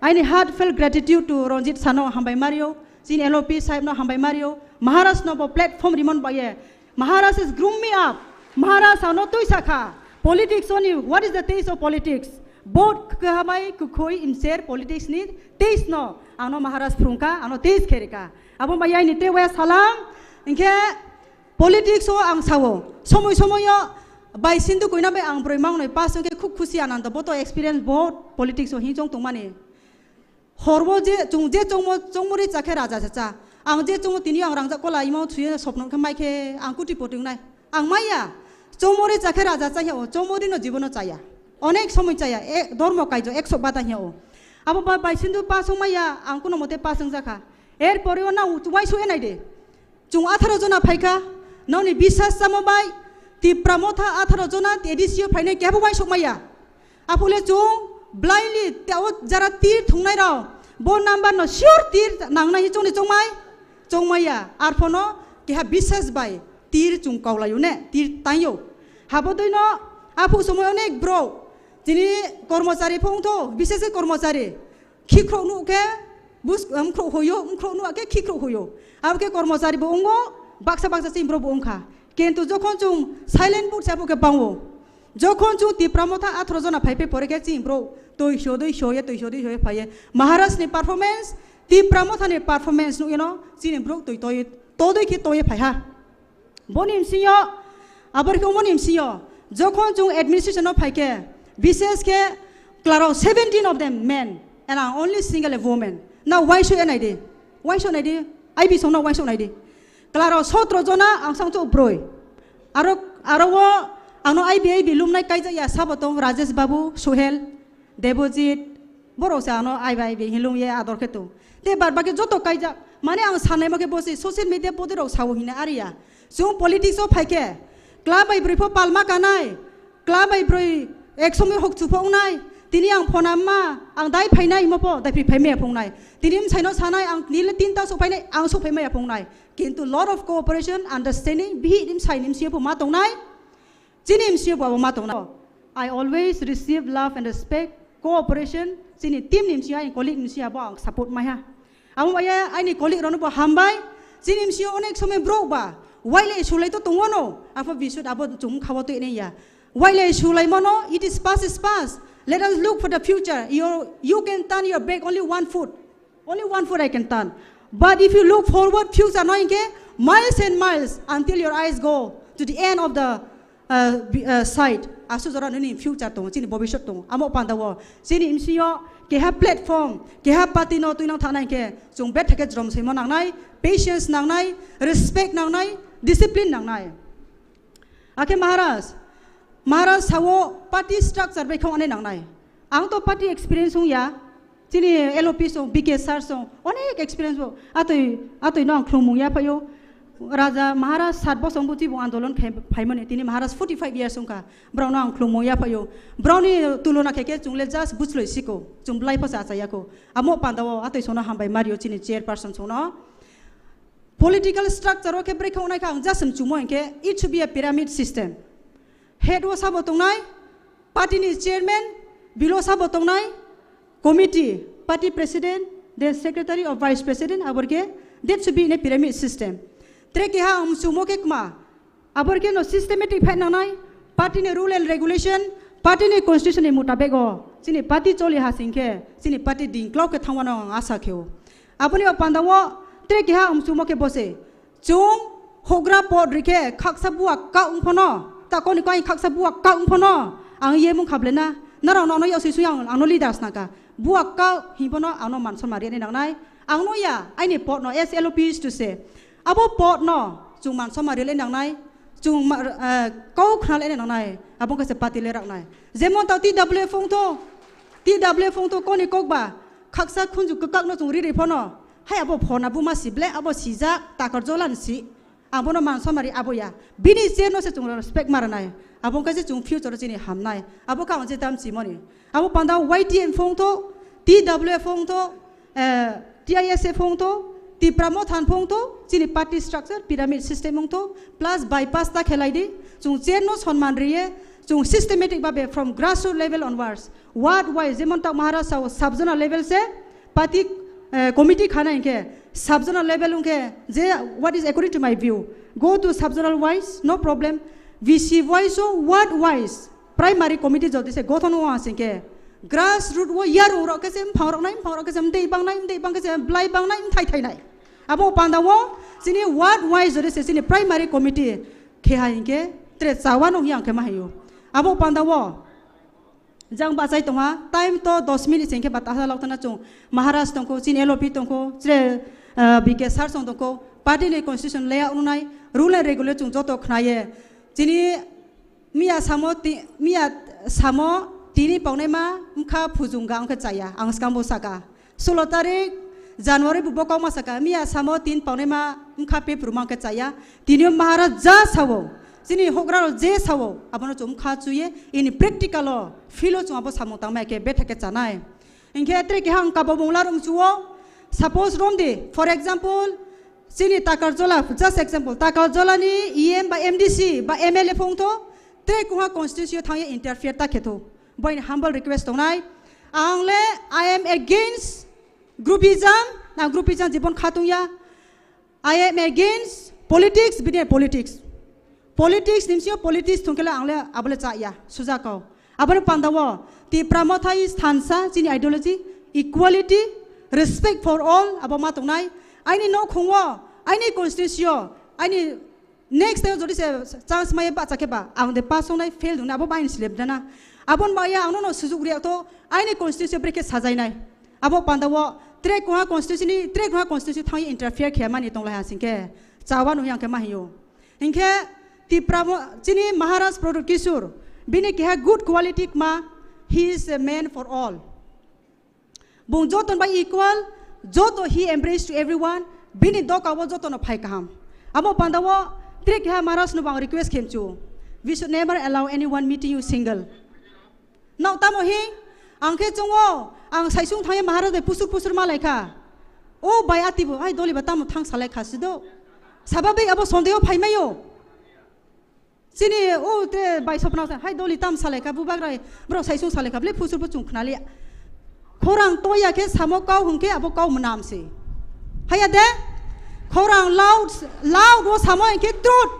आइनि heart fail gratitude to Ranjit सानो हामबाय मारियो जिन एलओपी साहेब न हामबाय मारियो महाराज न बो प्लेटफॉर्म रिमन बाये Maharaj is groom me up Maharaj आनो तोय साखा politics only what is the test of politics बोट कहबाय कुखोय इनसेर पॉलिटिक्स नि टेस्ट न आनो महाराज फ्रुंका आनो टेस्ट खेरेका आबो मायाय नि तेवा सालाम इनके पॉलिटिक्स ओ आं सावो समय समय बाय सिंधु कोइना बे आं ब्रै मांगनै पास के खुब खुशी आनंद बोतो एक्सपीरियंस बहुत पॉलिटिक्स ओ हिजों तंमाने हरबो जे चंगमरि चाखे राजा चाचा आं जे चंगो तिनि आं रांजा कोला इमो थुये सपन खा माइखे आं कुटि पटिं नाय आं माइया चंगमरि चाखे राजा चाहे ओ चंगमरि न जीवन चाया अनेक समय चाया एक धर्म कायजो 100 बाता हियो अब बाय सिंधु पासं माइया आं कुनो मते पासं जाखा एर परियो ना वाइ सो एनाय दे जुं 18 जना फाइका ननि बिश्वास जामबाय तिप्रा मथा 18 जना एडिसियो फाइनाय केबो वाइ सो माइया आपुले जुं ब्लाइंडली त्याव जरा तीर थुंनाय राव बो नम्बर न श्योर तीर नांनाय जोंनि जोंमाया आरफनो केहा बिश्वास बाय तीर जुं कावलायो ने तीर तायो हाबो दैनो आफु समय अनेक ब्रो जिनि कर्मचारी फंथो विशेष कर्मचारी खिख्रौनु के बुस हमख्रौ होयो हमख्रौनु आके खिख्रौ होयो आबके कर्मचारी बो अंगो बाक्सा सिमब्रो बो अंखा किन्तु जखन जुं साइलेंट बुट साबो के बांगो जखन जुं तिप्रा मथा 18 जना फाइपे परेके सिमब्रो तोय फाये महाराज नि परफॉर्मेंस तिप्रा मथा नि परफॉर्मेंस नु यनो सिमब्रो तोय के तोय फायहा बनिम सियो आबर के बनिम सियो जखन जुं एडमिनिस्ट्रेशन ऑफ फाइके विशेष के Claro 17 of them men and I'm only single a woman now why should I do I be so no why should I do Claro 17 जना आं सांगतो ब्रोय आरो आनो IBA बिलुमनाय कायजा साबतो राजेश बाबू सोहेल देवजीत बरोसा आनो IBA हिलुमये आदर केतो ते बारबाके जतो कायजा माने आं साननाय मके बसे ससियेल मीडिया बदिराव सावो हिना आरिया जों पॉलिटिक्स ऑफ फाइके क्लाब बाय ब्रैफो पालमा कानाय क्लाब बाय ब्रै एक समय हक चुफावनाय दिनै आं फनामा आं दाय फायनाय मपो दाय फायमाया फंनाय दिनै साइनो सानाय आं निले 3ता सफायनाय आं सफायमाया फंनाय किन्तु लट ऑफ कोऑपरेशन अंडरस्टैंडिंग बिहिम साइनिम सियो मा दंनाय जिनिम सियो बाबो मा दंनाय I always receive love and respect cooperation Jini team निम सिया कलिग निम सिया बो आं सपोर्ट माया आं माया आइनि कलिग रनो बो हामबाय Jinimsio onek some broke ba. Wile shulai to tungono. Afa visud abo tum kawato ini ya. Wile shulai mono. It is past is past. Let us look for the future. You can turn your back only 1 foot. Only 1 foot I can turn. But if you look forward, future no inke miles and miles until your eyes go to the end of the side. Asu zora nini future tong. Sini bobishot tong. Amo pandawo. Sini imsio ke have platform. Ke have party no tu inang tanai ke. Jung bet ke drum simo nang nai. Patience nang nai. Respect nang nai. Discipline nang nai. Ake Maharaj sawo party structure be khong ane nang nai. Ang to party experience hung ya. Sini LOP song, BK sar song, onek experience ho. Atoi nong KHUMULWNG ya payo. Raja Maharaj satbo song buti bu andolon phaimane. Tini Maharaj 45 years song ka. Brown nong KHUMULWNG ya payo. Brown ni tulona keke jungle just buchloi siko. Jumblai pa sa ya ko. Amo pandawo atoi sona hambai Mario chini chairperson sona. Political structure ke break khong nai ka just some chumo ke. It should be a pyramid system. Head was sabotong nai. Party ni chairman. Below sabotong nai. Committee, party president, then secretary or vice president, aborke, that should be in a pyramid system. Treke ha sumo ke kma, aborke no systematic phe nanai, party ne rule and regulation, party ne constitution ne mutabego, sini party choli ha singke, sini party ding clock ke thangwano asa kheu. Apuni pandawo treke ha sumo ke bose, chung hogra pod rike khaksa buak ka umphono, ta koni kai khaksa buak ka umphono, ang ye mung khablena, narang no yo sisu yang ang no leaders naka. Buak kau himpono ano manson marian nang nai angno ya aini pot no SLOP used to say abo pot no chung manson marian nang nai chung kau khnal nang nai abong ka se pati lerak nai zemon tau TW fong to koni kokba khaksa khunju kakak no chung ri phono hai abo phona buma sible abo sija takar jolan si abono manson mari abo ya bini se no se chung respect maranai abong ka se chung future chini hamnai abo ka onje tam chimoni abo panda YTM fong to TW fong to TISF fong to TIPRA MOTHA fong to chini party structure pyramid system fong to plus bypass ta khelai di chung chen no sonman riye chung systematic babe from grassroots level onwards ward wise jemon ta Maharaj sub zonal level se party committee khana inke sub zonal level unke je what is according to my view go to sub zonal wise no problem VC wise so ward wise primary committee jodi se gothon wa singke grassroots wo yar ro ke sem phang ke sem dei bang ke sem blai bang nai thai nai abo panda wo sini ward wise jodi se sini primary committee khe ha inke tre chawano yang ke ma hayo abo panda wo jang ba chai tonga time to 10 minute singke batasa lautana chung Maharaj tongko sini LOP tongko tre BK sar song tongko party le constitution layout nai rule and regulation chung joto khnaye sini Mia samo tini paune ma mkha phujunga angka chaya ang skambo saka 16 tarik January buboko ma saka mia samo tin paune ma mkha pe prumang ka chaya tini Maharaj ja sawo sini hograro je sawo abono chum kha chuye in practical philo chung abo samo tang ma ke betha ke chanai inke tre ke hang ka bobongla rum chuo suppose rom de for example sini takarjola just example takarjola ni EM ba MDC ba MLA phongto Tre kuha constitution thangye interfere ta kheto boy humble request tongnai angle I am against groupism na groupism jibon khatung ya I am against politics bine politics nimsio politics thungkela angle abole cha ya suja ko abole pandawo TIPRA MOTHA is thansa chini ideology equality respect for all abama tongnai aini no khungwo aini constitution aini next day jodi se chance mai ba chakeba ang de pasong nai fail duna abo bain slip dana abon ba ya ang no sujug ria to aini constitution breke sajai nai abo pandawo tre kuha constitution thang interfere khema ni tong la hasingke chawa no yang ke ma hiyo inke TIPRA chini Maharaj product kisur bini ke good quality ma he is a man for all bung joton by equal joto he embrace to everyone bini dok abo joto no phai kaham abo pandawo Trek ha Maharaj no bang request came to. We should never allow anyone meeting you single. Now tamo hi angke chungwo ang saisung thang Maharaj de pusur malai kha. O bai atibo ai doli batam thang salai khasido. Sababe abo sondeo phaimayo. Sini o te bai sopna sa hai doli tam salai kha bubagrai bro saisung salai kha ble pusur pu chung khnali. Khorang toya ke samokau hungke abo kau manam se. Haya de korang loud wo samo ke trut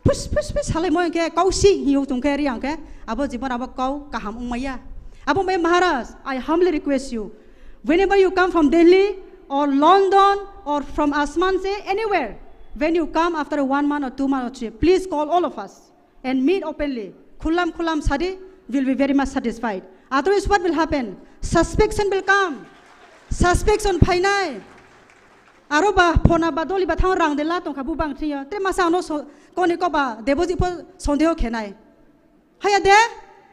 push halai mo ke kau si hiu tung ke riang ke abo jibon abo kau kaham umaya abo me Maharaj, I humbly request you, whenever you come from Delhi or London or from Asmanse, anywhere, when you come after 1 month or 2 months or trip, please call all of us and meet openly. Khulam sadi will be very much satisfied. Otherwise, what will happen? Suspicion will come. Suspicion painai. Aroba pona badoli batang rang de la tong kabu bang tiya. Te masa no koni ko ba deboji po sondeo kenai. Haya de?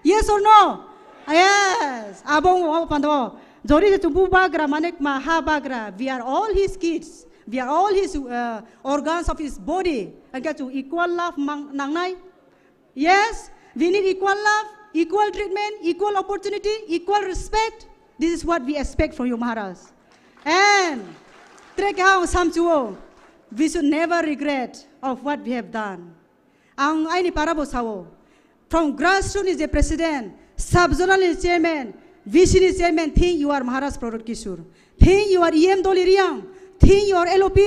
Yes or no? Yes. Abong pando. Jori tu bagra manek maha bagra. We are all his kids. We are all his organs of his body. Angka tu equal love nangnai. Yes. We need equal love, equal treatment, equal opportunity, equal respect. This is what we expect from you, Maharaj. And we should never regret of what we have done. Ang aini parabo sawo. From grassroots is the president, sub-zonal is chairman, vision is chairman. Think you are Maharaj Product Kishore. Think you are EM Doliriang. Think you are LOP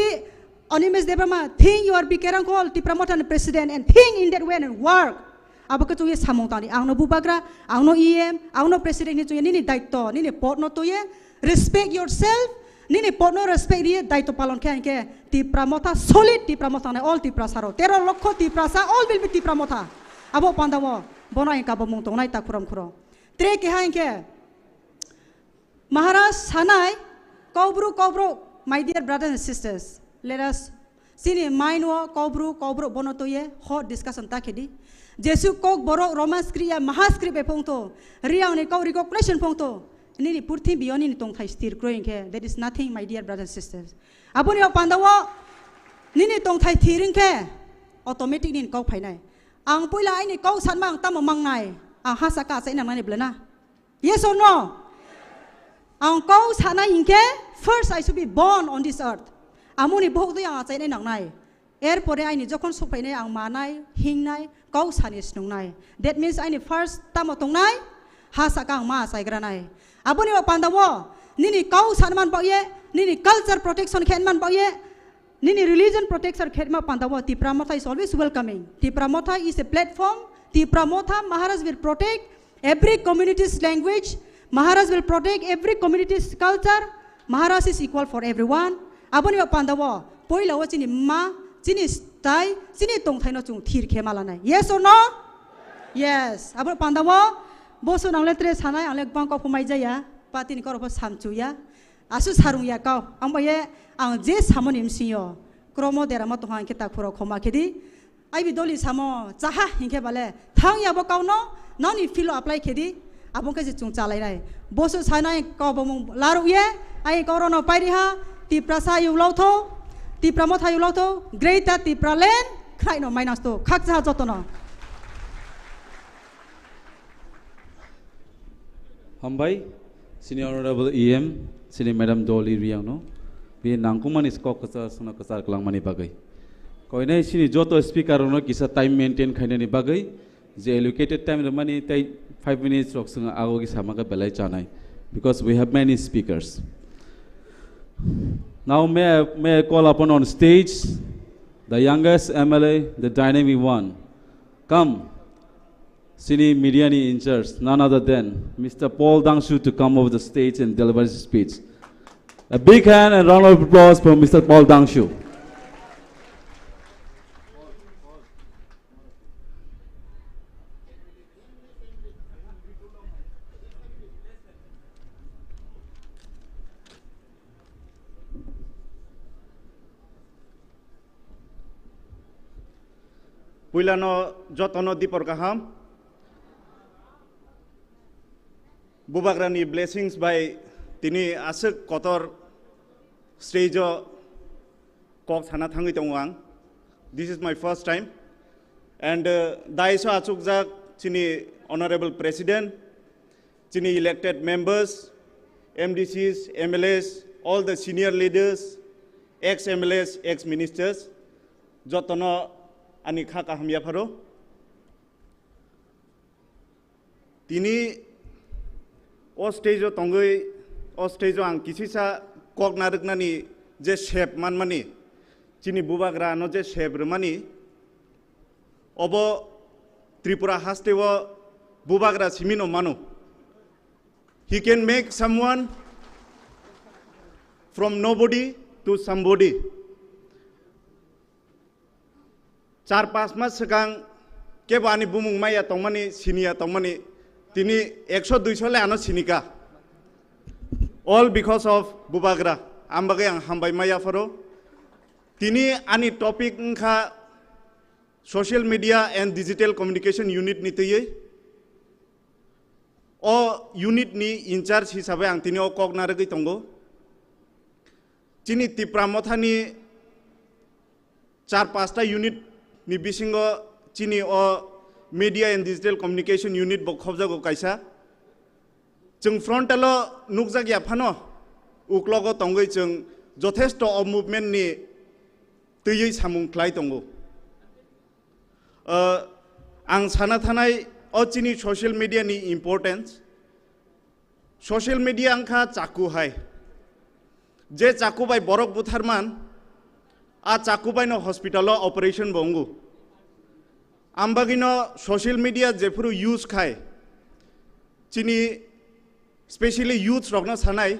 Onimes Debrama. Think you are Bikerang Call TIPRA MOTHA president, and think in that way and work. Abo ketu ye samong tani. Ang no bubagra, ang no EM, ang no president ni tu ye nini daito, nini port no tu ye. Respect yourself. Nini port no respect ye daito palon ke TIPRA MOTHA solid TIPRA MOTHA na all TIPRA saro. Tero lokho TIPRA sa all will be TIPRA MOTHA. Abo pandawo bono yang kabo mong tongnai tak kuram. Tre ke hain ke Maharaj sanai kobru my dear brothers and sisters, let us sini mainwo kobru bono to ye hot discussion takedi. Jesu kok borok romans kriya mahaskri be pongto riang ne kau recognition pongto ini purthi bioni ni tong thai stir growing ke. That is nothing, my dear brothers and sisters. Abuni pandawo nini tong thai thiring ke automatic nin kau phainai. Ang puila ini kau sanmang tam mangnai ang hasaka sa inang mani blana. Yes or no? Ang kau sana ingke first I should be born on this earth. Amuni bohok to yang sa inang nai. Airport ini jokon supay na ang manay hingnay kau sanis nungnay. That means ini first tamo tongnay hasaka ang ma sa igranay. Abuni wa pandawo nini kau sanman pa ye nini culture protection kenman pa ye. Nini religion protection khetma pandawa TIPRA MOTHA is always welcoming. TIPRA MOTHA is a platform. TIPRA MOTHA Maharaj will protect every community's language. Maharaj will protect every community's culture. Maharaj is equal for everyone. Aboni wa pandawa poila wa chini ma chini stai chini tong thai no chung thir khemala nai. Yes or no? Yes. Aboni pandawa boso nang letre sanai ang legbang ko pumai jaya patin ko ro samchu ya. Asu sarung ya kau ambaye ang je samon imsiyo kromo dera ma tohan kita khoro khoma khedi ai bi doli samo chaha hinke bale thang ya bo kau no nani filo apply khedi abong ke chung chalai nai boso sanai ko bomong laru ye ai korono pairi ha TIPRA sa yu lotho TIPRA MOTHA yu lotho greater TIPRA land khai no minus to khak cha jotono Hambai, Senior Honorable EM, Senior Madam Dolly Riangno, be Nankuman is Kokasa, Sonakasa Langmani Bagay. Koine, Sini Joto speaker, Kisa time maintain Kainani Bagay, the allocated time, the money, 5 minutes of Agogi Samaka Belay Chanai, because we have many speakers. Now, may I call upon on stage the youngest MLA, the dynamic one. Come. Sini Mediani in charge, none other than Mr. Paul Dangshu to come over the stage and deliver his speech. A big hand and round of applause for Mr. Paul Dangshu. Puilano jotono dipor kaham. Bubagrani blessings by tini asuk kotor stage kok thana thangi tongwang. This is my first time, and daiso achukjak chini honorable president, chini elected members, MDCs, MLAs, all the senior leaders, ex-MLAs, ex-ministers, jotono ani kha kahamya pharo. Tini o stage tongoi o stage ang kisisa kok nariknani je shape manmani chini bubagra no je shebrmani obo Tripura hastewo bubagra simino mano. He can make someone from nobody to somebody. 4-5 मास सिगां के बानी बुमुं माया तंगमानी सिनिया तंगमानी तिनी 100-200 ले आनो सिनिका. All because of bubagra. Ambagai ang hambay maya faro. Tini ani topic ngka social media and digital communication unit nitiye. O unit ni in charge hisabe ang tini o kog naragi tongo. Tini TIPRA MOTHA ni 4-5 unit ni bisingo chini o media and digital communication unit bo khobja go kaisa jeng frontalo nukjak ya phano uklogo tongoi jeng jothesto of movement ni tuyei samung khlai tongo ang sana thanai o chini social media ni importance social media angkha chaku hai je chaku bai borok butharman a chaku bai no hospital operation bongu ambagino social media jefuru use khai chini especially youth rokna sanai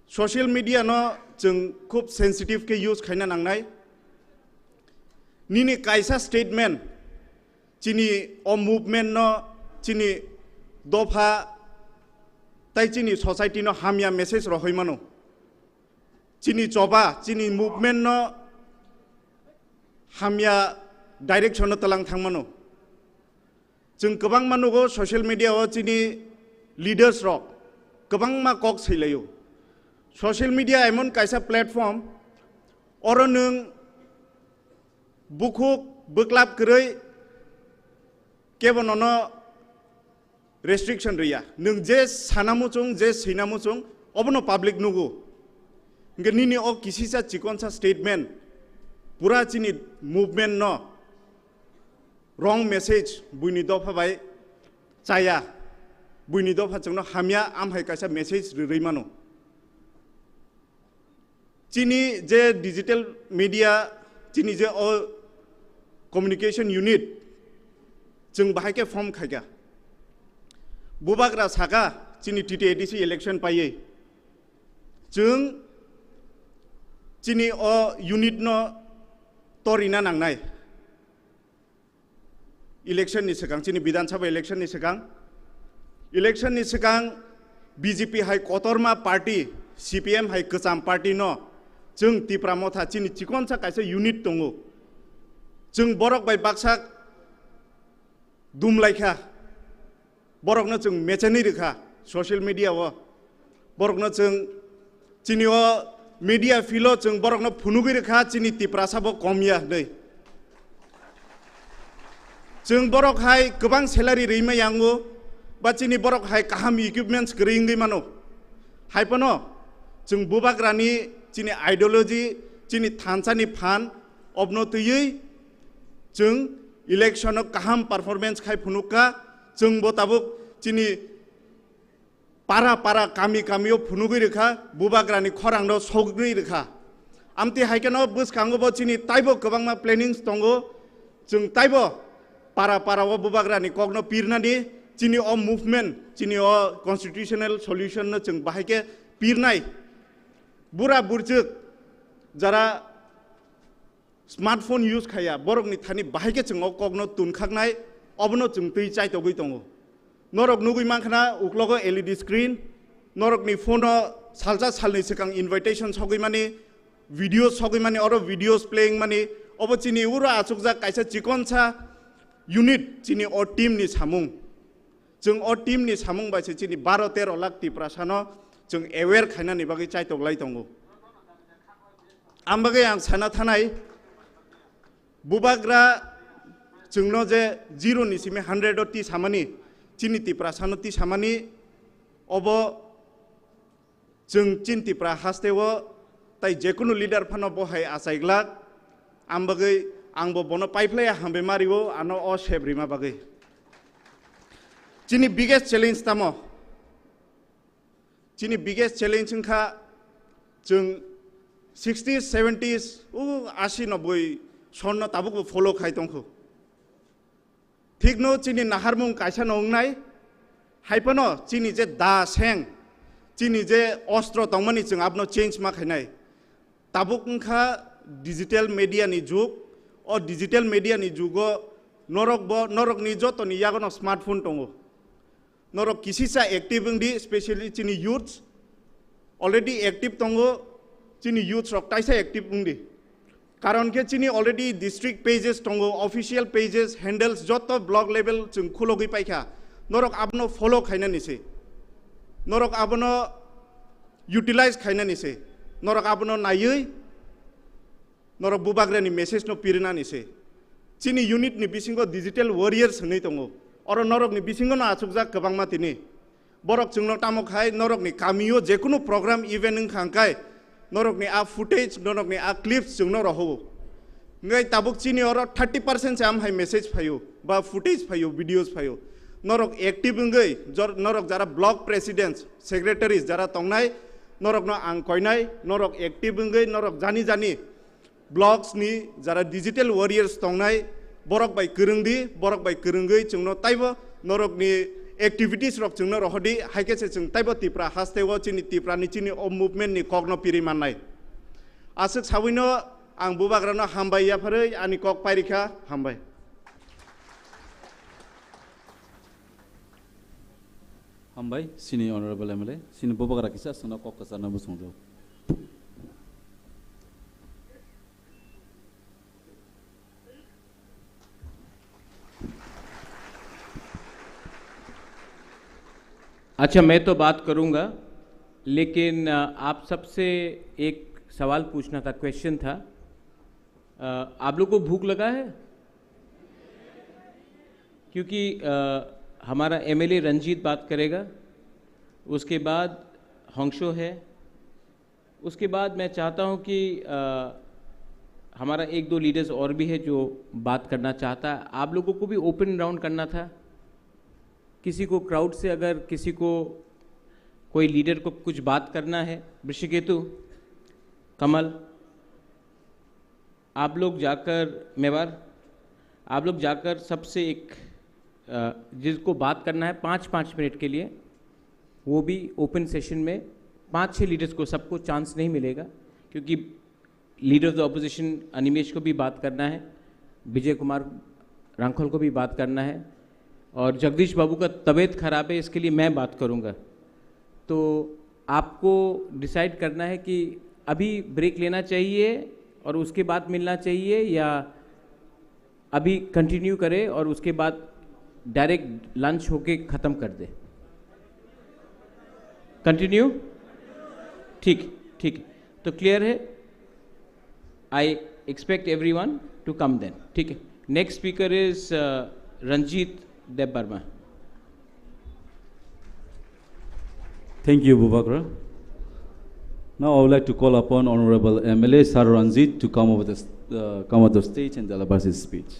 social media no jeng khub sensitive ke use khaina nangnai nini kaisa statement chini o movement no chini dopha tai chini society no hamya message ro hoimano chini choba chini movement no hamya direction no talang thangmano jeng kobang manugo social media o chini leaders rock kobang ma kok seilayo social media emon kaisa platform oro nung bukhuk buklap krei kebonono restriction riya nung je sanamuchung je sinamuchung obono public nugu ngenini o kisisa chikonsa statement pura chini movement no wrong message buini dofa bai chaya buini dofa chungno hamya amhai kaisa message reimano chini je digital media chini je o communication unit jeng bahai ke form khaiga bubagra saka chini TTADC election paye jeng chini o unit no torina nangnai election ni sekang chini Bidhan Sabha election ni sekang BJP hai kotorma party CPM hai kecham party no jeng TIPRA MOTHA chini chikonsa kaisa unit tongo jeng borok bai baksak dumlaikha borok no jeng mechani rekha social media o borok no jeng chini o media filo jeng borok no phunugi rekha chini TIPRA sabo komya dei jeng borok hai gobang salary reima yango ba chini borok hai kaham equipments gringi mano hai pono jeng bubagrani chini ideology chini thansani phan obno tuyei jeng election kaham performance khai phunuka jeng botabuk chini para kami o phunugi rekha bubagrani khorang no sogri rekha amti haikano buskango bo chini taibo gobang ma plannings tongo jeng taibo para o bubagrani kogno pirnani chini o movement chini o constitutional solution no jeng bahike pirnai bura burjuk jara smartphone use khaya borok ni thani bahike jeng o kogno tunkhaknai obno jeng tui chai togui tongo norok nugui mankhana uklogo LED screen norok ni phone salja salni sekang invitation sogui mani videos sogui mani oro videos playing mani obo chini ura achukja kaisa chikonsa unit chini o team ni samung jeng o team ni samung ba chini 12-13 lakh TIPRA sano jeng aware khaina ni bagi chai toglai tongo ambagai ang sana thanai bubagra jengno je 0 ni sime 100 o ti samani chini TIPRA sano ti samani obo jeng chin TIPRA hastewo tai jekunu leader phano bohai asaigla ambagai angbo bono pipeline hambe mariwo ano o shebrima bagai chini biggest challenge tamo chini biggest challenge ngkha jeng 60s 70s 80 90 sun Tabuk follow खाई तंखो ठीक no चिनी नाहारमुंग कायसा नंगनाय हाइपनो चिनी जे दा सें चिनी जे अस्त्र तंगमानि जों आपनो चेंज मा खायनाय ताबुकखा डिजिटल मीडिया नि जुग और डिजिटल मीडिया नि जुगो नरक नि जतनि यागनो स्मार्टफोन तंगो नरक किसिसा एक्टिव इंदी स्पेशली चिनी यूथ्स ऑलरेडी एक्टिव तंगो चिनी यूथ्स रक ताइसा एक्टिव इंदी कारण के चिनी ऑलरेडी डिस्ट्रिक्ट पेजेस तंगो ऑफिशियल पेजेस हैंडल्स जतो ब्लॉग लेवल जों खुलोगै पाइखा नरक आपनो फॉलो खायना निसे नरक आपनो यूटिलाइज खायना निसे नरक आपनो नायै नरक बुबाग्रानि मेसेज नो पिरना निसे चिनी यूनिट नि बिसिंगो डिजिटल वॉरियर्स नै तंगो और नरक नि बिसिंगो ना आसुकजा गोबां मातिनि बरक जोंनो तामखाय नरक नि कामियो जेकुनु प्रोग्राम इवेंट खांखाय नरक नि आ फुटेज नरक नि आ क्लिप्स जोंनो रहो नै ताबुक चिनी और 30% से आम हाय मेसेज फायो बा फुटेज फायो वीडियोस फायो नरक एक्टिव इंगै नरक जरा ब्लॉक प्रेसिडेंट्स सेक्रेटरीज जरा तंगनाय नरक न आं कयनाय नरक एक्टिव इंगै नरक जानी जानी ब्लॉग्स नि जरा डिजिटल वॉरियर्स तंगनाय बरक बाय गोरोंदि बरक बाय गोरोंगै जोंनो ताइबो नरक नि एक्टिविटीज रक जोंनो रहदि हाइकेसे जों ताइबो तिप्रा हास्तेव चिनि तिप्रा नि चिनि अ मुभमेंट नि कगनो पिरि माननाय आसुक सावैनो आं बुबाग्रानो हामबाय याफारै आनि कक पाइरिखा हामबाय हामबाय सिनि ऑनरेबल एमएलए सिनि बुबाग्रा किसा सना कक कसाना बुसंजो अच्छा मैं तो बात करूंगा लेकिन आप सबसे एक सवाल पूछना था क्वेश्चन था आप लोग को भूख लगा है क्योंकि हमारा एमएलए रंजीत बात करेगा उसके बाद हंगशो है उसके बाद मैं चाहता हूं कि हमारा एक दो लीडर्स और भी है जो बात करना चाहता है आप लोगों को भी ओपन राउंड करना था किसी को क्राउड से अगर किसी को कोई लीडर को कुछ बात करना है वृषिकेतु कमल आप लोग जाकर मेवार आप लोग जाकर सबसे एक जिसको बात करना है 5-5 मिनट के लिए वो भी ओपन सेशन में 5-6 लीडर्स को सबको चांस नहीं मिलेगा क्योंकि leader of the opposition Animesh को भी बात करना है विजय कुमार रांखोल को भी बात करना है और जगदीश बाबू का तबीयत खराब है इसके लिए मैं बात करूंगा तो आपको डिसाइड करना है कि अभी ब्रेक लेना चाहिए और उसके बाद मिलना चाहिए या अभी कंटिन्यू करें और उसके बाद डायरेक्ट लंच होके ख़त्म कर दे कंटिन्यू ठीक ठीक तो क्लियर है I expect everyone to come then ठीक है next speaker is Ranjit Dev Verma Thank you, Bubagra. Now I would like to call upon Honorable MLA Sir Ranjit to come over the stage and deliver his speech.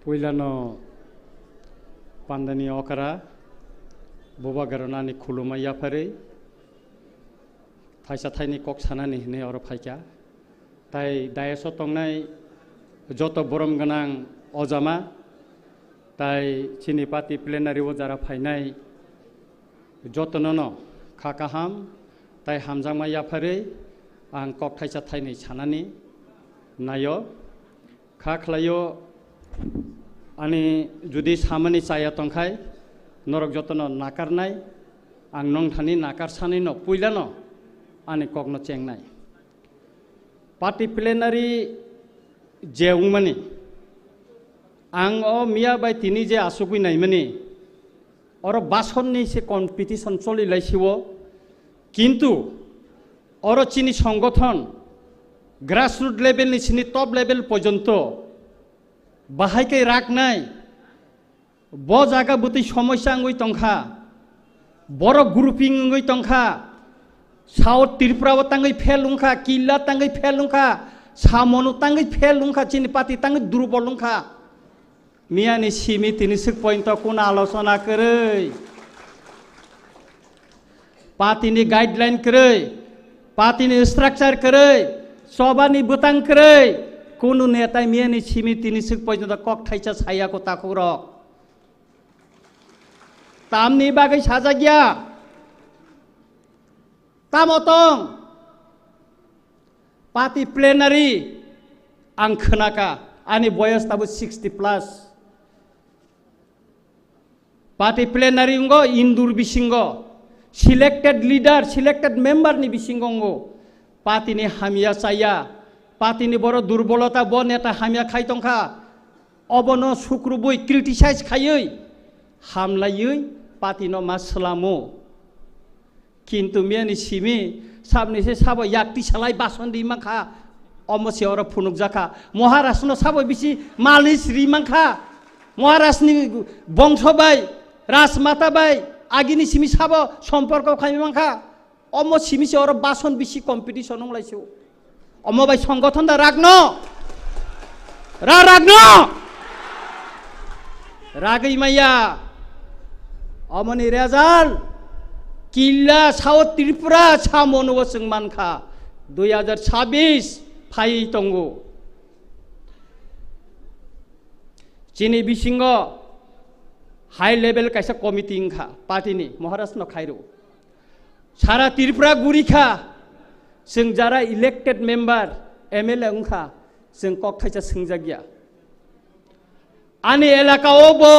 पहिलानो पान्दानी अकरा बुबा गरनानी खुलुमा याफारै थाइसा थाइनि कक सानानि हिने और फाइका ताइ दायस तंनाय जत बरम गनां अजामा ताइ चिनि party प्लेनारी वजारा फाइनाय जतननो खाकाहाम ताइ हामजामा याफारै आं कक थाइसा थाइनि सानानि नायो खाख्लायो अनि जुदि सामानि चाया तंखाय नरक जतन नाकारनाय आं नंथानि नाकारसानि न पुइलानो आनि कगनो चेंनाय पार्टी प्लेनारी जेउंमानि आं ओ मिया बाय तिनि जे आसुगुइनायमानि और बासननि से कम्पिटिशन चलिलायसिवो किन्तु और चिनि संगठन ग्रासरूट लेभेलनि चिनि टप लेभेल पर्यन्त बाहायके राखनाय ब जागा बुतै समस्या अंगै तंखा बर ग्रुपिं अंगै तंखा साउथ त्रिपुरा तांगै फेलुंखा किल्ला तांगै फेलुंखा सामनु तांगै फेलुंखा चिनि पाति तांगै दुर्बलुंखा मियानि सिमी तिनि सिक पॉइंट कोन आलोचना करै पातिनि गाइडलाइन करै पातिनि स्ट्रक्चर करै सभानि बुतां करै कुनु नेता मियानि सिमी तिनि सिक पॉइंट कक थाइचा सायाको ताखौ र तामनि बागै साजागिया तामतं पार्टी प्लेनारी आं खोनाका आंनि बयस दाबो 60+ पार्टी प्लेनारी अंगो इन्दुर बिसिंगो सिलेक्टेड लीडर सिलेक्टेड मेम्बर नि बिसिंगो पार्टी नि हामिया चाया पार्टी नि बर दुर्बलता ब नेता हामिया खाइतंखा अबनो सुक्रुबुइ क्रिटिसाइज खायै हामलायै पार्टी न मासलामो किन्तु मियानि सिमी साबनिसे साबो याक्ति सालाय बासन दिमाखा अमसे और फुनुक जाखा महाराष्ट्र साबो बिसि मालिस रिमाखा महाराष्ट्रनि बंश बाय राजमाता बाय आगिनि सिमी साबो सम्पर्क खाइमाखा अम सिमिसे और बासन बिसि कम्पिटिशन नंलाइसो अम बाय संगठन दा रागनो रागनो रागै माया अमनि रेजाल किल्ला साउथ त्रिपुरा सामनुबो जों मानखा 2026 फाइ दंगो चिनि बिसिंग हाई लेवल कैसा कमिटी इंखा पार्टी नि महाराष्ट्र खाइरो सारा त्रिपुरा गुरिखा जों जारा इलेक्टेड मेम्बर एमएलए उंखा जों कक थाइचा सोंजागिया आनि एलाकायावबो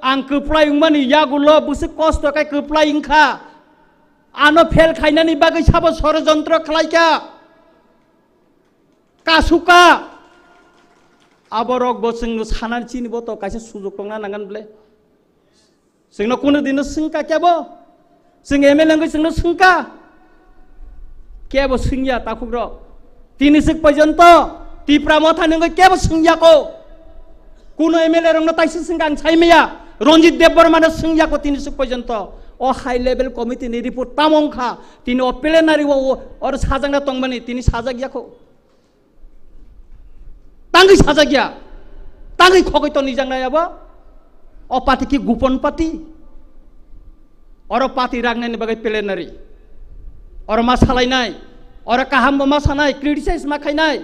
आं कोप्लाय उंमानि यागुलो बुसे कष्ट काय कोप्लाय इंखा आनो फेल खाइनानि बागै साबो षड़यंत्र खालायका कासुका आबरक बसंनो सानान चिनिबो तो कासे सुजुग दंना नांगोन ब्ले जोंनो कोनो दिनो सोंका केबो जों एमएलए नगै जोंनो सोंका केबो सोंया ताखुग्र तिनिसिक पर्यन्त तिप्रा मथा नगै केबो सोंयाको कोनो एमएलए रंनो ताइसे सोंगा आं साइमेया रंजित देबबर्मानो सोंयाको तिनिसिक पर्यन्त ओ हाई लेवल कमिटी नि रिपोर्ट तामंखा तिनि ओ प्लेनारी और साजांना तंगमानि तिनि साजागियाखौ तांगै साजागिया तांगै खगै तो निजांनायाबो ओ पार्टी की गोपन पार्टी और पार्टी रागनायनि बागै प्लेनारी और मा सालायनाय और काहामबो मा सानाय क्रिटिसाइज मा खायनाय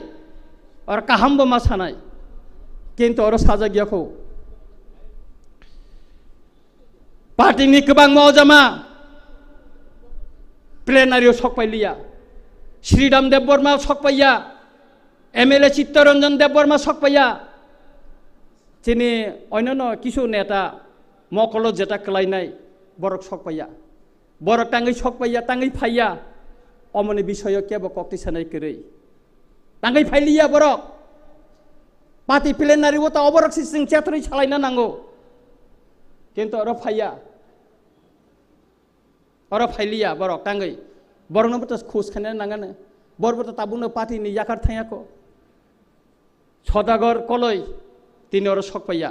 और काहामबो मा सानाय किन्तु और साजागियाखौ पार्टी नि गोबां मावजामा प्लेनारियाव सकपायलिया श्रीराम देबबर्मा सकपाया एमएलए चित्तरंजन देबबर्मा सकपाया तिनि अन्यान्य किछु नेता मकल जेटा कलायनाय बरक सकपाया बरक तांगै सकपाया तांगै फाइया अमनि विषय केबो कक्ति सानाय करै तांगै फाइलिया बरक पार्टी प्लेनारि वता अबरक सिं चेत्रै सालायना नांगौ किन्तु और फाइया और फाइलिया बरक तांगै बरकनो बत खुस खाने नांगोन बरबत ताबुनो पार्टी नि याकार थायाको सदागर कलय तिनि और सकपाया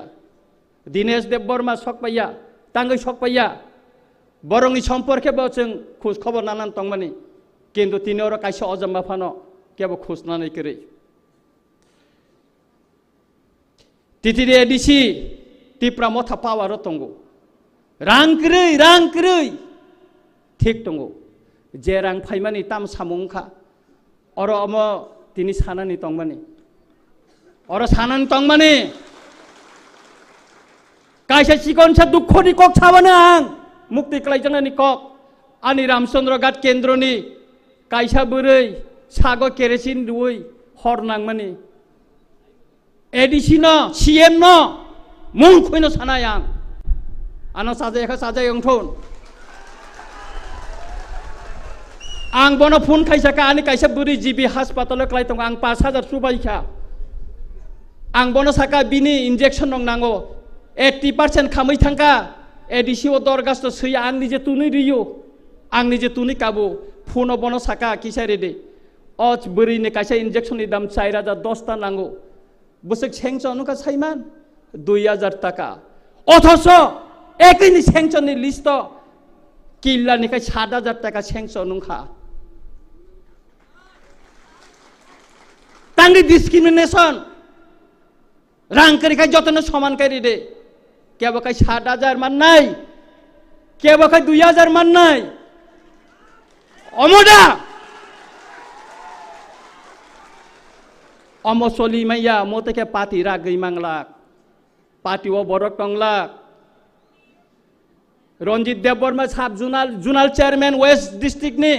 दिनेश देबबर्मा सकपाया तांगै सकपाया बरंनि सम्पर्के जों खुस खबर नानान तंगमानि किन्तु तिनि और काइसे अजम्मा फानो केबो खुस नानै करै तितिरि एडिसि तिप्रा मथा पावार तंगो रां करै ठीक दंगो जे रां फाइमानि ताम सामुंखा और अम तिनि सानानि तंगमानि और सानानि तंगमानि काइसे सिकनसा दुखनि कक साबानो आं मुक्ति क्लाइजनानि कक आनि रामचंद्र घाट केन्द्रनि काइसा बोरै सागो केरोसिन दुइ हर नांमानि एडिसि न सीएम न मुं खुइनो सानाय आं आनो साजाय अंथोन आं बनो फोन खाइसाका आनि काइसा बुरि जीबी हास्पाताल क्लाइतंग आं 5000 सुबाइखा आं बनो साका बिनि इंजेक्शन नंग नांगो 80% खामै थांका एडिसि ओ दरगास्त सैया आं निजे तुनि रियो आं निजे तुनि काबु फोन बनो साका किसा रेदे अच बुरिनि काइसा इंजेक्शन नि दाम 4000 10 ता नांगो বসে স্যাংশন কা সাইমান 2000 টাকা অথচ একইনি স্যাংশনের লিস্ট কিল্লানিকাই 7000 টাকা স্যাংশন খা তাঙ্গি ডিসক্রিমিনেশন রাংকারিকাই যতন সমানকারী রে কেবকাই 7000 মান নাই কেবকাই 2000 মান নাই অমোদা অমসলি মাইয়া মতেকে পাতি রাগৈ মাংলাক পাতিও বড় টংলাক Ranjit Debbarma sub zonal chairman west district নি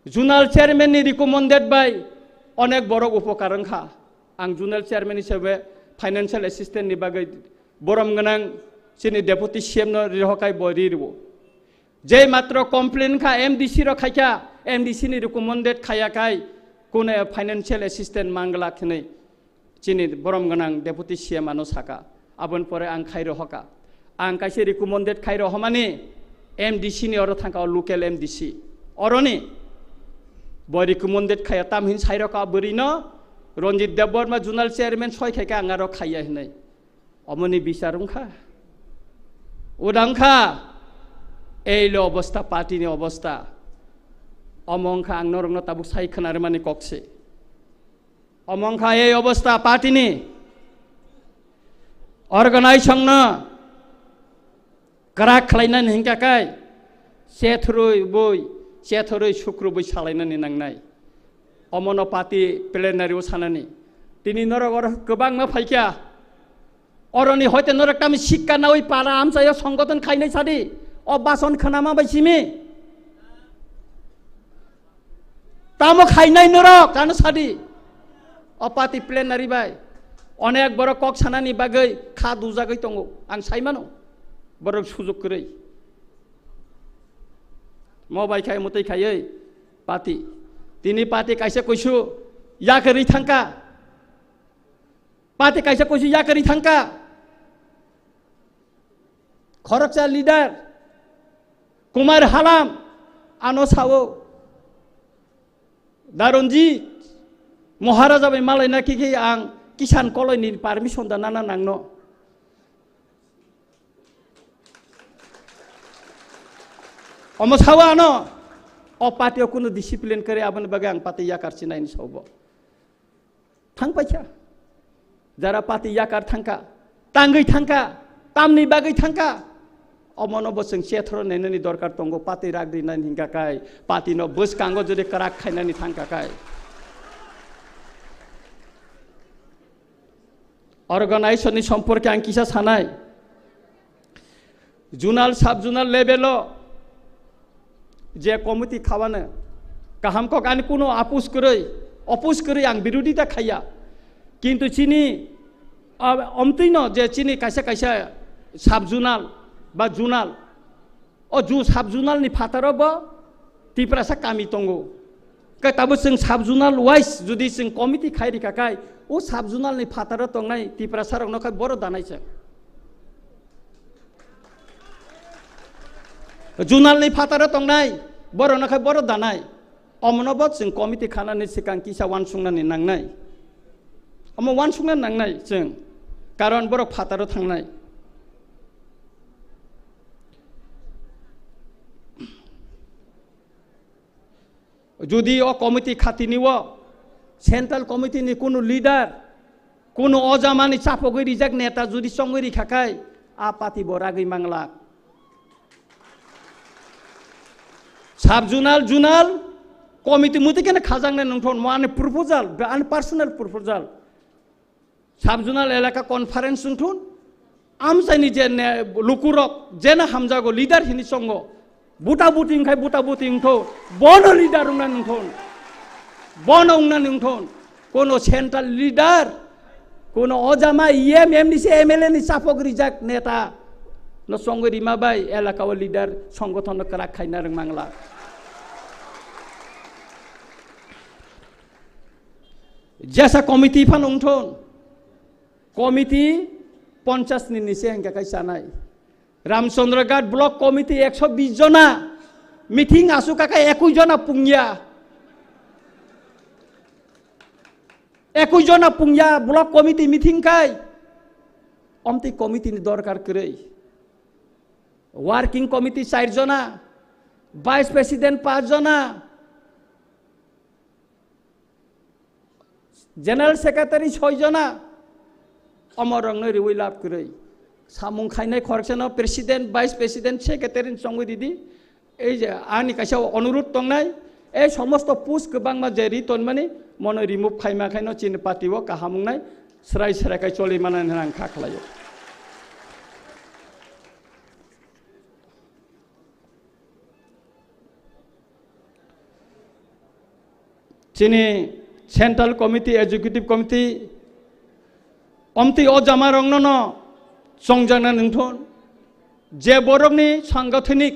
জোনাল চেয়ারম্যান নি রিকমেন্ডেড বাই অনেক বড় উপকার খা आं जुनेल चेयरमैन हिसाबै फाइनेंशियल एसिस्टेंट नि बागै बरम गनां सिनि डेपुटी सीएम न रिहकाय बरिरबो जे मात्र कमप्लेन खा एमडीसी र खायका एमडीसी नि रिकमेंडेड खायाखाय कोने फाइनेंशियल एसिस्टेंट मांगला खनै सिनि बरम गनां डेपुटी सीएम आनो साका आबन परे आं खाय रहका आं कायसे रिकमेंडेड खाय रहमानि एमडीसी नि अर थांका लोकल एमडीसी अरनि ब रिकमेंडेड खाया ताम हिन साइरका बरिनो रंजित देबबर्मा जुनाल चेयरमैन सय खायका आंगारो खाया हनै अमनि बिचारुंखा उदांखा एइलो अवस्था पार्टीनि अवस्था अमंखा आं नरंनो ताबुक साइ खोनार माने कक्से अमंखा ए अवस्था पार्टीनि अर्गानाइजेसन न क्राक खालायनानै हिंकाकाय सेथरुय बय सेथरुय शुक्रबय सालायनानै नांनाय अमन पार्टी प्लेनारियाव सानानि दिनै नरगर गोबां मा फायखा अरनि हयते नरकटामि शिक्षा नावै पारा आमसाय संगठन खायनाय सादि अ बासन खोनामा बायसिमि तामो खायनाय नरक जानो सादि अ पार्टी प्लेनारि बाय अनेक बड़ कक सानानि बागै खा दुजागै दङ आं सायमानो बड़ सुजुग करै मबाइखाय मतै खायै पार्टी दिनै पार्टी कायसे कइसु या करि थांका पार्टी कायसे कइसु या करि थांका खरकसा लीडर कुमार हालाम आनो सावो दारनजीत महाराजा बाय मालाय नाखि आं किसान कलयनि पारमिशन दाना नांनो अमो सावा आनो अ पार्टीयाव कुनो डिसिप्लिन करे आबन बागै आं पार्टी याकार सिनायनि सावबो थांपायखा जारा पार्टी याकार थांका तांगै थांका तामनि बागै थांका अमनो बसं सेथर नेननि दरकार तंगो पार्टी रागदिनानि हिंकाकाय पार्टी न बस कांगो जदि कराक खायनानि थांकाकाय अर्गानाइजेसननि सम्पर्के आं किसा सानाय जुनाल साब जुनाल लेभेल जे कमिटी खावानो गाहामखौ आं कोनो अपुस करै आं बिरोधिता खाया किन्तु चिनि अमतैनो जे चिनि कायसे कायसे साब जुनाल बा जुनाल अ जु साब जुनालनि फातारावबो तिप्रासा कामि दंगो ताबो जों साब जुनाल वाइस जुदि जों कमिटी खायरिखाखाय ओ साब जुनालनि फाताराव दंनाय तिप्रासारावनोखाय बर' दानायसो जुनालनि फाताराव दंनाय बर'नोखाय बर' दानाय अमनबो जों कमिटी खानानै सिगां किसा वानसुंनानै नांनाय अम वानसुंनानै नांनाय जों कारण बर' फाताराव थांनाय जुदि अ कमिटी खाथिनिव सेंट्रल कमिटीनि कोनो लीडर कोनो अजामानि चापगै रिजाक नेता जुदि संगै रिखाखाय आ पार्टी बरागै मांगला साब जुनाल जुनाल कमिटी मुते केन खाजांनाय नंथन माने प्रपोजाल आन पार्सोनेल प्रपोजाल साब जुनाल एलाका कन्फारेन्स नंथन आमसाइनि जे लुकुरक जेना हामजागो लीडर हिनि संग बुटा बुटिंखाय बुटा बुटिंखौ बन लीडर उंना नंथन बन उंना नंथन कोनो सेंट्रल लीडर कोनो अजामा इएम एमडीसी एमएलए नि चापक रिजाक नेता न संग रिमाबाय एलाकाव लीडर संगठन करा खायना रों मांगला जैसा कमिटी फान उंथन कमिटी 50 नि निसे हेंगाखाय सानाय रामचंद्रघाट ब्लक कमिटी 120 जना मीटिंग आसुकाका 21 जना पुंगिया 21 জনা পুংয়া ব্লক কমিটি মিটিং খাই অমতি কমিটি ni দরকার করে ওয়ার্কিং কমিটি 4 জনা ভাইস প্রেসিডেন্ট 5 জনা জেনারেল সেক্রেটারি 6 জনা অমরংনো রিউই লাভ করে সামুং খাইনাই খরচনা প্রেসিডেন্ট ভাইস প্রেসিডেন্ট সেক্রেটারি সঙ্গে দিদি এই যে আনি কাছে অনুরোধ তংনাই এই সমস্ত পুস গোबांमा যে রিটন মানে মনে রিমুভ খাইমা খাইনো চিন পাতিও কাহামুংনাই স্রাই স্রাইকাই চলি মানান রাং খাখলাयो চিনি সেন্ট্রাল কমিটি এক্সিকিউটিভ কমিটি অমতি অজামা রংনন সংজাना नोंथन जे बरकनि सांगठनिक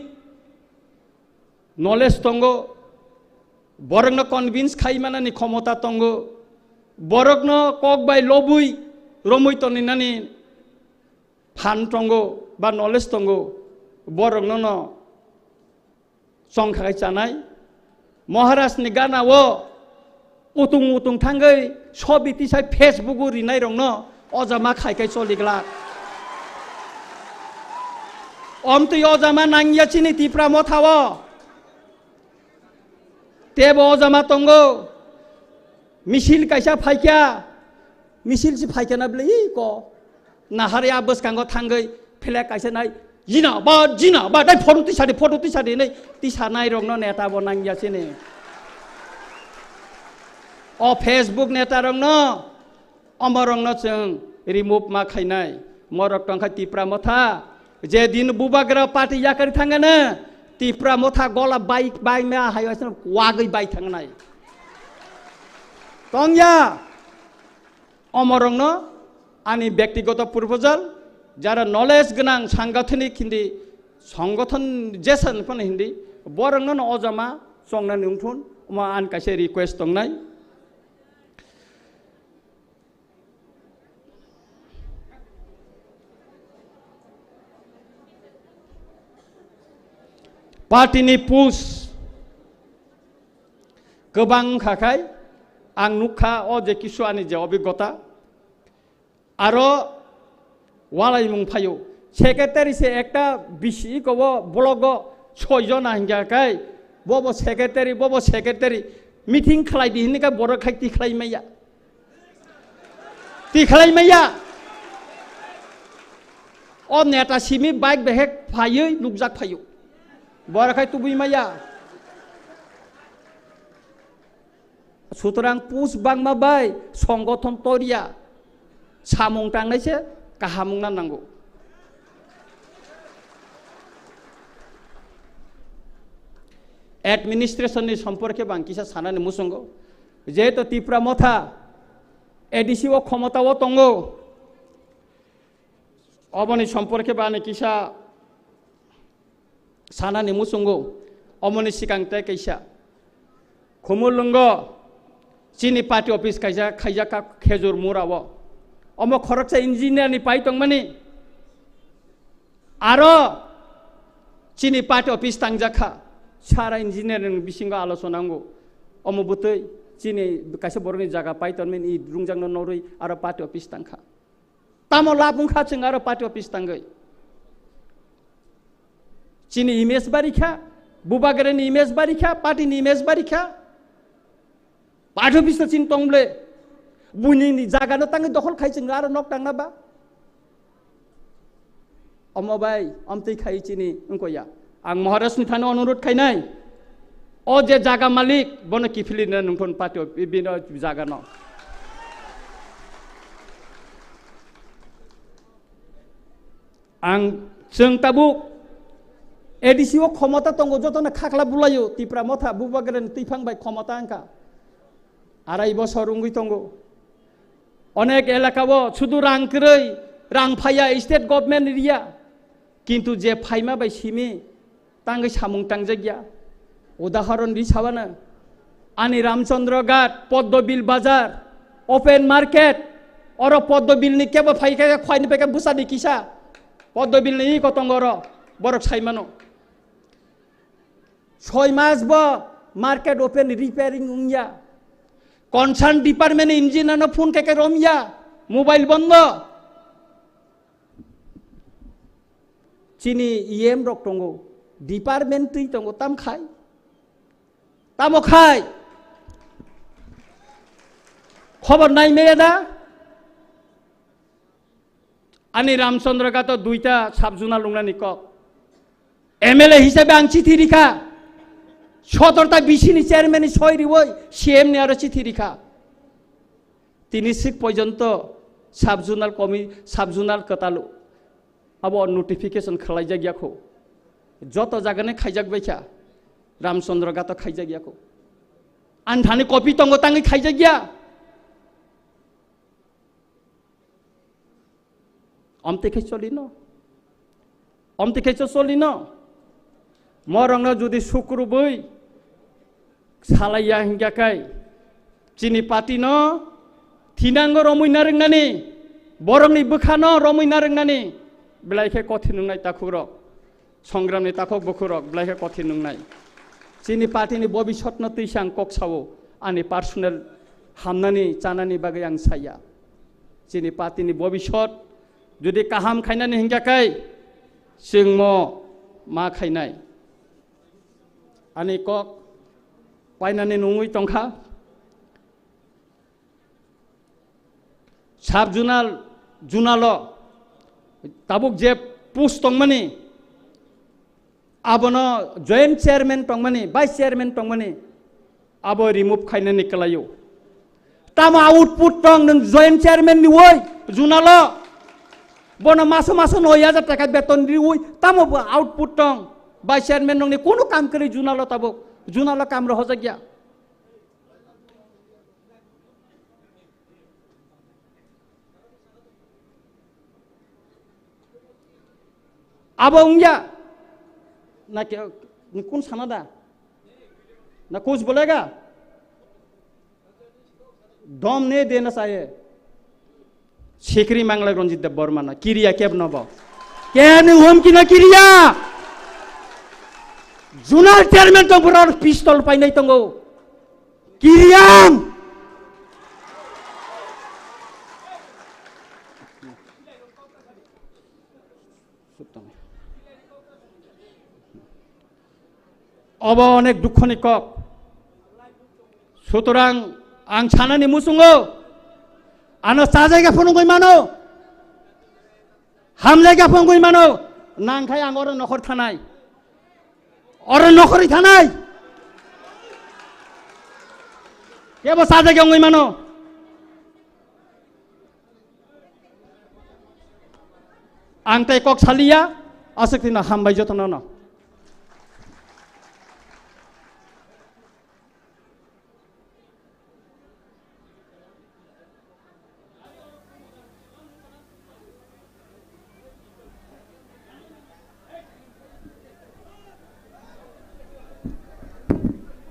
नलेज दंगो बरकनो कनभिन्स खाइमानानि क्षमता दंगो बरकनो कक बाय लबुई रमुई तनिनानि फान दंगो बा नलेज दंगो बरकनो संखाय जानाय महाराष्ट्रनि गानावो उतुं उतुं थांगै सबितिसाय फेसबुक रिनाय रंनो अजामा खाइखाय चलिग्ला अमती अजामा नांगियाचिनि तिप्रा मथावो तेबो अजामा तंगो मिसिल कायसा फाइक्या मिसिल सि फाइक्याना ब्लै को नाहारे आबसकांगो थांगै फेले कायसा नाय जिना बा दाय फोटो तिसादि नै तिसानाय रंनो नेता बो नांगियाचिनि अ फेसबुक नेता रंनो अमरंनो जों रिमुभ मा खाइनाय मरक टंखा तिप्रा मथा जे दिन बुबाग्रा पार्टी याकरि थांगानो तिप्रा मथा गला बाइक मा हायसन वागै बाइ थांनाय तंया अमरंनो आनि व्यक्तिगत प्रपोजल যারা नलेज गोनां सांगठनिक हिंदी संगठन जेसन पण हिंदी बरंनो अजामा संना नोंथुन मा आन कासे रिक्वेस्ट दंनाय पार्टीनि पुस गोबां खाखाय आं नुखा अ जे किसुआनि जे अभिज्ञता आरो वालाई मुं फायो सेक्रेटारि से एकटा बिसि गव ब्लग 6 जना हिंगाखाय बबो सेक्रेटारि मीटिंग खालायदि हिनका बर खाय तिखलायमैया अ नेता सिमि बाइक बेहेक फायो नुकजाक फायो बरखाय तुबुइमाया सुतरां पुस बांमा बाय संगठन तरिया सामुं थांनायसे काहामुंना नांगौ एडमिनिस्ट्रेशननि सम्पर्के बांकिसा सानानि मुसंगो जेहेतु तिप्रा मथा एडिसिओ क्षमताओ दंगो अबनि सम्पर्के बानि किसा सानानि मुसंगो अमनि सिगांते कैसा खुमुलुंग चिनी पार्टी ऑफिस कैसा खाइजाका खेजुर मुरावो अम खरकसा इंजिनियर नि पाइ तंगमानि आरो चिनी पार्टी ऑफिस तांजाखा सारा इंजिनियर बिसिंग आलोचनांगो अम बुतै चिनी कैसे बरनि जागा पाइ तनमेन इ रुंजांनो नरै आरो पार्टी ऑफिस तांखा तामो लाबुंखा जों आरो पार्टी ऑफिस तांगै चिनी इमेज बारिखा बुबागरेनि इमेज बारिखा पार्टीनि इमेज बारिखा पार्टी ऑफिस चिन तंब्ले बुनिनि जागानो तांगै दखल खाइजों आरो नक तांनाबा अमबाय अमतै खाइ चिनी अंकया आं महाराष्ट्रनि थानो अनुरोध खाइनाय अ जे जागा मालिक बनो किफिलिनो नोंथन पार्टी बिनो जागानो आं जों ताबुक एडिसिओ क्षमता दंगो जतनो खाख्ला बुलायो तिप्रा मथा बुबागरेन तैफांबाय क्षमता आंखा 2.5 বছর उंगै दंगो अनेक एलाकाबो शुधु रां क्रै रां फाया स्टेट गभर्नमेंट एरिया किन्तु जे फाइमा बाय सिमि तांगै सामुं तांजागिया उदाहरण हिसाबानो आनि रामचंद्र घाट पद्मबिल बाजार ओपन मार्केट और पद्मबिलनि केबो फाइका खाइनि पेका बुसानि किसा पद्मबिलनि कतंगर बरक साइमानो 6 मास बो मार्केट ओपन रिपेयरिंग उंया कनसार्न डिपार्टमेंट इंजिनियर फोन के रमिया मोबाइल बंद चीनी EM रक तंगो डिपार्टमेंट तुई तंगो ताम खाई तामो खाई खबर नाई मेदा आनी रामचंद्र का तो दुईटा साबजुना लुंगना निकक MLA हिसाबे आं चिठी लिखा 17টা বিসিনি চেয়ারম্যান সয়রি ওই CM ने आरो चिठी लिखा তিনি সিক পর্যন্ত সাবজুনাল সাবজুনাল কতালু अब नोटिफिकेशन खालायजा गयाखौ जत जागाने खाइजाक बैखा रामचंद्र गात खाइजा गयाखौ आन्धानि कपि तंग तांगै खाइजा गया अमतेखे चलिन अमतेखे चलिन मरंग जुदि शुक्र बै सालाया हिंगाखाय चिनि पार्टी न थिनांगो रमैना रोंनानै बरंनि बोखानो रमैना रोंनानै ब्लाइखे कथि नुनाय ताखुरक संग्रामनि ताखक बखुरक ब्लाइखे कथि नुनाय चिनि पार्टीनि भबिष्यत न तैसां कक्सावो आंनि पार्सनेल हामनानै जानानै बागै आं साया चिनि पार्टीनि भबिष्यत जुदि काहाम खायनानै हिंगाखाय जों मा खायनाय आंनि कक पायनानै नङै तंखा साब जुनाल ताबुक जे पोस्ट तंगमानि आबनो जॉइंट चेयरमैन तंगमानि वाइस चेयरमैन तंगमानि आबो रिमूव खायनानै कलायो तामा आउटपुट तंग नों जॉइंट चेयरमैन नि वय जुनाल बना मास 9000 टाका बेतन दी वय तामा आउटपुट तंग वाइस चेयरमैन नंनि कोनो काम करी जुनाल ताबुक जुनाल काम रह जागिया अब उंगिया ना कौन सानादा ना कुछ बोलेगा दम ने देना चाहिए शेखरी मांगला रंजित देव बर्मा ना किरिया केब नब क्या हम की ना किरिया जुनार चेयरमैन तो पूरा पिस्तल पाई नहीं तंगो किरिया अब अनेक दुखनि कक सुतरां आं सानानि मुसुङो आनो साजायगा फुनुगै मानो हामलायगा फुनुगै मानो नांखाय आं अर नखर थानाय अर नखरि थानाय केबो साजायगा गै मानो आं तै कक सालिया आसक्तिना हामबाय जतन न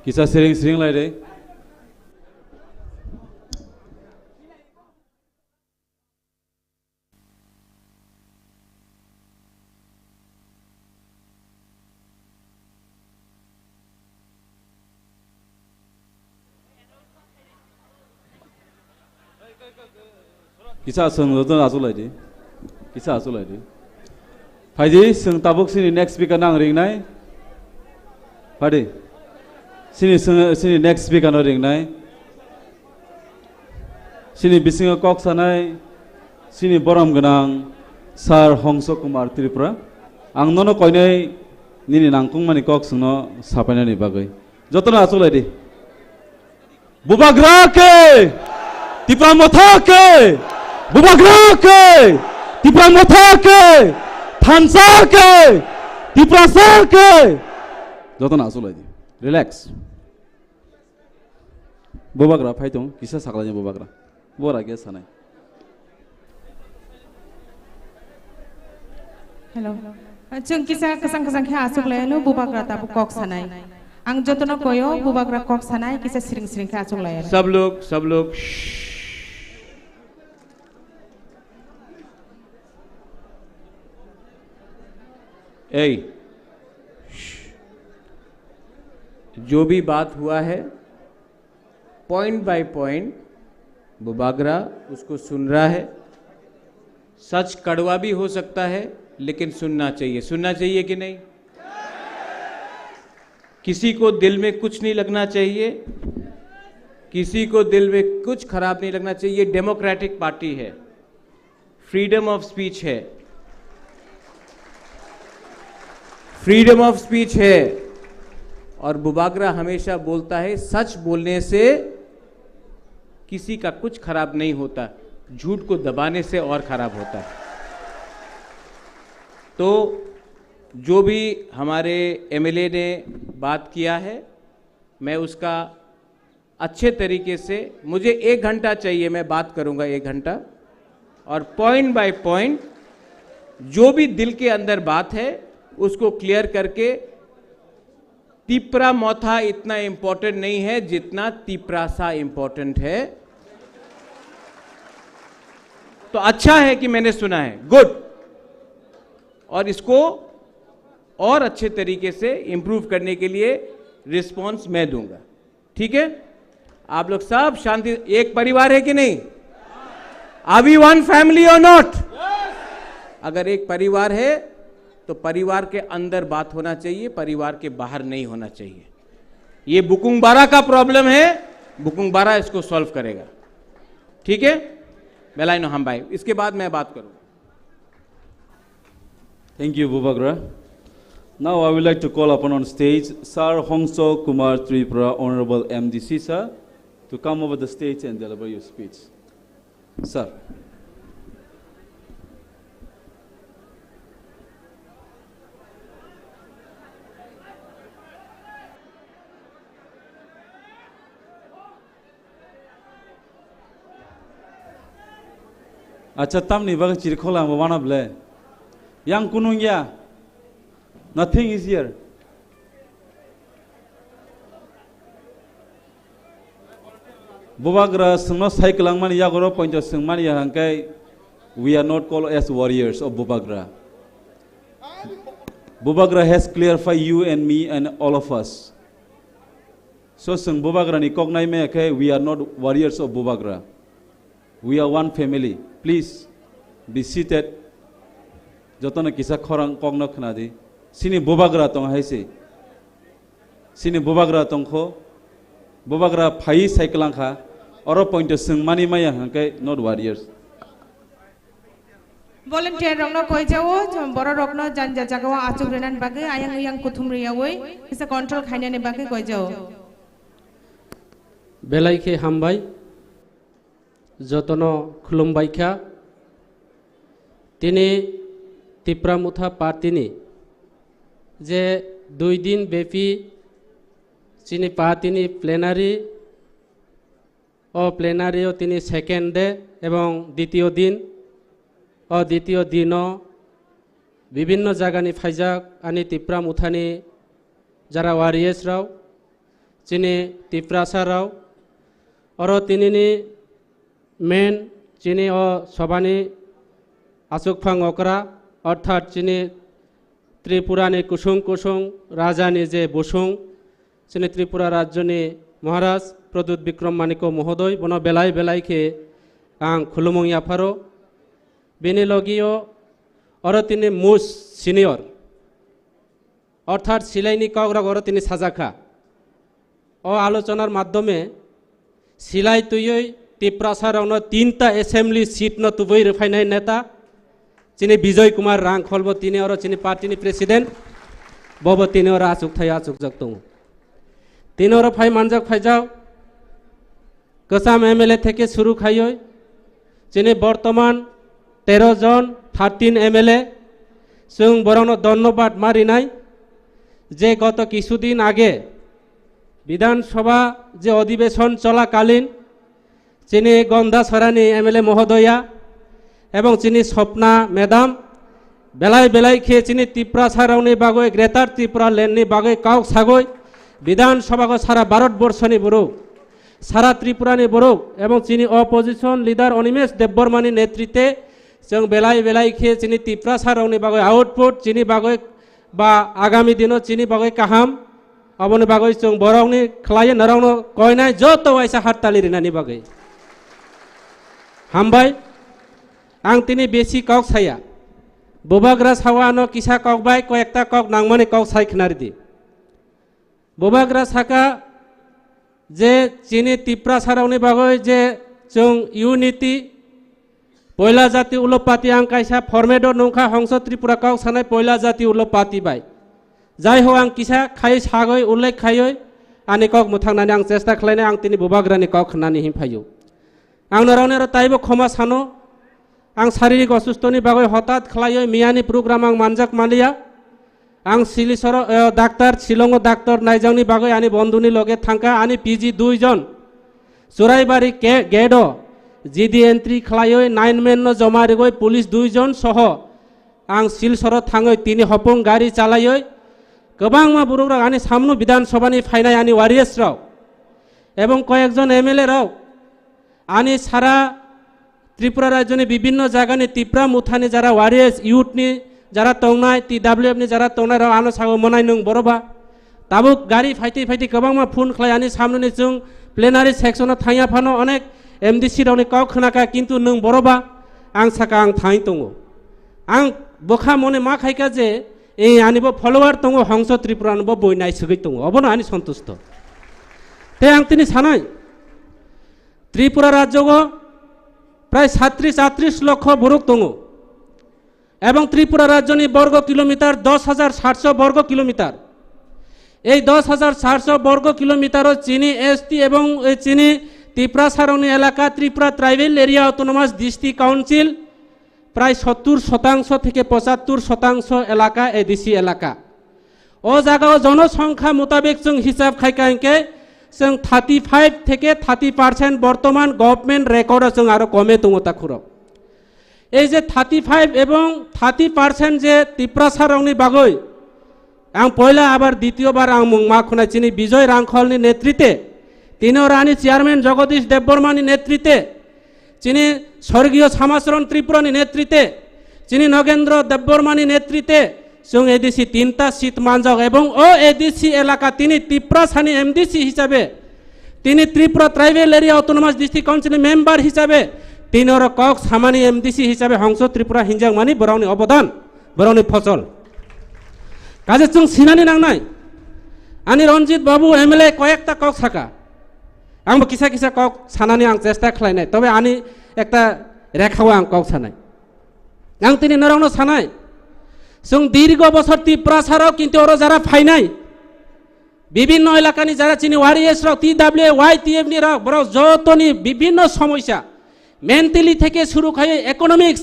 Kisah sering-sering lah deh. Kisah senggodo asul lah deh. Kisah asul lah deh. Haji seng tabuk sini next speaker nang ring nai. Padi. Sini next speaker no ring nai. Sini bisinga kok sanai. Sini boram genang Sar Hongso Kumar Tripura. Ang nono koi nai nini nangkung mani kok seno sapanya ni bagai. Jotona asul lagi. Bubagra ke, TIPRA MOTHA ke, Bubagra ke, TIPRA MOTHA ke, Thansar ke, TIPRA Sar ke. Jotona asul lagi. Relax. Bubagra fai tong kisah saklanya Bubagra. Bora ge sanai. Hello. Jeng kisah kesang-kesang kaya asuk layano Bubagra tabu kok sanai. Ang jotono koyo Bubagra kok sanai kisah sering-sering kaya asuk layano. सब लोग जो भी बात हुआ है point by point Bubagra उसको सुन रहा है। सच कड़वा भी हो सकता है लेकिन सुनना चाहिए कि नहीं? किसी को दिल में कुछ नहीं लगना चाहिए, किसी को दिल में कुछ खराब नहीं लगना चाहिए। डेमोक्रेटिक पार्टी है, फ्रीडम ऑफ स्पीच है, फ्रीडम ऑफ स्पीच है। और बुबागरा हमेशा बोलता है सच बोलने से किसी का कुछ खराब नहीं होता, झूठ को दबाने से और खराब होता है। तो जो भी हमारे एमएलए ने बात किया है, मैं उसका अच्छे तरीके से, मुझे 1 घंटा चाहिए, मैं बात करूंगा 1 घंटा, और पॉइंट बाय पॉइंट जो भी दिल के अंदर बात है उसको क्लियर करके। तिप्रा मोथा इतना इंपॉर्टेंट नहीं है जितना तिप्रासा इंपॉर्टेंट है। तो अच्छा है कि मैंने सुना है, गुड, और इसको और अच्छे तरीके से इंप्रूव करने के लिए रिस्पॉन्स मैं दूंगा। ठीक है, आप लोग सब शांति, एक परिवार है कि नहीं? आर वी वन फैमिली और नॉट? अगर एक परिवार है तो परिवार के अंदर बात होना चाहिए, परिवार के बाहर नहीं होना चाहिए। ये बुकुंग बारा का प्रॉब्लम है, बुकुंग बारा इसको सॉल्व करेगा। ठीक है, बेलाइनो हम भाई, इसके बाद मैं बात करूंगा। Thank you, Bubagra. Now I would like to call upon on stage Sir Hongso Kumar Tripura, Honorable MDC, sir, to come over the stage and deliver your speech. Sir. Acha tamni baga chirkhola mabana ble. Yang kunungya. Nothing is here. Bubagra sungno cyclang mani yagoro pointo sungmani yahangkai. We are not called as warriors of Bubagra. Bubagra has clarified you and me and all of us. So sung Bubagra ni kognai me kai, we are not warriors of Bubagra. We are one family. Please be seated. Jotona kisa khorang kogno khnadi. Sini Bubagra tong haise. Sini Bubagra tong kho. Bubagra phai cyclang kha. Oro point sung mani maya hangkai not warriors. Volunteer rongno koi jawo boro rokno janja jagawa achuk renan bage ayang yang kuthumri yawoi isa control khaina ne bage koi jawo. Belai ke hambai যতন খুলুমবাইখা তিনি তিপ্রা মুথা পাতিনি যে 2 দিন ব্যাপী চিনি পাতিনি plenary ও প্লেনারিও তিনি second day এবং দ্বিতীয় দিনও বিভিন্ন জায়গানি ফাইজাক আনি তিপ্রা মুথানি যারা ওয়ারিয়ার্স রাও চিনি তিপ্রাসা রাও और तिनी मेन चीनी और सबानी आसुक फांग ओकरा अर्थात चीनी त्रिपुरा ने कुसुम कुसुम राजा ने जे बुसुम चीनी त्रिपुरा राज्य ने महाराज प्रदुत विक्रम मानिको महोदय बनो बेलाई बेलाई के आं खुलुमुंग याफारो बिनी लगियो और तिनी मुस सिनियर अर्थात सिलाइनी कगरा गरो तिनी साजाखा और आलोचनार माध्यमे सिलाई तुई तिप्रासारावनो 3टा एसेम्बली सीट न तुबई रिफाइनाय नेता चिनी विजय कुमार रांखलबो तिनी और चिनी पार्टी प्रेसिडेंट बबो तिनी और आचुक थाय आचुक जगतों तिनी और फाइ मानजक फाइजाव कसाम एमएलए थेके शुरू खाइयो चिनी बर्तमान 13 जन 13 एमएलए जों बरनो धन्यवाद मारिनाय जे गत किछुदिन आगे विधानसभा जे अधिवेशन चलाकालीन चीनी गंधासरानी एमएलए महोदया एवं चीनी स्वप्ना मैडम बेलाई बेलाई खे चीनी त्रिपुरा सारावनी बागै ग्रेटर त्रिपुरा लैंडनी बागै काउक सागै विधानसभा को सारा भारतवर्षनी बरुक सारा त्रिपुरानी बरुक एवं चीनी अपोजिशन लिडार अनिमेश देवबर्मानी नेतृत्वे जों बेलाई बेलाई खे चीनी त्रिपुरा सारावनी बागै आउटपुट चीनी बागै बा आगामी दिनों चीनी बागै काहाम abone bagoi chung borong ni khlai narong no koinai joto waisa hartali rinani bagai hambai ang tini besi kok saya bobagra sawa no kisa kok bai ko ekta kok nangmani kok sai khnari di bobagra saka je chini tipra saroni bagoi je chung unity পয়লা জাতি উলপাতি আং কাইসা ফরমেডো নংখা Hansa Tripura cow সানাই পয়লা জাতি উলপাতি by যাই হো আং কিসা খাই সাগই উল্লেখ খাইই আনি cock মুথাংনানি আং চেষ্টা খালাইনে আং তিনি বুবাগ্রানি কক খানানি হিমফাইও আং নরাवनेर ताइबो क्षमा सानो आं शारीरिक असुस्थनि बागै हठात खालायै मियानि प्रग्राम आं मानजाक मालिया आं सिलिसर डाक्टर शिलंगो डाक्टर नाइजांनि बागै आनि बंधुनि लगे थांका आनि पिजि 2 जन चुराइबारि गेडो जिदि एंट्री खालायै 9 मेन न जमा रेगै पुलिस 2 जन सह आं सिलसर थाङै तिनि हपं गाड़ी चालायै गोबां मा बर'रा आनि सामनु विधानसभानि फाइनाय आनि वारियर्स राव एवं कयेकजन एमएलए राव आनि सारा त्रिपुरा राज्यनि विभिन्न जायगानि तिप्रा मुथानि जारा वारियर्स यूथनि जारा तंनाय टीडब्ल्यूएफ नि जारा तंनाय राव आनो सागो मनाय नों बरबा ताबो गाड़ी फाइति फाइति गोबां मा फोन खालाय आनि सामनुनि जों प्लेनारी सेक्सनाव थाया फानो अनेक एमडीसी रावनि काव खोनाका किन्तु नों बरबा आं साका आं थाङै दङ आं बोखा मने मा खायका जे ए आनिबो फलोवार दङ हंस त्रिपुरानबो बयनाय सगै दङ अबनो आनि सन्तुष्ट ते आं तिनि सानाय त्रिपुरा राज्यगो प्राय 37 लक्ष बरुक दङ एवं त्रिपुरा राज्यनि वर्ग किलोमीटर 10,700 वर्ग किलोमीटर এই 10,700 वर्ग किलोमीटर चीनी एसटी एवं चीनी त्रिपुरा सारणी एलाका Tripura tribal area autonomous district council প্রায় 70% থেকে 75% এলাকা এডিসি এলাকা ও জায়গা জনসংখ্যা মোতাবেক जों হিসাব খাইকাইকে जों 35 থেকে 30% বর্তমান গভর্নমেন্ট রেকর্ড जों আরো কমে দङ তাখুরো এই যে 35 এবং 30% যে त्रिपुरा सारणी बागै आं पहला आबार द्वितीयबार आं मुंमा खुनाय चिनी विजय रांखलनि नेतृत्वे तीनो रानी चेयरमैन जगदीश देवबर्मानि नेतृत्वे चिनी स्वर्गीय समाचरण त्रिपुरानि नेतृत्वे चिनी नगेंद्र देवबर्मानि नेतृत्वे जों एडिसी 3टा सीट मानजाक एवं ओ एडिसी एलाका तिनी त्रिपुरा सानि एमडीसी हिसाबे तिनी Tripura tribal area autonomous district council member हिसाबे तीनोर कक सामानि एमडीसी हिसाबे हंस त्रिपुरा हिंजां मानि बरावनि अवदान बरावनि फसल কাজে जों सिनानि नांनाय आनि रंजित बाबू एमएलए कयेकटा कक साका आंबो किसा किसा कक सानानि आं चेष्टा खालायनाय तबे आनि एकटा रेखाव आं कक सानाय आं तिनि नरावनो सानाय जों दीर्घ बছর त्रिपुरा साराव किन्तु अरो जारा फाइनाय विभिन्न एलाकानि जारा चिनि वारियर्स राव टीडब्ल्यूए वाईटीएफ नि राव बराव जतनि विभिन्न समस्या मेंटाली থেকে শুরু করে ইকোনমিক্স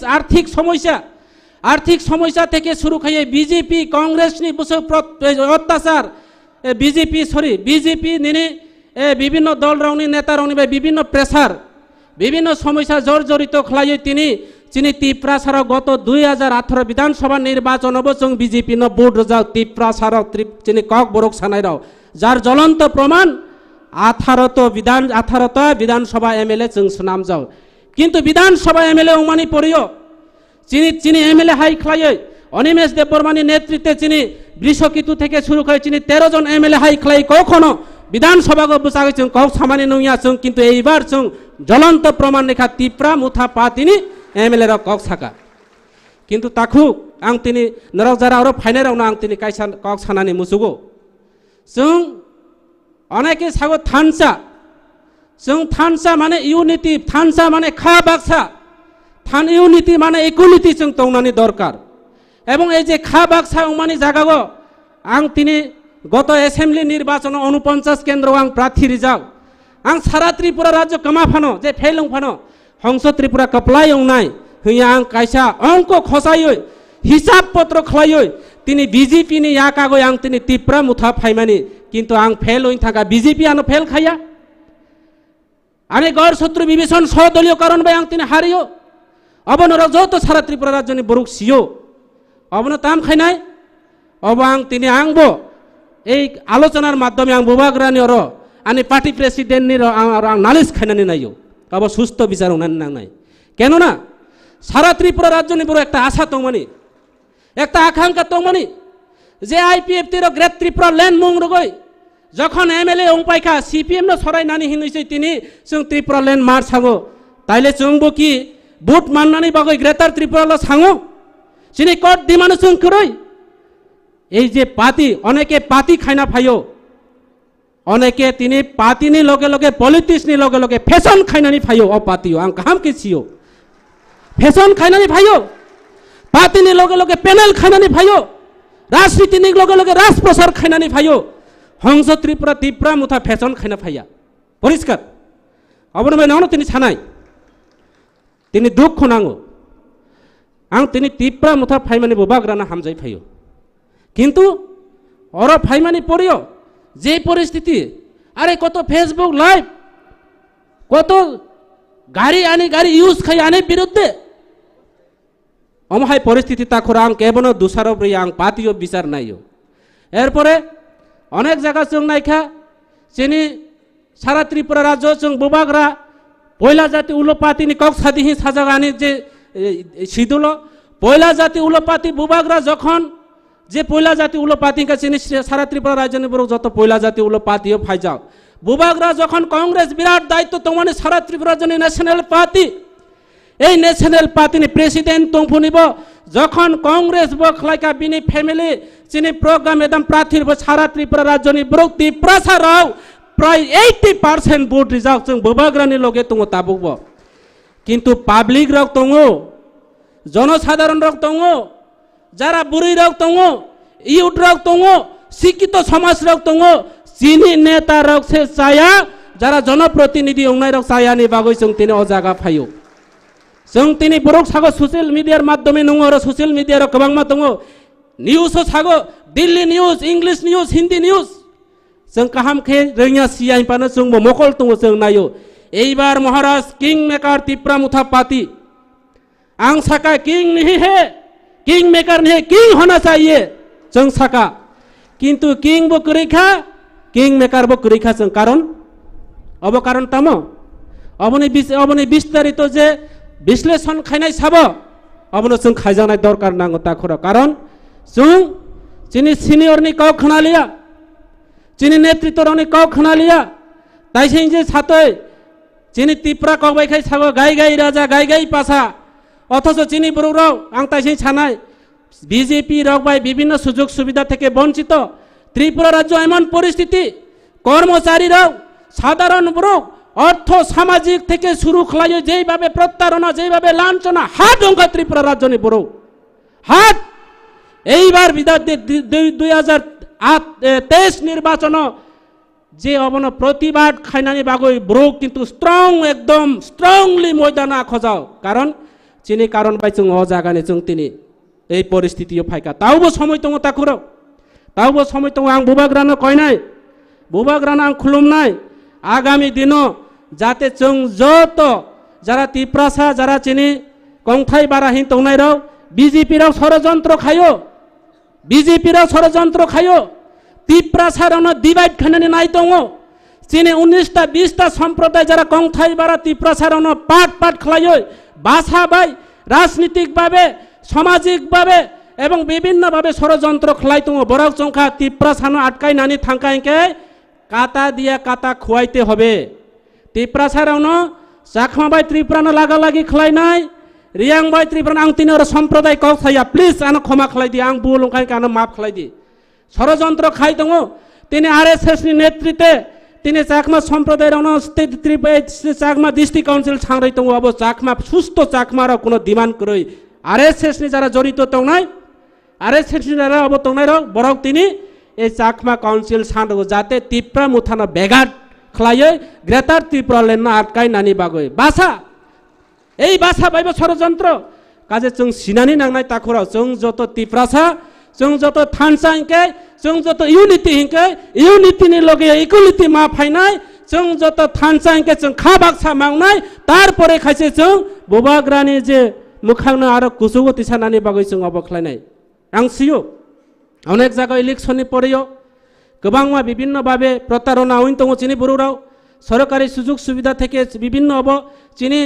आर्थिक समस्या থেকে शुरू खाई बीजेपी कांग्रेस नि बसो अत्याचार बीजेपी निने विभिन्न दल रावनि नेता रावनि विभिन्न प्रेसार विभिन्न समस्या जर्जरित खाई तिनी चिनी त्रिपुरा साराव गत 2018 विधानसभा निर्वाचन जों बीजेपी न भोट रजाव त्रिपुरा साराव चिनी कक बरक सानाय राव जार ज्वलंत प्रमाण 18 विधानसभा एमएलए जों सुनाम जाव किन्तु विधानसभा एमएलए उमानि परियो चीनी एमएलए हाई खाई अनिमेश देवबर्मानि नेतृत्वे चीनी बृषकितु থেকে শুরু করে चीनी 13 जन एमएलए हाई खाई कखनो विधानसभा को बुझागे जों कौ सामानि नङिया जों किन्तु एबार जों ज्वलंत प्रमाण लेखा त्रिपुरा मुथा पातिनि एमएलए रा कक साका किन्तु ताखु आं तिनि नरक जारा आरो फाइनारावनो आं तिनि कायसा कक सानानि मुसुगो जों अनेके सागो थानसा माने यूनिटी थानसा माने खा बाक्सा थान यूनिटी माने इक्वालिटी जों तंनानि दरकार एवं ए जे खा बाक्सा उमानि जागागो आं तिनि गत एसेम्बली निर्वाचन 49 केन्द्र आं प्रार्थी रिजाव आं सारा त्रिपुरा राज्य कमाफानो जे फेलुं फानो हंस त्रिपुरा कप्लाय उंनाय हैया आं कायसा अंक खसायै हिसाब पत्र खलायै तिनि बीजेपी नि याकागो आं तिनि त्रिपुरा मुथा फाइमानि किन्तु आं फेल होइन थाका बीजेपी आनो फेल खाया आनि गौर शत्रु विभीषण सदलीय कारण बाय आं तिनि हारियो अबनो रजत सारा त्रिपुरा राज्यनि बरुक सियो अबनो ताम खाइनाय अब आं तिनि आंबो এই আলোচনার মাধ্যমে आं बुबाग्रानि अरो आनि पार्टी प्रेसिडेंट नि आं नालिश खाइनानै नायो अब सुस्थ বিচার उनानै नांनाय केनना सारा त्रिपुरा राज्यनि बरो एकटा आशा दंमोन एकटा आकांक्षा दंमोन जे आईपीएफ तिर ग्रेट त्रिपुरा लैंड मुं रगै যখন এমএলএ অংপাইখা সিপিএম नो सरायनानै हिनैसै तिनी जों त्रिपुरा लेन मार सांगो ताइले जोंबो कि बुट माननानै बागै ग्रेटार त्रिपुरा सांगो सिनि कट दिमानो जों करै এই যে পাতি অনেকে পাতি খাইনা ফাইও অনেকে তিনি পাতিনি লগে লগে পলিটিক্সনি লগে লগে ফ্যাশন খাইনানি ফাইও অ পাতিও আং কাহাম কে ছিও ফ্যাশন খাইনানি ফাইও পাতিনি লগে লগে প্যানেল খাইনানি ফাইও রাজনীতিনি লগে লগে রাজপ্রসার খাইনানি ফাইও হংস ত্রিপুরা ত্রিপুরা মুথা ফ্যাশন খাইনা ফাইয়া পরিষ্কার অবনমে নাও তিনি ছানাই তিনি দুঃখ নাঙ্গো আং তিনি ত্রিপুরা মুথা ফাইমানি ববাগ্রানা হামজাই ফাইও কিন্তু অর ফাইমানি পড়িও যে পরিস্থিতি আরে কত ফেসবুক লাইভ কত গাড়ি আনি গাড়ি ইউজ খাই আনে বিরুদ্ধে অমহাই পরিস্থিতি তাখর আং কেবন দুসারব রে আং পাতিও বিচার নাইও এরপরে অনেক জায়গা চং নাইখা চিনি সারা ত্রিপুরা রাজ্য চং ববাগ্রা পয়লা জাতি উলোপাতিনি কক সাদিহি সাজাগানি যে সিদুল পয়লা জাতি উলোপাতি ববাগ্রা যখন যে পয়লা জাতি উলোপাতি চিনি সারা ত্রিপুরা রাজ্যনি বড় যত পয়লা জাতি উলোপাতিও ফাইজাও বুবাগরা যখন কংগ্রেস বিরাট দায়িত্ব তোমানে সারা ত্রিপুরা রাজ্যনি ন্যাশনাল পার্টি এই ন্যাশনাল পার্টিনি প্রেসিডেন্ট তংফুনিব যখন কংগ্রেস বখলাইকা বিনি ফ্যামিলি চিনি প্রোগ্রাম একদম প্রার্থীর সারা ত্রিপুরা রাজ্যনি বড় ত্রিপুরা সারাও প্রায় 80% ভোট রিজাল্ট जों বুবাগ্রানি লগে তং তাবুব কিন্তু পাবলিক রক তং জনসাধারণ রক তং যারা বুড়ি রক তং ইউথ রক তং শিক্ষিত সমাজ রক তং চিনি নেতা রক সে চায়া যারা জনপ্রতিনিধি অংনাই রক চায়ানি বাগৈ जों তিনি অজাগা ফাইও जों তিনি বরক সাগো সোশ্যাল মিডিয়ার মাধ্যমে নং আর সোশ্যাল মিডিয়ার কবাংমা দङ নিউজ সাগো Delhi news English news Hindi news जों কাহাম খে রঙিয়া সিয়াই পানো जों মকল দङ जों নাयो এইবার মহারাজ কিং মেকার ত্রিপুরা মুথা পাতি आं साका किंग नहीं है किंग मेकर नहीं किंग होना चाहिए जों साका किंतु किंग बो करिखा किंग मेकर बो करिखा जों कारण अब कारण तामो अबनि विस्तारित जे विश्लेषण खाइनाय साबो अबनो जों खाइजानाय दरकार नांगौ ताखरा कारण जों जिनि सिनियरनि काव खनालिया जिनि नेतृत्वनि काव खनालिया ताइसें जे सातै जिनि त्रिपुरा कबायखाय सागो गाय गाय राजा गाय गाय पासा অথচ চিনি বড়রাও আং তাইসেই ছানাই বিজেপি রকবাই বিভিন্ন সুযোগ সুবিধা থেকে বঞ্চিত ত্রিপুরা রাজ্য এমন পরিস্থিতি কর্মচারীরাও সাধারণ বড় অর্থ সামাজিক থেকে শুরু খলায় যেইভাবে প্রত্যারণা যেইভাবে লাঞ্ছনা হাত অঙ্কা ত্রিপুরা রাজ্যনি বড় হাত এইবার বিধান 2023 নির্বাচন যে অবন প্রতিবাদ খাইনানি বাগৈ বড় কিন্তু স্ট্রং একদম স্ট্রংলি ময়দানা খজাও কারণ চিনি কারণ বাই जों অজাগানে जों তিনি এই পরিস্থিতিও ফাইকা তাওবো সময় দङ তাখুরাও তাওবো সময় দङ आं বুবাগ্রানো কয়নাই বুবাগ্রানো आं খুলুমনাই আগামী দিন যাতে जों যত যারা ত্রিপ্রাসা যারা চিনি কংথাই বারাহিন তংনাই রাও বিজেপি রাও ষড়যন্ত্র খায়ো বিজেপি রাও ষড়যন্ত্র খায়ো ত্রিপ্রাসা রাও ডিভাইড খানানি নাই দङ চিনি 19টা 20টা সম্প্রদায় যারা কংথাই বারা ত্রিপ্রাসা রাও পাট পাট খলায় ভাষা বাই রাজনীতিকভাবে সামাজিকভাবে এবং বিভিন্নভাবে ষড়যন্ত্র খলাই দङ বড় সংখ্যা ত্রিপুরা সানো আটকাই নানি থাঙ্কাইকে কাটা দিয়া কাটা খুয়াইতে হবে ত্রিপুরা সারানো চাকমা বাই ত্রিপুরানো লাগালাগি খলাই নাই রিয়াং বাই ত্রিপুরা আং তিনর সম্প্রদায় কক থাইয়া প্লিজ আনো ক্ষমা খলাই দি আং বুলংকাই কানো মাফ খলাই দি ষড়যন্ত্র খাই দङ তিনি আরএসএস নি নেতৃত্বে তিনি চাকমা সম্প্রদায়ের চাকমা ডিস্ট্রিক্ট কাউন্সিল সাংরাই দङ अब চাকমা সুস্থ চাকমার কোনো ডিমান্ড কই আরএসএস নি যারা জড়িত দংনাই আরএসএস নি যারা अब দংনাই রক বরক তিনি এই চাকমা কাউন্সিল সাংরো যাতে ত্রিপুরা মুথানা বেগাট খলায় গ্রেটার ত্রিপুরা লেন আটকাই নানি বাগৈ ভাষা এই ভাষা বাইব ষড়যন্ত্র কাজে जों সিনানি নাংনাই তাখরাও जों যত ত্রিপুরাসা जों যত থানসাইকে जों যত ইউনিটি হিংকে ইউনিটিনি লগে ইকুয়ালিটি मा फाइनाय जों যত থানসাইকে जों খাবাকসা मावनाय তারপরে খাইছে जों বুবাগ্রানি যে মুখাংনো আরো কুসুগতি সানানি বাগৈ जों অবখলাইনাय आं सियो অনেক জায়গায় ইলেকশননি পরেও গোবাংমা বিভিন্নভাবে প্রতারণা হইন দङ চিনি বড়রাও সরকারি সুযোগ সুবিধা থেকে বিভিন্ন অব চিনি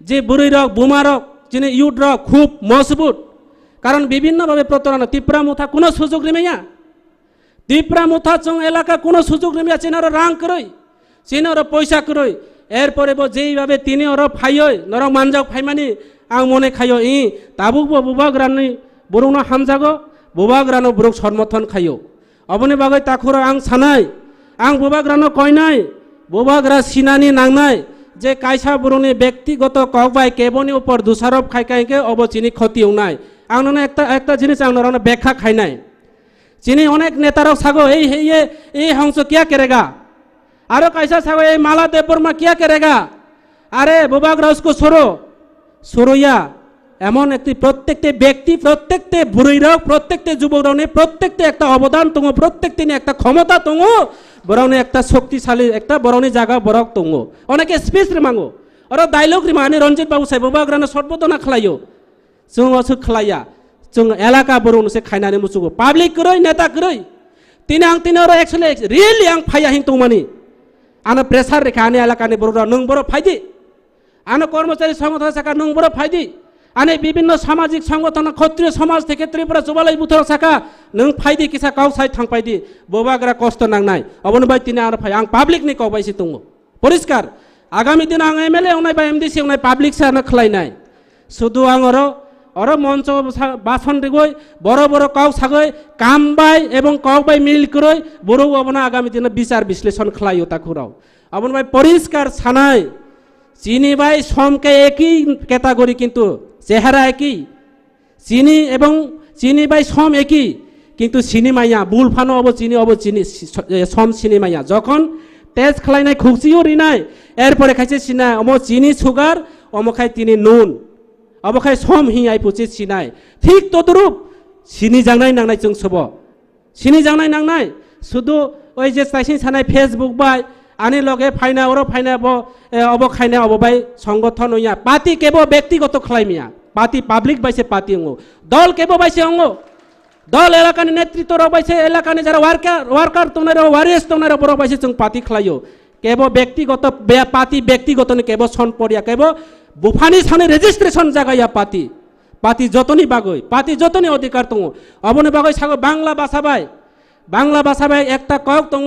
যে বুড়ি রক বুমা রক চিনি ইউথ রক খুব মজবুত কারণ বিভিন্নভাবে প্রতারণা ত্রিপুরা মুথা কোনো সুযোগ নেমেয়া ত্রিপুরা মোথা চং এলাকা কোনো সুযোগ নেমিয়া চিনার রাং করই চিনার পয়সা করই এরপরে যেইভাবে তিনি ওর ফাইয় নর মানজাও ফাইমানি আং মনে খাইও তাবুকবো বুবাগ্রানি বরুণ হামজাগো বুবাগ্রানো বুরুক সমর্থন খাইও অবনি বাগৈ তাখুর আং সানাই আং বুবাগ্রানো কয়নাই বুবাগ্রা সিনানি নাংনাই যে কাইসা বুরুনি ব্যক্তিগত ককবাই কেবনি উপর দুসারব খাইকাইকে অবচিনি ক্ষতি নাই আং একটা জিনিস আং নর ব্যাখ্যা খাইনাই চিনি অনেক নেতারক সাগো এই হংস কিয়া কেরেগা আরো কাইসা সাগো এই মালা দেববর্মা কিয়া কেরেগা আরে বুবাগ্রা উসকো সরইয়া এমন একটি প্রত্যেকটি ব্যক্তি প্রত্যেকটি বুড়িরাও প্রত্যেকটি যুবকরাও প্রত্যেকটি একটা অবদান তঙ্গ প্রত্যেকটি একটা ক্ষমতা তঙ্গ বরং একটা শক্তিশালী একটা বরণী জায়গা বরক তঙ্গ অনেকে স্পেস রিমাঙ্গো ওরা ডায়লগ রিমানি রঞ্জিত বাবু সাহেব বুবাগ্রানো সর্বদনা খালাইও जों असो खालाया जों एलाका बरौनो से खायनानै मुसुगो पाब्लिक करoi नेता करoi तिनी आं तिनी और एक्चुअली रियली आं फाया हिं तंमानि आनो प्रेसार रेखा आने एलाकानि बरौरा नों बर फायदि आनो कर्मचारी संगठन शाखा नों बर फायदि आने विभिन्न सामाजिक संगठन क्षत्रिय समाज থেকে त्रिपुरा जुबालाई बुथर शाखा नों फायदि किसा काउ साइ थां फायदि बोबाग्रा कष्ट नांनाय अबन बाय तिनी आरो फाय आं पाब्लिक नि कबायसि दङ परिष्कार आगामी दिन आं एमएलए उनाय बा एमडिसि उनाय पाब्लिक सानो खलायनाय শুধু आं और मंच बासन दिगई बड़ बड़ कक सागै कामबाय एवं ककबाय मिल करई बरौ अबना आगामी दिन विचार विश्लेषण खलायो ताखुराव अबन बाय परिष्कार सानाय चिनी बाय समके एकई कैटागरी किन्तु चेहरा एकई चिनी एवं चिनी बाय सम एकई किन्तु सिनेमाया बुलफानो अब चिनी सम सिनेमाया जखन टेस्ट खलायनाय खुगसियो रिनाय एरपरे खायसे सिनाय अमो चिनी सुगार अमखाय तिनी नुन अबखाय सम हिंयाय पुचे सिनाय ठीक तदरूप सिनी जांनाय नांनाय जों सब सिनी जांनाय नांनाय शुधु ओइ जे साइसिं सानाय फेसबुक बाय आनि लगे फाइना और फाइना अब खायना अब बाय संगठन या पार्टी केबो व्यक्तिगत खलायमिया पार्टी पाब्लिक बायसे पार्टी अंगो दल केबो बायसे अंगो दल एलाकानि नेतृत्व र बायसे एलाकानि जरा वार्कार तंनाय र वारियस तंनाय र बर बायसे जों पार्टी खलायो केबो व्यक्तिगत पार्टी व्यक्तिगत नि केबो सन परिया केबो बुफानी साने रेजिस्ट्रेशन जागाया पार्टी पार्टी जतनी बागै पार्टी जतनी अधिकार दङ अबनि बागै सागो बांला भाषा बाय एकटा कक दङ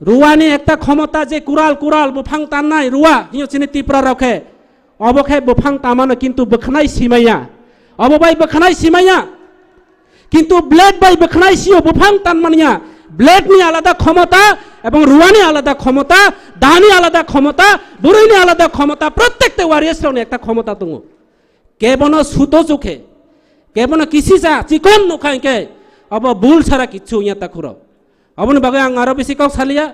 रुवानी एकटा क्षमता जे कुराल बुफां ताननाय रुवा हियो चिनि तिप्रा रखे अबखाय बुफां तामानो किन्तु बखनाय सिमाया अबबाय बखनाय सिमाया किन्तु ब्लेड बाय बखनाय सियो बुफां तानमानिया ब्लेड नि आलादा क्षमता এবং রুয়ানি আলাদা ক্ষমতা দানি আলাদা ক্ষমতা বুড়িনি আলাদা ক্ষমতা প্রত্যেকটা ওয়ারিয়াসরাও একটা ক্ষমতা দङ কেবন সুতো চোখে কেবন কিসিসা চিকন নুখাইকে अब बुल ছাড়া কিচ্ছু ইয়া তাখুর অবনি বাগে আং আরো বেশি কক সালিয়া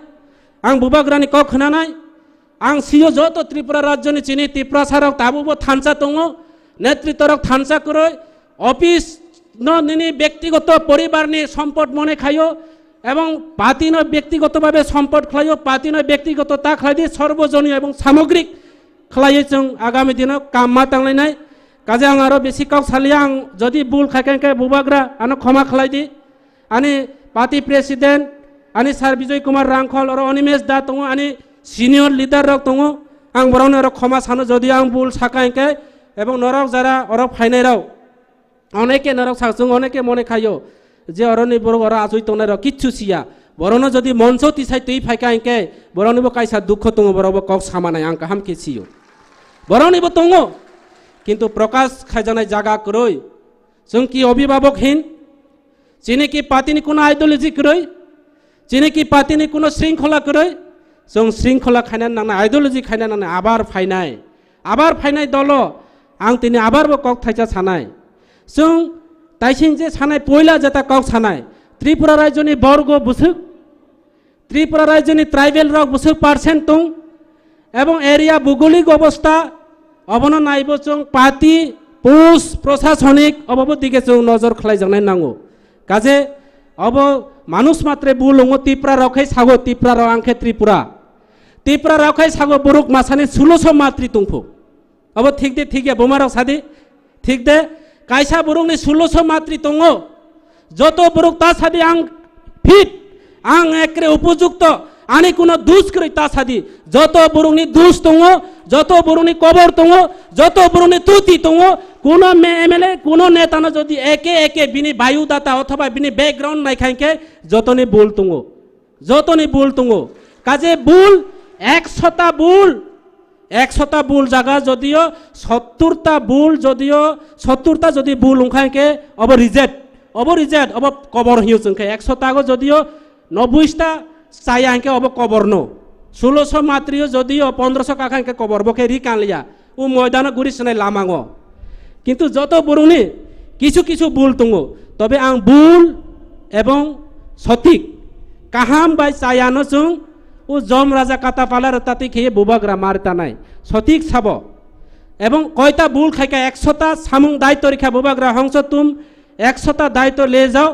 আং বুবাগ্রানি কক খনানাই आं सियो যত ত্রিপুরা রাজ্যনি চিনি ত্রিপুরা সারক তাবুবো থানসা দङ নেতৃত্বরক থানসা করই অফিস নিনি ব্যক্তিগত পরিবারনি সম্পদ মনে খাইও এবং পাতি নয় ব্যক্তিগতভাবে সম্পদ খাইও পাতি নয় ব্যক্তিগত তা খাই দিয়ে সর্বজনীয় এবং সামগ্রিক খাইয়ে जों আগামী দিনে কাম মাতাংলাইনাই কাজে आं आरो बेसि কক सालिया आं যদি बुल खायखायखे बुबाग्रा आनो क्षमा खालायदि आनि पार्टी प्रेसिडेंट आनि सार विजय कुमार रांखल और अनिमेश दा दङ आनि सिनियर लिडार रक दङ आं बरावनो आरो क्षमा सानो যদি आं बुल साखायखे এবং नरक जारा और फाइनायराव अनेके नरक साजों अनेके मने खायो जे अरनि बर अरा आजै तंनाय र किच्छु सिया बरनो जदि मंच तिसाय तै फायखायखे बरनिबो कायसा दुख दङ बरबो कक सामानाय आं गाहाम केसियो बरनिबो दङ किन्तु प्रकाश खायजानाय जागा करई जों कि अभिभावकहीन चिनि कि पार्टीनि कोनो आइडियोलॉजी करई चिनि कि पार्टीनि कोनो श्रृंखला करई जों श्रृंखला खायना नांनाय आइडियोलॉजी खायना नांनाय आबार फायनाय दल आं तिनि आबारबो कक थायजा सानाय जों ताइसिं जे सानाय पयला जेता कक सानाय त्रिपुरा राज्यनि बर्ग बुसुक त्रिपुरा राज्यनि ट्राइबेल रक बुसुक पार्सेंट दं एवं एरिया भौगोलिक अवस्था अबनो नायबो जों पार्टी पुलिस प्रशासनिक अबबो दिगे जों नजर खालायजानाय नांगौ काजे अब मानुष मात्रे बुलङो तिप्रा रखै सागो तिप्रा र आंखे त्रिपुरा रखै सागो बुरुक मासानि 1600 मातृ दंफो अब ठीक दे बोमाराव सादि ठीक दे कायसा बुरुकनि 1600 मातृ दङ যত बुरुक ता सादि आं फिट आं एकरे उपयुक्त आनि कोनो दुस करै ता सादि যত बुरुकनि दुस दङ যত বড়নি কবর দङ যত বড়নি তুতি দङ কোনো এমএলএ কোনো নেতানো যদি একে একে বিনি বায়ুদাতা অথবা বিনি ব্যাকগ্রাউন্ড নাইখাইকে যতনি ভুল দङ কাজে ভুল 100টা ভুল 100টা ভুল জায়গা যদিও 70টা ভুল যদিও 70টা যদি ভুল উখাইকে অব রিজেক্ট অব কবর হিউ जोंखे 100টা যদিও 90টা চাই আঙ্কে অব কবর নো 1600 মাত্রিও যদিও 1500 কাকাঙ্কে কবর বকে রি কানলিয়া ও ময়দান গুরিসনাই লামাঙ্গ কিন্তু যত বড়ুনি কিছু কিছু ভুল দङ তবে আং ভুল এবং সঠিক কাহাম বাই চায়ানো जों ও জম রাজা কাটা পালার তাতে খেয়ে বুবাগ্রা মারতা নাই সঠিক সাব এবং কয়টা ভুল খাইকা 100টা সামুং দায়িত্ব রেখা বুবাগ্রা হংস তুম 100টা দায়িত্ব লে যাও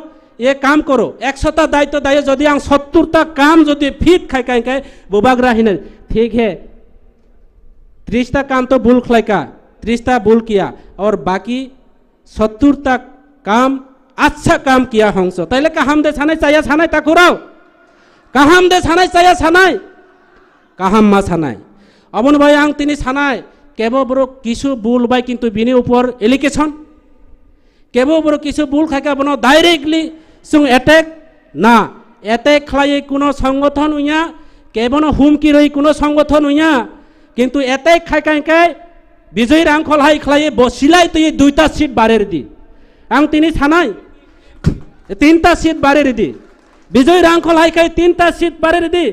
এ কাম করো 100টা দায়িত্ব দায় যদি আং 70টা কাম যদি ফিট খাইকা বুবাগ্রা হিনে ঠিক है 30টা काम तो भूल खलाइका 30टा भूल किया और बाकी 70टा काम अच्छा काम किया हंस ताइले काहाम दे छानाय चाया छानाय ताकुराव काहाम दे छानाय चाया छानाय काहाम मा छानाय अबन भाई आं तिनि छानाय केबो बरो किछु भूल बाय किन्तु बिनि ऊपर एलिगेशन केबो बरो किछु भूल खाइका बनो डाइरेक्टली जों अटैक ना अटैक खलाय कोनो संगठन उया केबनो हुमकी रही कोनो संगठन उया কিন্তু এটাই খাইকাই বিজয় রাংখল হাই খলাই বসিলাই তুই 2টা সিট বাড়ের দি আং তিনি ছানাই 3টা সিট বাড়ের দি বিজয় রাংখল হাই খাই 3টা সিট বাড়ের দি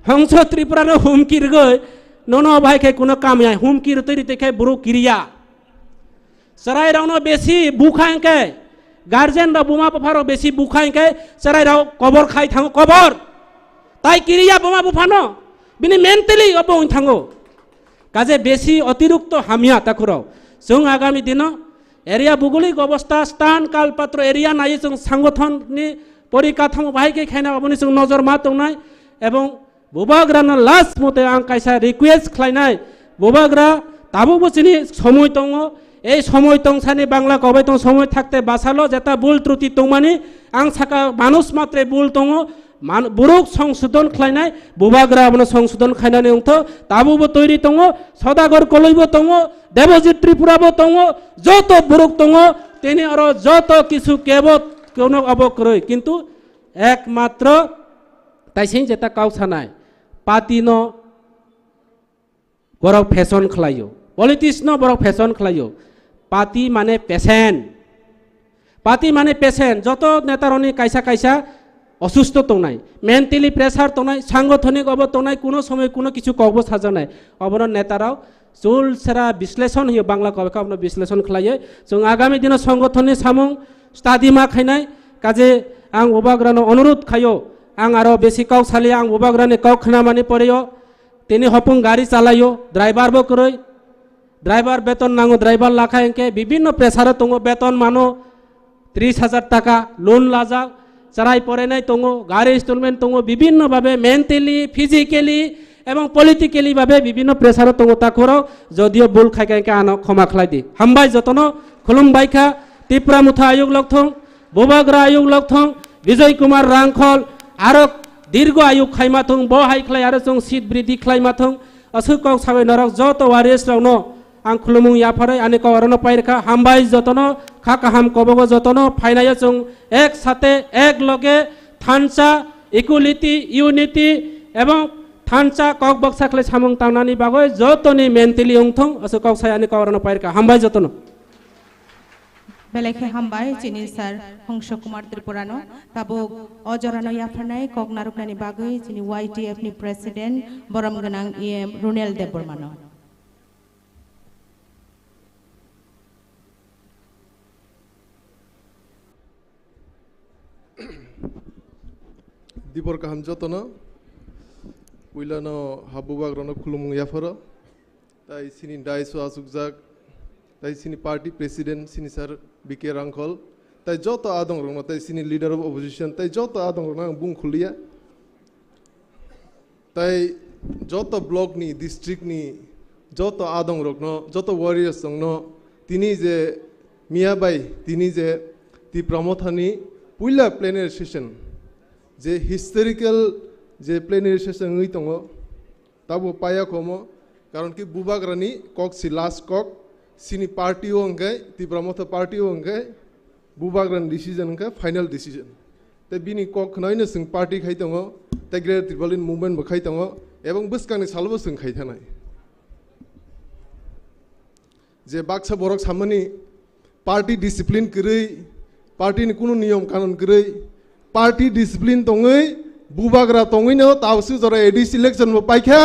হংস ত্রিপুরার হুমকির গই নন ভাই খাই কোনো কাম আই হুমকির তৈরি দেখাই বুড়ো ক্রিয়া সরাই রাউনো বেশি বুখাইকে গার্জেন রা বোমা পফারো বেশি বুখাইকে সরাই রাও কবর খাই থাঙ্গো কবর তাই ক্রিয়া বোমা বুফানো বিনি মেন্টালি অবং থাঙ্গো কাজে বেশি অতিরিক্ত হামিয়া তাকুরাও जों आगामी दिन एरिया भौगोलिक अवस्था स्थान कालपात्र एरिया नायै जों संगठननि परिकाठामो बाहायके खायना अबनि जों नजर मा दंनाय एवं बुबाग्रानो लास्ट मते आं कायसा रिक्वेस्ट खालायनाय बुबाग्रा दाबो बोसिनि समय दङ এই সময় তংসানি বাংলা কবে তং সময় থাকতে বাসালো যেটা ভুল ত্রুটি তংমানি আং সাকা মানুষ মাত্রে ভুল দङ বুরুক সংশোধন খাইনাই বুবাগ্রা মানে সংশোধন খাইনানি অংথ তাবুবো তৈরি দङ সদাগর কলইবো দङ দেবজিৎ ত্রিপুরাবো দङ যত বুরুক দङ তিনি আর যত কিছু কেবত কোন অবক্রয় কিন্তু একমাত্র তাইসিন যেটা কাউসানাই পাতিনো বড় ফ্যাশন খালাইও পলিটিক্স ন বড় ফ্যাশন খালাইও পাতি মানে পেশেন্ট যত নেতারনি কাইসা কাইসা অসুস্থ তংনাই মেন্টালি প্রেসার তংনাই সাংগঠনিক অব তংনাই কোনো সময় কোনো কিছু কব সাজানাই অবন নেতারাও চুল সেরা বিশ্লেষণ হইও বাংলা কবে কাবনো বিশ্লেষণ খালাইয়ে जों আগামী দিন সংগঠননি সামুং স্টাডি মা খাইনাই কাজে আং বুবাগ্রানো অনুরোধ খাইও আং আরো বেশি কাউ সালিয়া আং বুবাগ্রানি কাউ খানামানি পড়েও তিনি হপুং গাড়ি চালাইও ড্রাইভার বো করই ড্রাইভার বেতন নাঙ্গো ড্রাইভার লাখাইকে বিভিন্ন প্রেসার দङ বেতন মানো 30,000 টাকা লোন লাজা চারাই পড়ে নাই দङ গাড়ি ইনস্টলমেন্ট দङ বিভিন্ন ভাবে মেন্টালি ফিজিক্যালি এবং পলিটিক্যালি ভাবে বিভিন্ন প্রেসার দङ তাকরাও যদিও ভুল খাইকাইকে আনো ক্ষমা খালাই দি হামবাই যতন খুলুমবাইখা ত্রিপুরা মুথা আয়োগ লগথং বুবাগ্রা আয়োগ লগথং বিজয় কুমার রাংখল আরো দীর্ঘ আয়ু খাইমাথং বহাই খাই आरो जों सिट बृद्धि खाइमाथं असुकौ साबै नरक जत वारिस रावनो आं खुलुमुं याफारै आनि कवरनो पाइरखा हामबाय जतनो खाका हाम कबगो जतनो फाइनाय जों एक साथे एक लगे थानसा इक्वालिटी यूनिटी एवं थानसा कक बक्साखले सामुं तांनानि बागै जतनि मेन्टली अंथं असुकौ साय आनि कवरनो पाइरखा हामबाय जतनो बेलेखे हामबाय चिनि सार हंस कुमार त्रिपुरानो ताबो अजरानो याफारनाय कगनारुकनानि बागै चिनि YTF नि प्रेसिडेंट बरम गनां EM रुनेल देबबर्मानो दिपर काहाम जतन उइलानो हाबुबाग्रानो खुलुमुं याफार ताइ सिनि दाइसो आसुकजाक ताइ सिनि पार्टी प्रेसिडेंट सिनि सार BK रांखल ताइ जत आदं रंनो ताइ सिनि लीडर अफ अपोजिशन ताइ जत आदं रंनो आं बुं खुलिया ताइ जत ब्लॉक नि डिस्ट्रिक्ट नि जत आदं रंनो जत वारियर्स रंनो तिनि जे मियाबाई तिनि जे त्रिपुरा मोथानि पुइला प्लेनारि सेशन जे हिस्टोरिकल जे प्लेनारि सेशन दङ ताबो पाया खमो कारण कि बुबाग्रानी कक सि लास्ट कक सिनी पार्टी अंगे त्रिपुरा मथा पार्टी अंगे बुबाग्रानी डिसीजन अंगे फाइनल डिसीजन ते बिनी कक खनायनो जों पार्टी खाइ दङ ते ग्रेट त्रिपुरालिन मुभमेन्ट बो खाइ दङ एवं बसकानि सालबो जों खाइ थानाय जे बाक्सा बरक सामनि पार्टी डिसिप्लिन करै पार्टी कुनु नियम कानुन करै पार्टी डिसिप्लिन दङै बुबाग्रा दङैनो तावसु जरा एडी सिलेक्शन बो पाइखा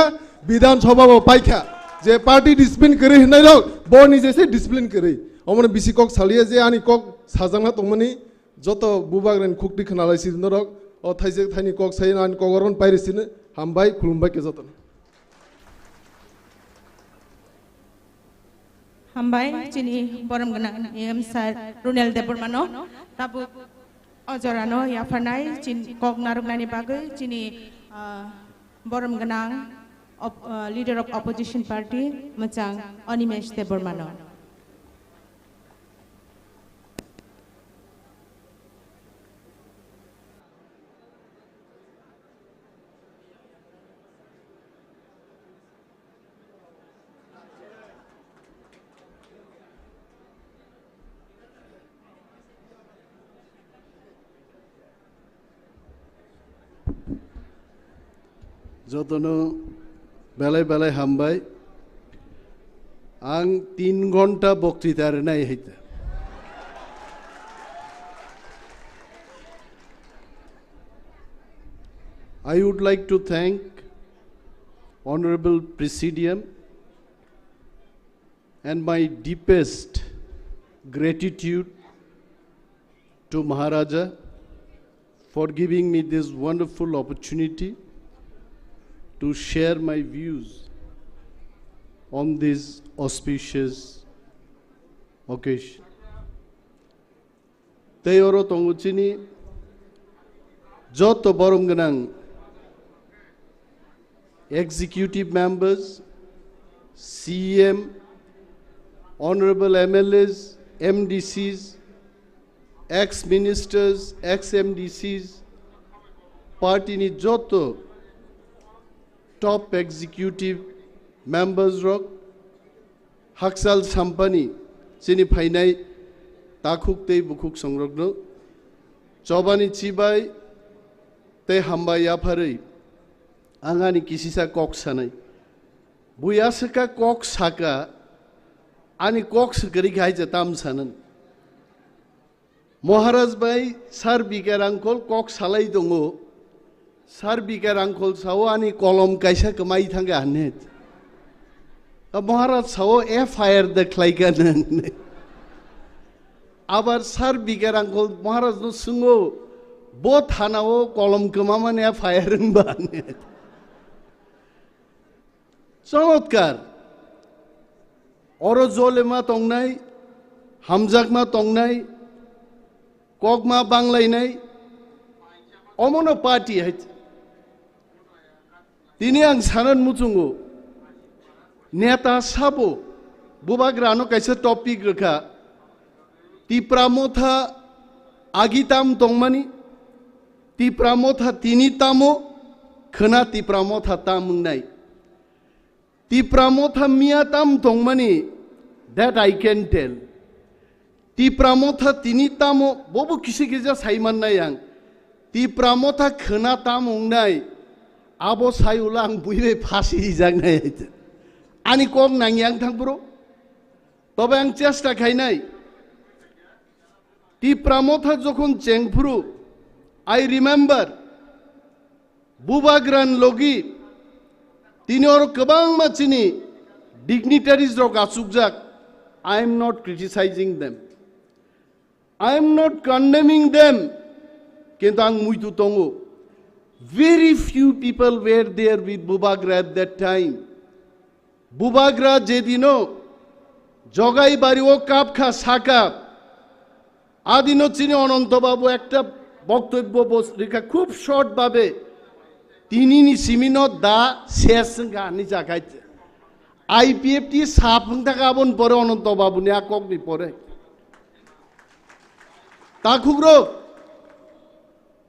विधानसभा बो पाइखा जे पार्टी डिसिप्लिन करै होननायल बनि जेसे डिसिप्लिन करै अमने बिसि कक सालिया जे आनि कक साजांना दङमनि जत बुबाग्रानि खुक्ति खनालाय सिनरक अ थाइजे थाइनि कक साइन आनि कगरन पाइरेसिनो हामबाय खुलुमबाय के जतन हामबाय चिनि बरम गना एम सार रुनेल देबरमानो ताबु अजरानो याफानाय चिन कक नारुगनानि बागै चिनि बरम गना लीडर ऑफ ऑपोजिशन पार्टी मचां अनिमेश देबरमानो जतनो बेलाय बेलाय हामबाय आं 3 घंटा बक्तृता नाय हैते I would like to thank Honorable Presidium and my deepest gratitude to Maharaja for giving me this wonderful opportunity to share my views on this auspicious occasion. Teyoro tonguchini joto boromganang executive members, CM, honorable MLAs, MDCs, ex-ministers, ex-MDCs, party ni joto top executive members rock haksal sampani chini phainai takhuk tei bukhuk songrogno chobani chibai te hamba ya pharei angani kisisa kok sanai buyasaka kok saka ani kok gari gai jatam sanan Maharaj bai sar bikarangkol kok salai dongo Sar bikar angkol sawo ani kolom kaisa kemai thangga anet. Maharaj sawo FIR deklaikan. Abar sar bikar angkol Maharaj no sungo bo thanawo kolom kemaman FIR ba anet. Chamatkar. Oro zolema tongnai, hamjakma tongnai, kokma banglainai, omono party hai. Tini ang sanan mutungo neta sabo bubagrano kaisa topic rekha TIPRA MOTHA agitam tongmani TIPRA MOTHA tini tamo khana TIPRA MOTHA tamungnai TIPRA MOTHA miatam tongmani that I can tell TIPRA MOTHA tini tamo bobo kisi kisa saiman nayang TIPRA MOTHA khana tamungnai abo sayulang buibe phasi jangnai ani kok nangyang thangpro tobe ang chesta khainai TIPRA MOTHA jokhon chengpuru I remember bubagran logi tini or kobang machini dignitaries rok asukjak I am not criticizing them I am not condemning them kintu ang muitu tongo Very few people were there with Bubagra at that time. Bubagra jedino jogai bari o kapkha saka adino chini ononto babu ekta boktobbo rekha khub short babe tinini simino da sesanga ani jagaite IPFT sapung takabon pore ononto babu ni akokni pore takugro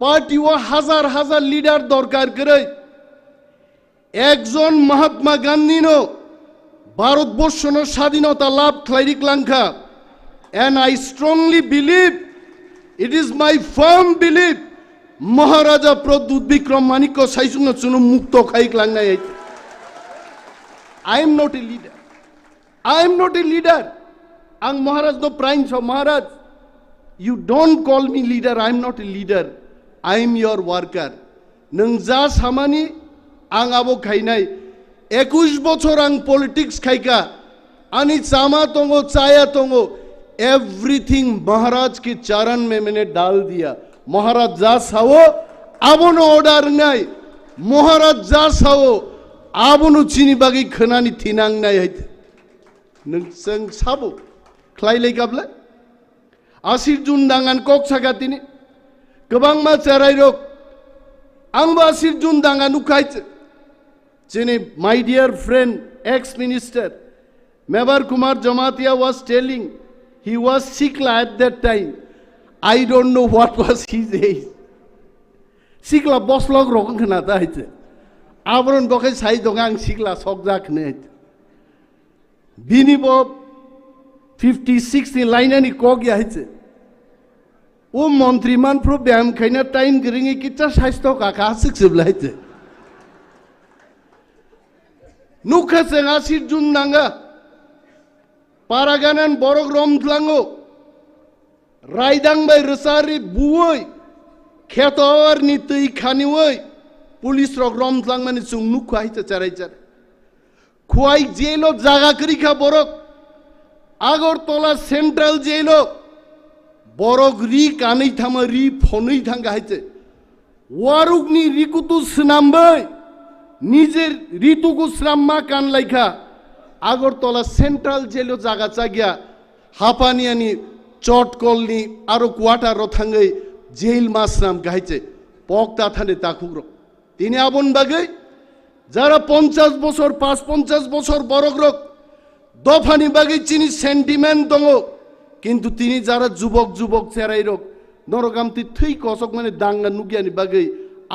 party ও হাজার হাজার leader দরকার করে একজন Mahatma Gandhi no ভারতবর্ষর স্বাধীনতা লাভ খাইরিক লাংখা and I strongly believe, it is my firm belief, Maharaja Pradut Bikram Maniko Saisung Chunu Mukto Khaik Langnai. I am not a leader. I am not a leader. Ang Maharaj no prime so Maharaj. You don't call me leader. I am not a leader. I am your worker. Nang ja samani ang abo khainai. 21 bochor ang politics khaika. Ani chama tongo chaya tongo. Everything Maharaj ki charan mein maine dal diya. Maharaj ja sao abono order nai. Maharaj ja sao abono chini bagi khanani thinang nai hait. Nang sang sabo. Klai lai kabla. Asir jun dangan kok sagatini. Kebang ma cerai rok. Ang basir jun dangan ukait. Chini my dear friend ex-minister Mebar Kumar Jamatia was telling he was Sikla at that time. I don't know what was his age. Sikla boslog rokang kena tahu. Abron bokai sai dongang Sikla sokjak net. Bini bob 50-60 line ni kok ya hece. O montriman pro biam kaina time geringi kita saisto kakasik sebelah hece. Nukha sengasir jun nanga. Paraganan borok rom tlango. Raidang bay resari buoy. Khetawar ni tui khani woy. Police rok rom tlang mani sung nukha hece charai charai. Khuai jelo jaga kerika borok. Agartala Central Jailo borok ri kanai thama ri phonei thanga haiche warugni rikutu snambai nijer rituku sramma kan laika Agartala Central Jailo jaga chagya hapaniani chotkolni aro quarter ro thangai jail masram gaiche pokta thane takugro tini abon bagai jara 50 bochor 50 bochor borok rok দফানি বাগে চিনি sentiment দङ কিন্তু তিনি যারা যুবক যুবক চেরাই rock নরগামতি থৈ কসক মানে দাঙ্গা নুগিয়ানি বাগে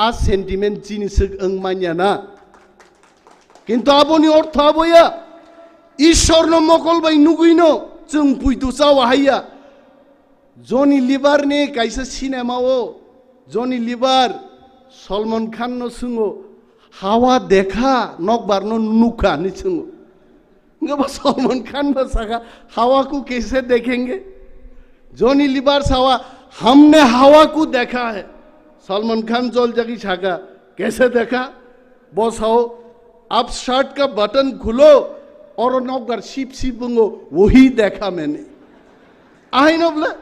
আ সেন্টিমেন্ট চিনি সক অং মানিয়া না কিন্তু আপনি অর্থ আবয়া ঈশ্বর ন মকল বাই নুগুইনো जों পুইতু চাওয়া হাইয়া জনি লিভার নে কাইসা সিনেমাও জনি লিভার সলমান খান ন সুঙ্গো হাওয়া দেখা নকবার ন নুকা নি সুঙ্গো सलमान खान बसागा हवा को कैसे देखेंगे जोनी लिबार सावा हमने हवा को देखा है सलमान खान जोल जगी छागा कैसे देखा बॉस आओ आप शर्ट का बटन खुलो और नौकर शिप शिप बुंगो वही देखा मैंने आई नो बोला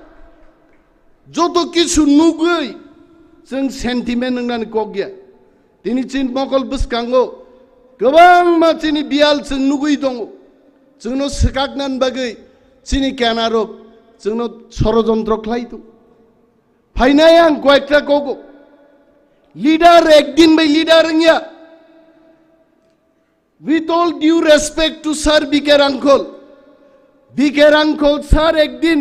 जो तो किसी नुगई जों सेंटिमेंट नंगनान को गया तिनी चिन मकल बसकांगो गोबां मानसिनि बियाल जों नुगई दङ जोंनो सकागनान बागै चिनि केनारक जोंनो षড়যন্ত্র खालायदों फाइनाय आं कयेकटा कगो लीडर एकदिन बाय लीडर इंया with all due respect to sir बिकेर आंखल sir एकदिन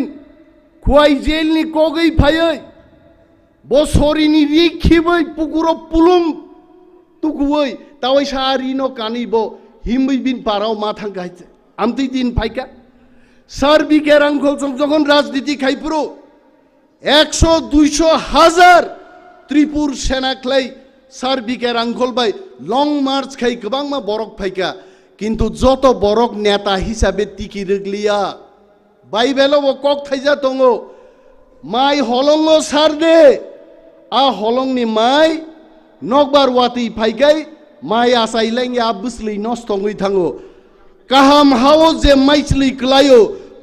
खुवाई जेलनि कगै फायै बसरिनि रिखिबै पुकुरो पुलुम तुकुबै तावै सारिनो कानिबो हिमै बिन पाराव माथां गायचे आमती दिन फाइका सर बिकेर आंखल जखन राजनीति खाइपुरो 100-200,000 त्रिपुर सेना खलाई सर बिकेर आंखल बाय लंग मार्च खाई गोबां मा बरक फाइका किन्तु जत बरक नेता हिसाबे टिकी रेगलिया बाइबेलाव कक थाइजा दङो माइ हलंगो सार दे आ हलंगनि माइ नकबार वाति फाइगाय माइ आसाइलांगे आ बुसलै नस्तङै थाङो kaham hawo je maisli klayo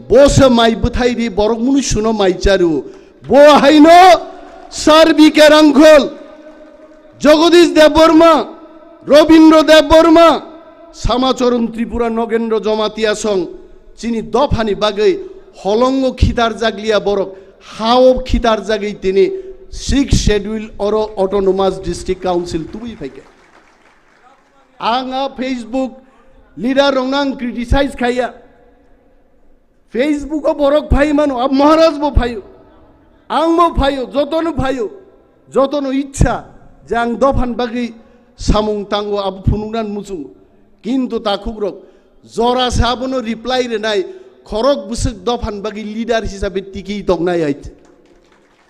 bose mai buthairi borok muni suno mai charu bo haino sarbi kerangkhol jagadish dev burma robindro dev burma samacharan tripura nogendro jamatia song chini dofani bagai holongo khitar jaglia borok hawo khitar jagai tini 6th schedule oro autonomous district council tubui phaike anga Facebook leader रोंनांग criticise खाया Facebook बरक फाइ मानो अब महाराज बो फायो आं बो फायो जतनो इच्छा जां दफान बागै सामुं तांगो अब फुनुनान मुसुं किन्तु ताखुग्रक जरा साबनो रिप्लाई रेनाय खरक बुसक दफान बागी लीडर हिसाबे टिकी तंगनाय आइट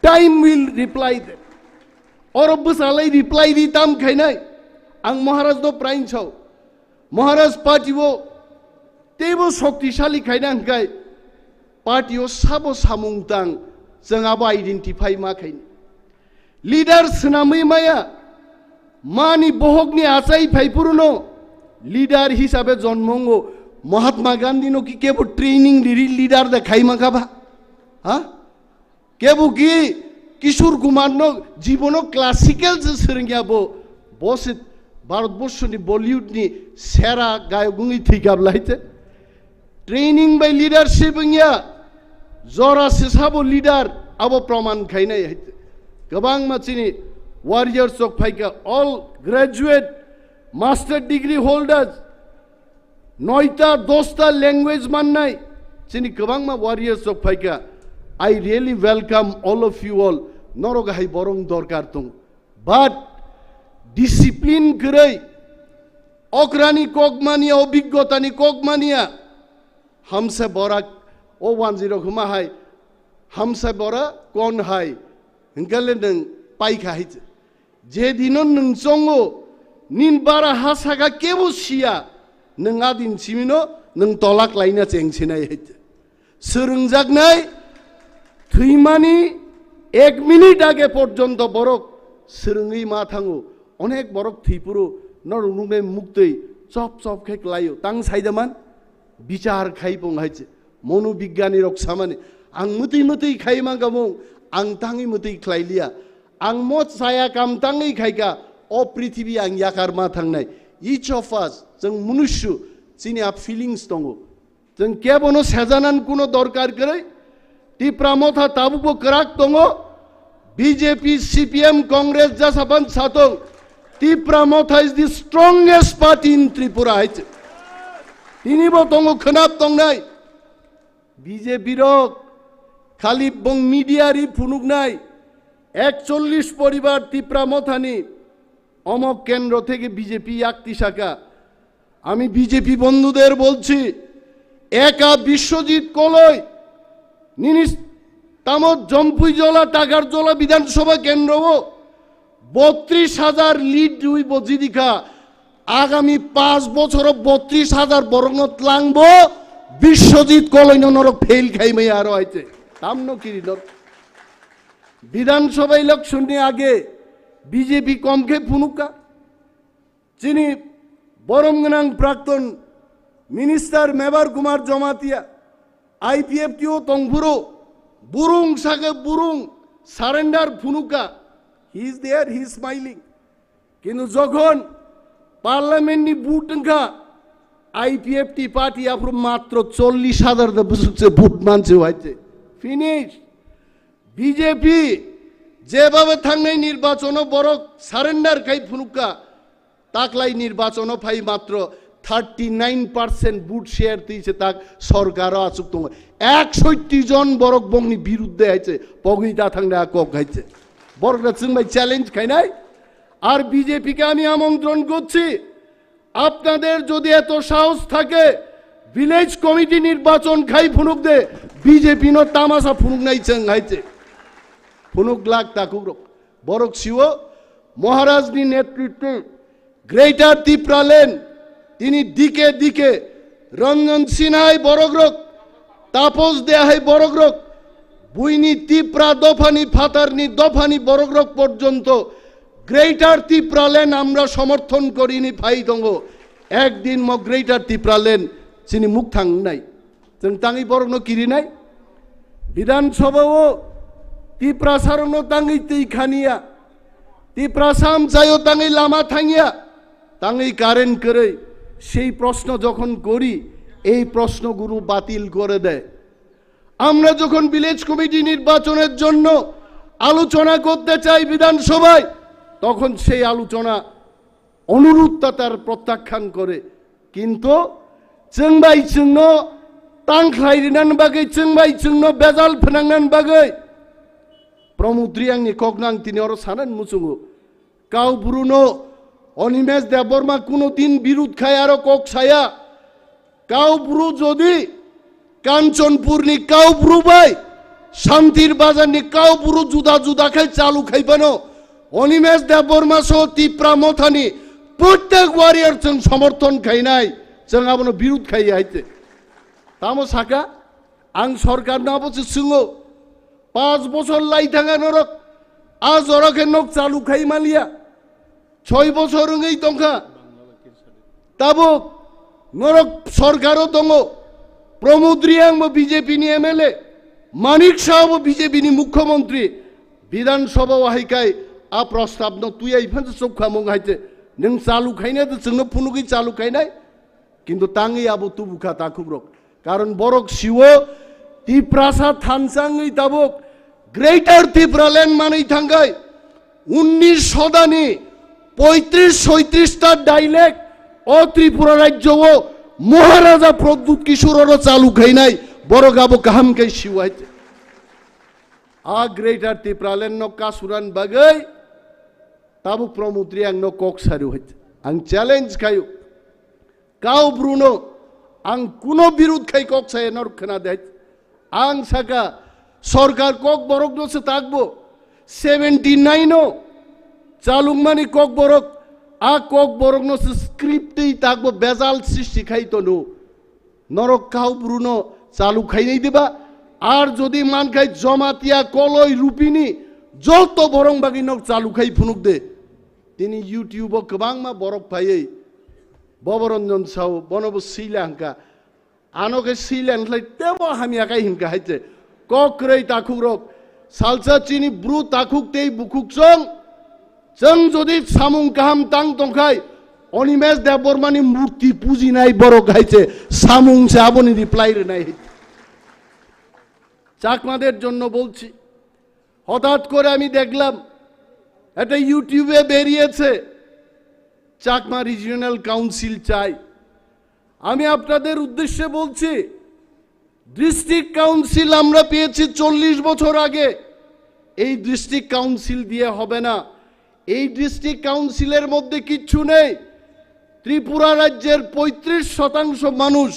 टाइम विल रिप्लाई दे और बुसालाई रिप्लाई दी ताम खाइनाय आं महाराज दो प्राइन छौ महाराज पार्टी वो तेबो शक्तिशाली खाइना हंखाय पार्टी ओ साबो सामुंगतां जोंहाबो आइडेन्टिफाइ मा खाइन लीडर सनामै माया मानी बहकनि आचाइ फाइपुरुनो लीडर हिसाबे जन्मंगो महात्मा गांधी नो की केबो ट्रेनिंग लिरी लीडर दे खाइमा काबा हा केबो की किशोर कुमार नो जीवनो क्लासिकल जे सोरंगियाबो बस भारतबर्षनि बलिउडनि सेरा गायगुङै थैगाबलायते ट्रेनिंग बाय लीडरशिप इंया जरा सेसाबो लीडर आबो प्रमाण खाइनाय हैते गोबां मानसिनि वारियर्स ऑफ फाइका all graduate master degree holders 9टा 10टा लैंग्वेज माननाय जोंनि गोबां मा वारियर्स ऑफ फाइका I really welcome all of you all नरगाहाय बरं दरकार दं बाट डिसिप्लिन गरै अग्रानि कगमानिया अभिज्ञतानि कगमानिया हमसे बरा ओ 10 खुमा हाय हमसे बरा कौन हाय हंगले नों पाइखा हाय जे दिनो नों संगो निन बारा हासागा केबो सिया नों आदिन सिमिनो नों तलाक लाइना चेंसिनाय हाय सोरंजागनाय थैमानि 1 मिनिट आगे पर्यन्त बरक सोरङै मा थाङो अनेक बरक थैपुरु नरुनुगे मुक्तै चप चप खेक लायो तां साइदामान विचार खाइपं हायचे मनोविज्ञानी रक सामाने आं मतै मतै खाइमा गामो आं ताङै मतै ख्लाइलिया आं मत साया काम ताङै खाइका अ पृथ्वी आं याकार मा थांनाय इच अफ अस जों मनुष्य जिनिया फिलिंग्स दङ जों केबनो सेजानान कुनो दरकार गरै टिप्रा मथा ताबुबो कराक दङ बीजेपी सीपीएम कांग्रेस जासाबान सातों Tipra Motha is the strongest party in Tripura हायचे तिनिबो दङ खोनाब दंनाय बीजेपी रक खाली बं मिडियारि फुनुगनाय 41 परिवार टिप्रा मथानि अमक केंद्र থেকে বিজেপি একটি শাখা আমি বিজেপি বন্ধুদের বলছি একা বিশ্বজিৎ কলই নিনিস তামত জম্পুইজলা টাকারজলা বিধানসভা কেন্দ্র 32,000 লিড দুই বজিদিকা আগামী 5 বছর 32,000 বরঙত লাংবো বিশ্বজিৎ কলই নরক ফেল খাইমে আরো আইছে তামনো কিরিনর विधानसभा इलेक्शन आगे बीजेपी कम के फुनुका जिनी बरमगनां प्राक्तन मिनिस्टर मेबर कुमार जमातिया आईपीएफटीओ तंगपुरो बुरुंग सागे बुरुंग सारेंडार फुनुका he is there he is smiling किन्तु जखन पार्लियामेंटनि भोट ओंखा आईपीएफटी पार्टी आफरो मात्र 40,000 बुसुकसे भोट मानसे हायचे फिनिश बीजेपी जेबाबे थांनाय निर्वाचन बरक सारेंडार खाइ फुनुका ताकलाई निर्वाचन फाइ मात्र 39% भोट शेयर दिছে ताक सरकार आसुक दङ 61 जन बरक बंनि बिरुद्धे आइছে पगैदा थांना কক गाइছে बरकरा जोंबाय চ্যালেঞ্জ খাইনাই আর বিজেপি কে আমি আমন্ত্রণ করছি আপনাদের যদি এত সাহস থাকে ভিলেজ কমিটি নির্বাচন খাই ফুনুক দে বিজেপি নো তামাশা ফুনুক নাই চং হাইছে फुनुक लाग ताकुक बरक शिव महाराज नि नेतृत्व ग्रेटर तिप्रा लेन तिनी दिके दिके रंजन सिन्हाय बरगरक तापस देहाय बरगरक बुइनी तिप्रा दफानी फातारनी दफानी बरगरक पर्यन्त ग्रेटर तिप्रा लेन आमरा समर्थन करिनि फाइ दङ एकदिन म ग्रेटर तिप्रा लेन सिनि मुख थांनाय जों ताङै बरगनो किरिनाय विधानसभाओ टिप्रा सारनो ताङै तै खानिया टिप्रा साम जायो ताङै लामा थाङिया ताङै कारेन्ट करे সেই প্রশ্ন যখন করি এই প্রশ্নগুলো বাতিল করে দেয় আমরা যখন ভিলেজ কমিটি নির্বাচনের জন্য আলোচনা করতে চাই বিধানসভায় তখন সেই আলোচনা অনুরোধটা তার প্রত্যাখ্যান করে কিন্তু जोंबाय जोंनो तांख्लायरिनान बागै जोंबाय जोंनो बेजाल फोनांनान बागै प्रमुद्री आंनि कगनां तिनि अर सानान मुसुङो काउ ब्रुनो अनिमेश देवबर्मा कुनो दिन बिरुद खाय आरो कक साया কাউব্রু যদি কাঞ্চনপুরনি কাউব্রু বাই শান্তির বাজারনি কাউব্রু জুদা জুদা খাই চালু খাইবানো অনিমেষ দেববর্মা সহ তিপ্রা মথানি প্রত্যেক ওয়ারিয়ার जों সমর্থন খাইনাই जों আবনো বিরোধ খাই আইতে তামো সাকা আং সরকার না বসে সুঙ্গো 5 বছর লাই থাকা নরক আজ ওরকে নক চালু খাই মালিয়া 6 বছর এই তংখা তাবো নরক সরকারও দङ প্রমোদ রিয়াং বিজেপি নি এমএলএ মানিক সাহেব বিজেপি নি মুখ্যমন্ত্রী বিধানসভা ওয়াহিকাই आ प्रस्ताव न तुई आइफान सब खामों हाइते नों चालू खाइना तो जोंनो फुनुगै चालू खाइनाय किन्तु तांगै आबो तु बुखा ताखुब्रक कारण बरक सिवो तिप्रासा थानसाङै ताबक ग्रेटर त्रिपुरा लैंड मानै थांगाय 19 सदानि 35-36 टा डाइलेक्ट ओ त्रिपुरा राज्यओ महाराजा प्रद्युत किशोररो चालू खाइनाय बरक आबो गाहाम कै सिवाइते आ ग्रेटर त्रिपुरा लैंड न कासुरान बागै ताबु प्रमुद्री आं न कक सारू हइते आं चैलेंज खायो काउ ब्रुनो आं कुनो विरोध खाई कक साय नर खना दे आं साका सरकार कक बरक नो से ताकबो 79 नो चालुंग मानी कक बरक आ कक बरक नो से स्क्रिप्ट ही ताकबो बेजाल सृष्टि खाई तो नो नरक काउ ब्रुनो चालू खाई नहीं दिबा আর যদি মান খাই জমাতিয়া কলই রূপিনী যত বরং বাকি নক চালু খাই ফুনুক দে তিনি ইউটিউব গোবাং মা বরক পাইয়ে ববরঞ্জন সাউ বনব শ্রীলঙ্কা আনকে শ্রীলঙ্কা তেব হামি আকাই হিনকা হাইতে ককরই তাকুরক সালসা চিনি ব্রু তাকুক তেই বুকুক जों যদি সামুং কাহাম তাং তংখাই অনিমেষ দেববর্মানি মূর্তি পুজি নাই বরক হাইছে সামুং সে আবনি রিপ্লাই রে নাই চাকমাদের জন্য বলছি হঠাৎ করে আমি দেখলাম এটা ইউটিউবে বেরিয়েছে চাকমা রিজিওনাল কাউন্সিল চাই আমি আপনাদের উদ্দেশ্যে বলছি ডিস্ট্রিক্ট কাউন্সিল আমরা পেয়েছি 40 বছর আগে এই ডিস্ট্রিক্ট কাউন্সিল দিয়ে হবে না এই ডিস্ট্রিক্ট কাউন্সিলের মধ্যে কিচ্ছু নেই ত্রিপুরা রাজ্যের 35% মানুষ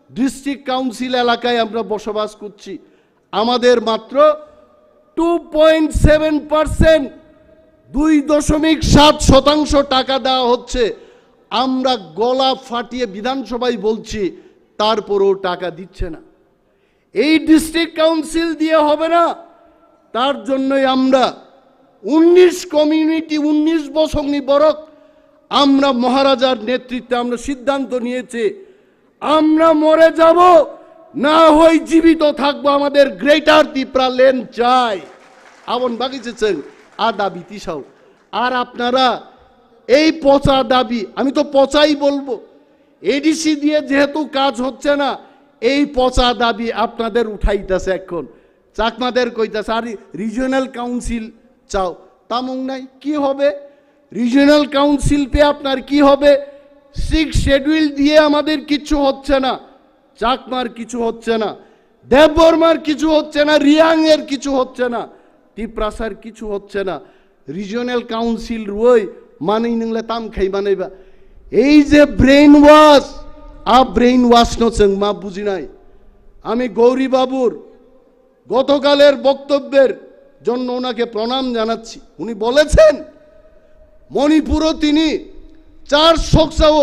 ডিস্ট্রিক্ট কাউন্সিল এলাকায় আমরা বসবাস করছি আমাদের মাত্র 2.7% 2.7% টাকা দেওয়া হচ্ছে আমরা গলা ফাটিয়ে বিধানসভায় বলছি তারপরও টাকা দিচ্ছে না এই ডিস্ট্রিক্ট কাউন্সিল দিয়ে হবে না তার জন্যই আমরা 19 কমিউনিটি 19 বছর নি বরক আমরা মহারাজার নেতৃত্বে আমরা সিদ্ধান্ত নিয়েছি আমরা মরে যাব না হই জীবিত থাকবো আমাদের গ্রেটার ত্রিপুরা লেন চাই আমন বাগিয়েছেন আ দাবি তিসাও আর আপনারা এই পচা দাবি আমি তো পচাই বলবো এডিসি দিয়ে যেহেতু কাজ হচ্ছে না এই পচা দাবি আপনাদের উঠাইতেছে এখন চাকমাদের কইতাছে আর রিজিওনাল কাউন্সিল চাও তামং নাই কি হবে রিজিওনাল কাউন্সিল পে আপনার কি হবে 6 শিডিউল দিয়ে আমাদের কিছু হচ্ছে না চাকমার কিছু হচ্ছে না দেববর্মার কিছু হচ্ছে না রিয়াং এর কিছু হচ্ছে না ত্রিপ্রাসার কিছু হচ্ছে না রিজিওনাল কাউন্সিল রই মানেই নংলে তাম খাই বানাইবা এই যে ব্রেন ওয়াশ আ ব্রেন ওয়াশ নচং মা বুঝি নাই আমি গৌরী বাবুর গতকালের বক্তব্যের জন্য ওনাকে প্রণাম জানাচ্ছি উনি বলেছেন মণিপুরও তিনি 4 শখসাও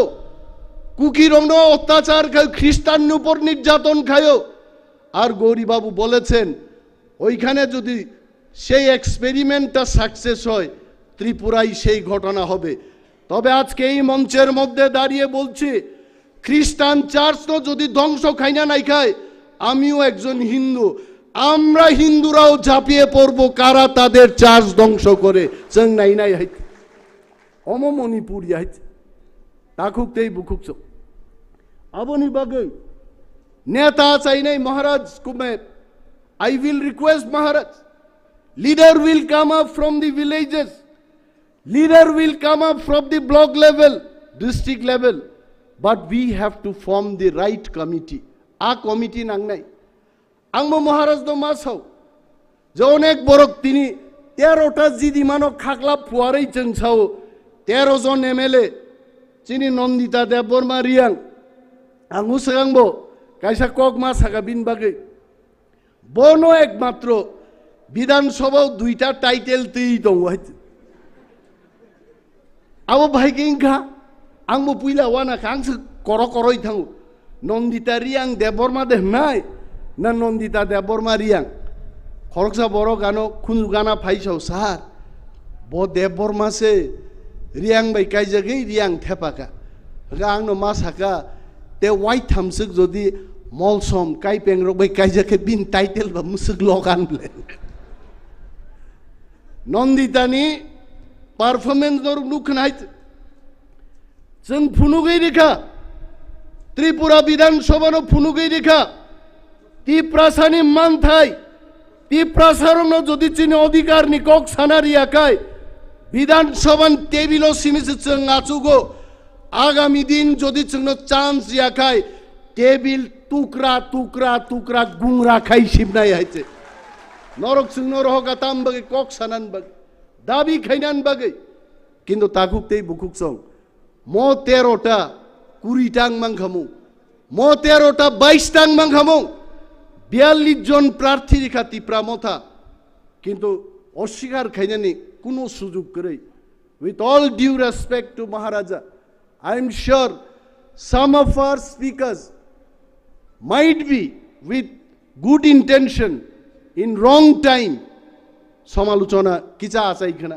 কুকিরঙ্গ অত্যাচার খায় খ্রিস্টান উপর নির্যাতন খায় আর গৌরী বাবু বলেছেন ওইখানে যদি সেই এক্সপেরিমেন্টটা সাকসেস হয় ত্রিপুরায় সেই ঘটনা হবে তবে আজকে এই মঞ্চের মধ্যে দাঁড়িয়ে বলছি খ্রিস্টান চার্চ তো যদি ধ্বংস খায় না নাই খায় আমিও একজন হিন্দু আমরা হিন্দুরাও ঝাঁপিয়ে পড়ব কারা তাদের চার্চ ধ্বংস করে চং নাই নাই হাইতে অম মণিপুর হাইতে তাকুকতেই বুকুক আবনি বাগৈ নেতা চাই নাই মহারাজ কুমে I will request Maharaj leader will come up from the villages leader will come up from the block level district level but we have to form the right committee a committee nang nai angmo Maharaj do masau je onek borok tini 13 টা জিদি মানক খাকলা ফুয়ারেই চেংছাও 13 জন MLA চিনি নন্দিতা দেববর্মা রিয়াং आंगु सिगांबो कायसा कक मा saga बिन बागै बनो एकमात्र विधानसभा दुईटा टाइटेल तै दङ अब भाइकिंखा आंबो पुइला वाना कांसो कर करoi थाङो नन्दिता रियां देबरमा देहनाय ना नन्दिता देबरमा रियां खरकसा बर गानो खुनु गाना फाइसौ सार ब देबरमा से रियां बाय काइजागै रियां थेपाका गांनो मासाका ते वाइट थामसक जदि मलसम काइ पेंग्रक बाय काइजाके बिन टाइटेल बा मुसक लगान ब्ले नन्दितानि पारफॉर्मेंस नर नुखनाय जों फुनुगै रेखा त्रिपुरा विधानसभा फुनुगै रेखा तिप्रासानि मानथाय तिप्रासारनो जदि चिनि अधिकार नि कक सानारियाकाय विधानसभा टेबिलो सिमिसे जों आचुगो आगामी दिन जदि जोंनो चान्स याकाय टेबिल टुकरा टुकरा टुकरा गुंरा खाइ सिबनाय हायचे नरक जोंनो रहगा ताम बगे कक सानान बगे दाबी खाइनान बगे किन्तु ताकुकते बुकुक सं मो 13टा 20टां मांखामु मो 13टा 22टां मांखामु 42 जन प्रार्थी रेखा तिप्रा मथा किन्तु अस्वीकार खाइनानि कुनो सुजुग गरै with all due respect to Maharaja I am sure some of our speakers might be with good intention in wrong time समालोचना किचा आसाइखना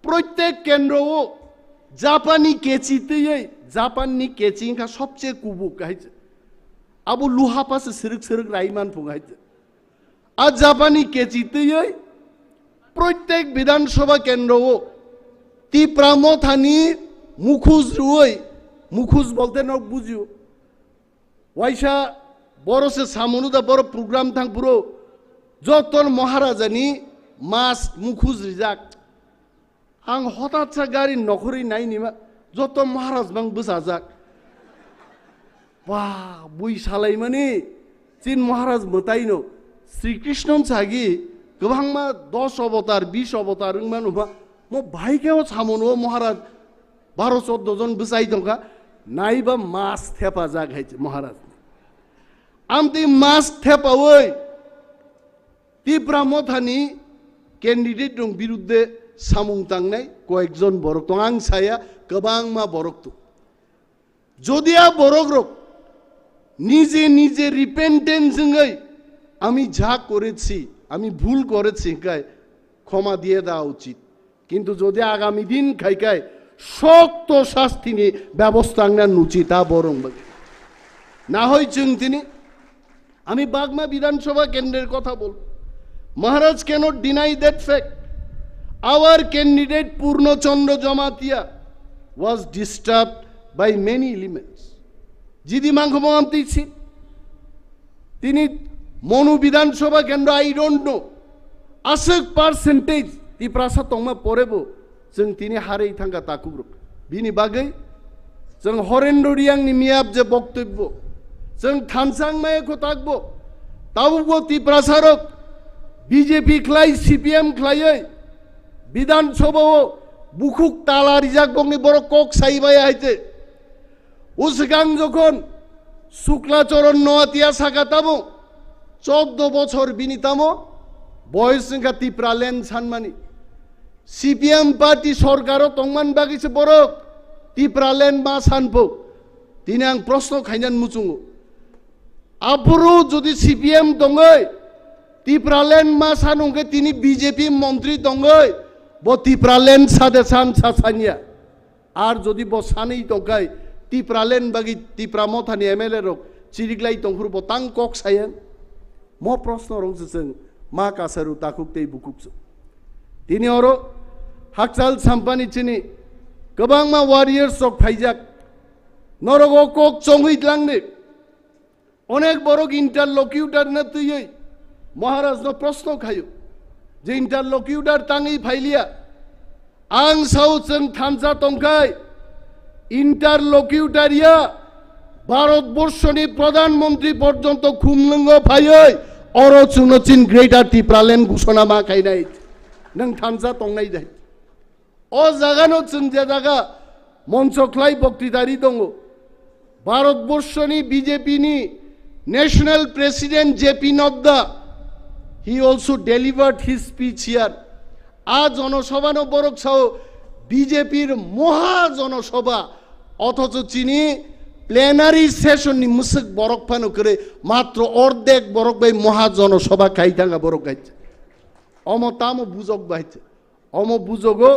प्रत्येक केन्द्र जापानी केचितै जापाननि केचिंखा सबसे कुबुक गाइछ अब लुहा पास सिरक सिरक राइमान फुगाइछ आ जापानी केचितै प्रत्येक विधानसभा केन्द्र तिप्रा मथानि मुखुज रुई मुखुज बोलते न बुझियो वाइसा बरसे सामनुदा बर प्रोग्राम थां पुरो जतन महाराजानि मास मुखुज रिजाक आं हठात सा गारि नखरै नायनिमा जत महाराज बां बसाजाक वाह बुइ सालायमानि चिन महाराज मताइनो श्री कृष्ण सागी गोबांमा 10 अवतार 20 अवतार मानुबा म भाइकेव सामनो महाराज 12-14 जन बसाइ दंगा नाइबा मास थेपा जागाइछ महाराज आमते मास थेपावै तिप्रा मथानि कैंडिडेट दं बिरुद्धे सामुं तांनाय कयेकजन बरक दं आं साया गोबांमा बरक दं जदिया बरक रक निजे निजे रिपेन्टेन्स जोंयै आमी जा करेছি আমি ভুল করেছি কাই ক্ষমা দিয়ে দেওয়া উচিত কিন্তু যদি আগামী দিন খাইকায় শক্ত শাস্তি নিয়ে ব্যবস্থা নেন উচিত তা বরং না হয় जों তিনি আমি বাগমা বিধানসভা কেন্দ্রের কথা বল মহারাজ cannot deny that fact our candidate Purnachandra Jamatia was disturbed by many elements जिदि मांगमो আমতিছি তিনি मनु विधानसभा केन्द्र I don't know आसक परसेंटेज तिप्रासा तंगमा परेबो जों तिनि हारै थांगा ताकुग्र बिनि बागै जों हरेन्द्र रियांनि मियाब जे बक्तव्य जों थानसांमाय को ताकबो ताबुबो तिप्रासारक बीजेपी खलाय सीपीएम खलायै विधानसभा बुखुक ताला रिजाक बंनि बर कक साइबाय आइते उसगां जखन शुक्लाचरण नआतिया सागाताबो 14 বছর বিনিতাম বয়স সংখ্যা তিপ্রালেন সানমানি সিপিএম পার্টি সরকারও তংমান বাগিছে বরক তিপ্রালেন মা সানপো তিনি আং প্রশ্ন খাইনান মুচুঙ্গো আপুরো যদি সিপিএম দঙ্গই তিপ্রালেন মা সানুঙ্গে তিনি বিজেপি মন্ত্রী দঙ্গই ব তিপ্রালেন সাদে সান সাসানিয়া আর যদি ব সানেই দঙ্গাই তিপ্রালেন বাগি তিপ্রামথানি এমএলএ রক চিরিগলাই দংহুর ব তাং কক সায়েন म प्रश्न रंजों मा कासारु ताकुकते बुकुकसो तिनी अरो हाकचाल साम्पानी चिनी गोबांमा वारियर्स रक फाइजाक नरगो कक चंगै लांने अनेक बरक इंटरलक्यूटर न तुयै महाराज न प्रश्न खायो जे इंटरलक्यूटर तांगै फाइलिया आं साउ जों थामसा तंखाय इंटरलक्यूटरिया भारतवर्षनि प्रधानमंत्री पर्यंत खुमलुंग फायै अरचुनचिन ग्रेटर तिप्रालेन घोषणा मा खाइनाय नों थामसा तंनाय जाय अ जागानो जों जे जागा मंच खलाय बक्तिदारि दङ ভারতবর্ষনি বিজেপিনি national president JP Nadda he also delivered his speech here আ জনসভানো বরক সাও বিজেপির মহা জনসভা অথচ চিনি প্লেনারি সেশননি মুসক বরক ফানো করে মাত্র অর্ধেক বরক বাই মহা জনসভা খাইতাঙ্গা বরক গাইছে অম তামো বুজক বাইছে অম বুজগো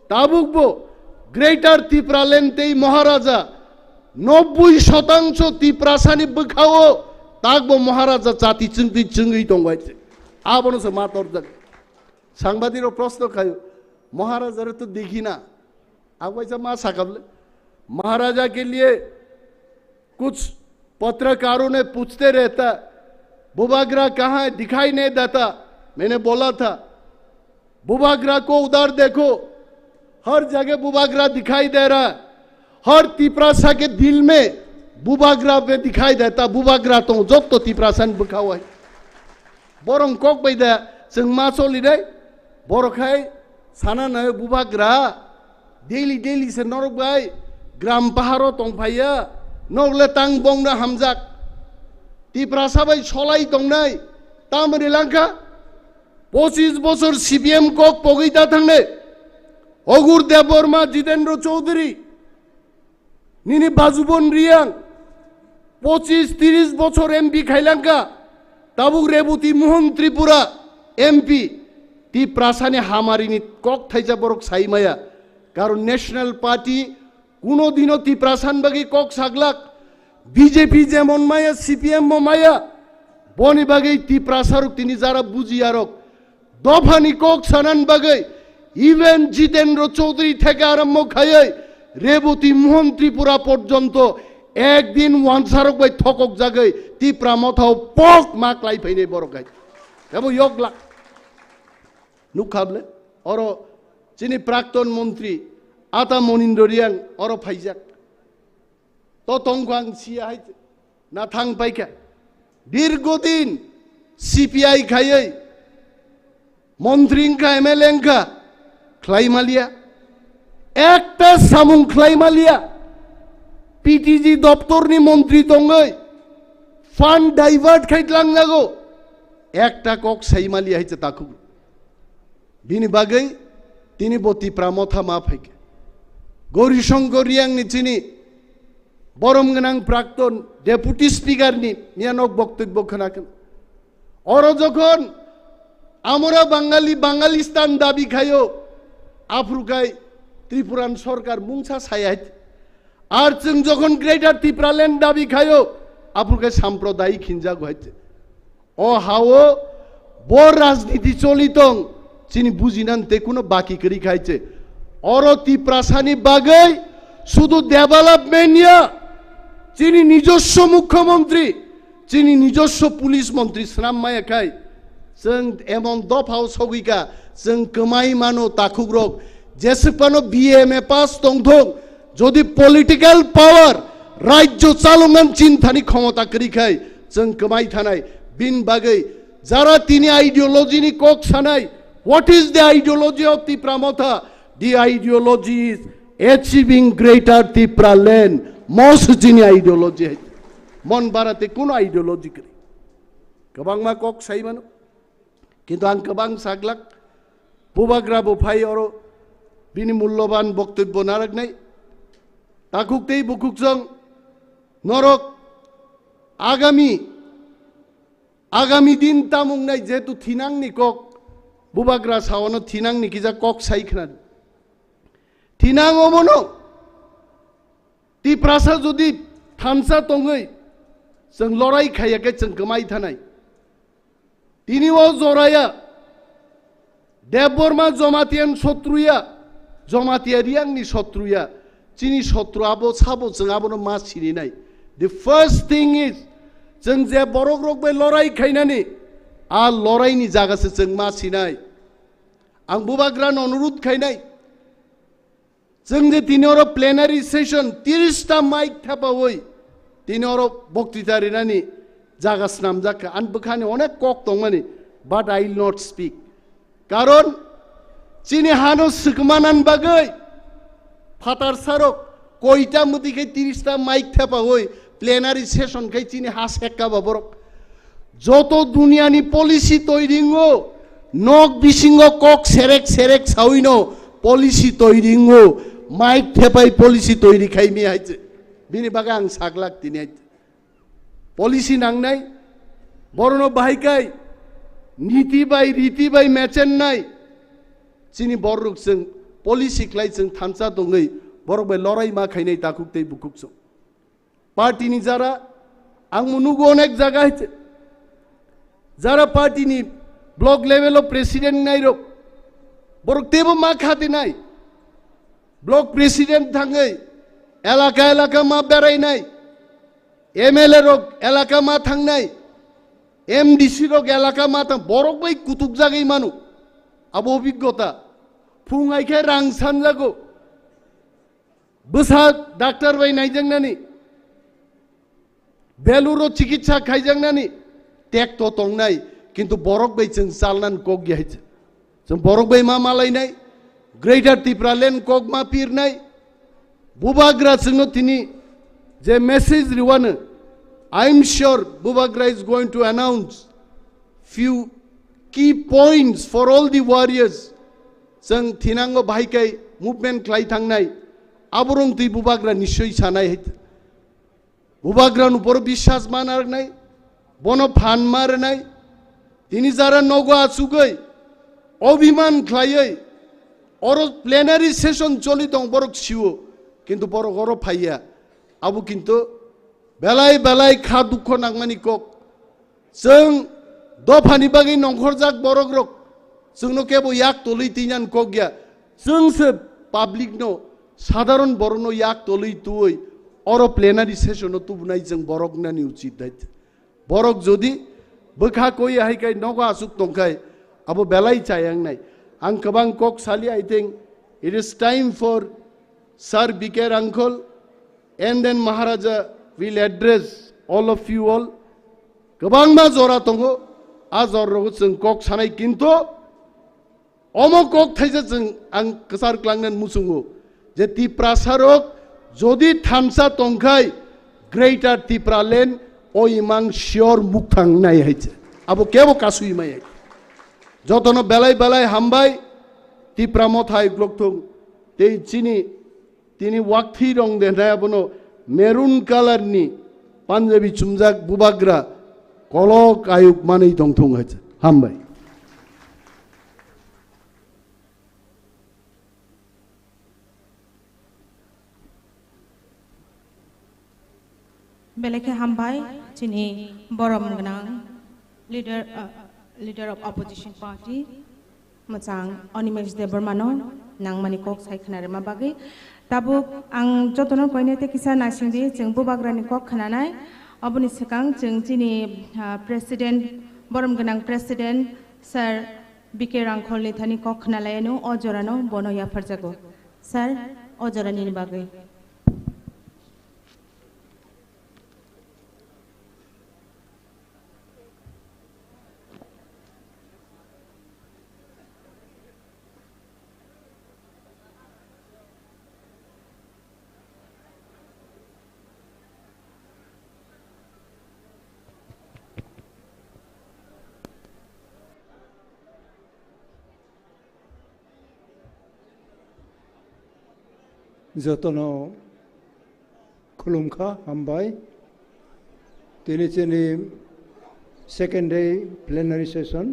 তাবুকবো গ্রেটার ত্রিপুরা লেনতেই মহারাজা 90% ত্রিপ্রাসানি বখাও তাকবো মহারাজা জাতি চিংতি চিংই দংবাইছে আবনসে মাতর জাগ সাংবাদিকরা প্রশ্ন খায় महाराजा तो देखी ना अब वैसा माँ साकबले महाराजा के लिए कुछ पत्रकारों ने पूछते रहता बुबाग्रा कहाँ है दिखाई नहीं देता मैंने बोला था बुबाग्रा को उधर देखो हर जगह बुबाग्रा दिखाई दे रहा है हर तिपरासा के दिल में बुबाग्रा पे दिखाई देता बुबाग्रा तो जो तो तिपरासन बुखा हुआ है बोरंग कोक बैदा संग मासोली रे बोरखाई साना नय बुबाग्रा डेली डेली से नरक बाय ग्राम पहाड़ो तंफाया नगले तांग बंगना हमजाक तिपरासा बाय सलाई तंगनाय तामरि लांका 25 বছর सीपीएम कोक पगैता थांने अगुर देवबर्मा जितेंद्र चौधरी निनी बाजुबन रियां 25-30 বছর एमपी खाइलांका ताबुक रेबुती मोहन त्रिपुरा एमपी तिप्रासाने हामारिनी कक थाइजा बरक साइमाया कारण न्याशनल पार्टी कोनो दिनो तिप्रासान बागी कक सागलाक बीजेपी जेमन माया सीपीएम माया बनी बागी तिप्रासारुक तिनी जारा बुजियारक दफानी कक सानान बागी इवेन जितेंद्र चौधरी थेके आरम्भ खायै रेबुती मोहन त्रिपुरा पर्यन्त एक दिन वानसारक बाई थकक जागै तिप्रा मथाव पक माकलाई फैने बरकाय एबो योगला नुखाबले और चिनी प्राक्तन मंत्री आता मनिंदरियां और फाइजाक तो तंगां सिया है ना थांग पाइका दीर्घदिन सीपीआई खायै मंत्री का एमएलए का ख्लाइमालिया एकटा सामुं ख्लाइमालिया पीटीजी दफ्तरनी मंत्री तंगै फांड डाइवर्ट खाइतलांगो एकटा कक साइमालिया है ताकु बिनी बागै तिनी बती प्रामथा मा फैके गौरी शंकर रियांग नि चिनी बरम गनां प्राक्तन डेपुटी स्पीकर नि मियानक बक्तव्य खोनाकेन और जखन आमरा बांगाली बांगालिस्तान दाबी खायो आफ्रुकाय त्रिपुरान सरकार मुंसा सायात आर जों जखन ग्रेटार त्रिपुरालैंड दाबी खायो आफ्रुकाय साम्प्रदायिक हिंजा गहायते ओ हाओ बर राजनीति चलितं चिनी बुझिनान्ते कोनो बाकी करी खाइছে और तिप्रासानी बागै शुधु डेभेलपमेंट चिनी নিজস্ব मुख्यमंत्री चिनी নিজস্ব पुलिस मंत्री स्नाम माया खाय जों एमन दफाव सगिका जों कमाई मानो ताखुग्रक जेसेबानो बीएमए पास दंथं जदि पलिटिकल पावर राज्य चालुंगान चिन्तानि क्षमता करी खाय जों कमाई थानाय बिन बागै जारा तिनी आइडियोलॉजीनि कक सानाय What is the ideology of TIPRA MOTHA? The ideology is achieving greater TIPRA land. Most jini ideology है. मन बाराते कुन ideology करी. कबांग मा कक साई मानो. किंतु आं कबांग सागलाक बुबाग्रा बुफाई और बिनी मूल्यवान बक्तव्य नारक नहीं. ताकुकतेई बुकुकजों नरक आगामी दिन तामुंग नहीं जेतु थिनांग नि कक बुबाग्रा सावनो थिनांग निकिजा कक साइखना थिनांग ओमनो तिप्रासा जुदि थानसा तंगै जों लड़ाई खायाखै जों गमाय थानाय तिनि ओ जराया देवबर्मा जमातियान शत्रुया जमातियारियांनि शत्रुया चिनि शत्रु आबो साबो जों आबोनो मा सिनिनाय द फर्स्ट थिंग इज जों जे बरक रक बे लड़ाई खायनानि आ लड़ाईनि जागासे जों मा सिनाय आं बुबाग्रान अनुरोध खायनाय जों जे तिनिर प्लेनारी सेशन 30टा माइक थापावै तिनिर बक्तृता रिनानि जागास नाम जाखा आन बखानि अनेक कक दंमानि बाट आई विल नट स्पीक कारण चिनि हानो सुकमानान बागै फातार सारक কইটা মতিকে 30টা মাইক থেপা হই প্লেনারি সেশন খাই চিনি হাস হেক্কা বাবরক যত দুনিয়ানি পলিসি তৈরিঙ্গো নক বিসিঙ্গ কক সেরেক সেরেক সাউইনো পলিসি তৈরিঙ্গো মাইক থেপাই পলিসি তৈরি খাইমি আইছে বিনি বাগে আং সাগলাক তিনি আইছে পলিসি নাংনাই বরণ বাহিকাই নীতি বাই রীতি বাই মেচেন নাই চিনি বরক जों पलिसि क्लाइ जों थानसा दङै बरक बाय लराय मा खायनाय दाकुक बुकुक जों पार्टीनि जारा आं मुनुगो अनेक जागा हइते जारा पार्टीनि ब्लक लेभेलाव प्रेसिडेंट नायरो बरक तेबो मा खाते नाय ब्लक प्रेसिडेंट थाङै एलाका एलाका मा बेरायनाय एमएलए रक एलाका मा थांनाय एमडीसी रक एलाका मा थां बरक बाय कुतुक जागै मानु आबो अभिज्ञता फुङाइखे रां सानजागो बोसा डाक्टर बाय नायजांनानि बेलुरो चिकित्सा खायजांनानि टेक तो तंनाय किन्तु बरक बाय जों चालनान कक गियाइছে जों बरक बाय मा मालायनाय ग्रेटर त्रिपुरा लैंड कक मा पिरनाय बुबाग्रा जोंनो तिनि जे मेसेज रिवानो I am sure Bubagra is going to announce few key points for all the warriors जों थिनांगो बाहायखाय मुभमेन्ट खालाय थांनाय आबरं दै बुबाग्रा निश्चय सानाय हइते बुबाग्रा नुपर विश्वास मानारनाय बन फान मारनाय तिनि जारा नगो आसुगै अभिमान खालायै और प्लेनारी सेशन चलि दं बरक सिउ किन्तु बरक और फाइया आबो किन्तु बेलाय बेलाय खा दुख नांमानि कक जों दफानि बागै नंखरजाक बरक रक जोंनो केबो याक तलै तिनान कक गया जोंसो पाब्लिक नो साधारण बरनो याक तलै तुय और प्लेनारी सेशन तुबनाय जों बरक नानि उचित दायित्व बरक जदि बोखा कोई हायखाय नगो आसुक दंखाय आबो बेलाय चायांगनाय आं गोबां कक सालि I think it is time for sir बिकेर uncle and then Maharaja will address all of you all गोबां मा जरा दंगो आ जरखौ जों कक सानाय किन्तु अमो कक थाइजे जों आं गोसार क्लांनान मुसुङो जे त्रिपुरा सारक जदि थामसा तंखाय ग्रेटर त्रिपुरा लैंड ओ इमां श्योर मुख थांनाय हायचे आबो केबो कासुइ माय जतनो बेलाय बेलाय हामबाय त्रिपुरा मथाय ग्लकथं ते तिनि वाकथि रं देनाय बनो मेरून कलर नि पांजाबी चुमजाक बुबाग्रा कलक आयुक मानै दंथं हायचे हामबाय बेलेखे हामबाय चिनि बरम गनां लीडर ऑफ ऑपोजिशन पार्टी मोजां अनिमेश देबरमानो नांमानि कक सायखनारे मा बागै दाबो आं जतनो कयनेते किसा नासिंदि जों बुबाग्रानि कक खानानाय अबनि सिगां जों चिनि प्रेसिडेंट बरम गनां प्रेसिडेंट सर बिके रांखलनि थानि कक खानालायनो अजरानो बनया फरजागो सर अजरानि बागै जतनो खुलुमखा हामबाय दिनै जोंनि सेकेंड डे प्लेनारी सेशन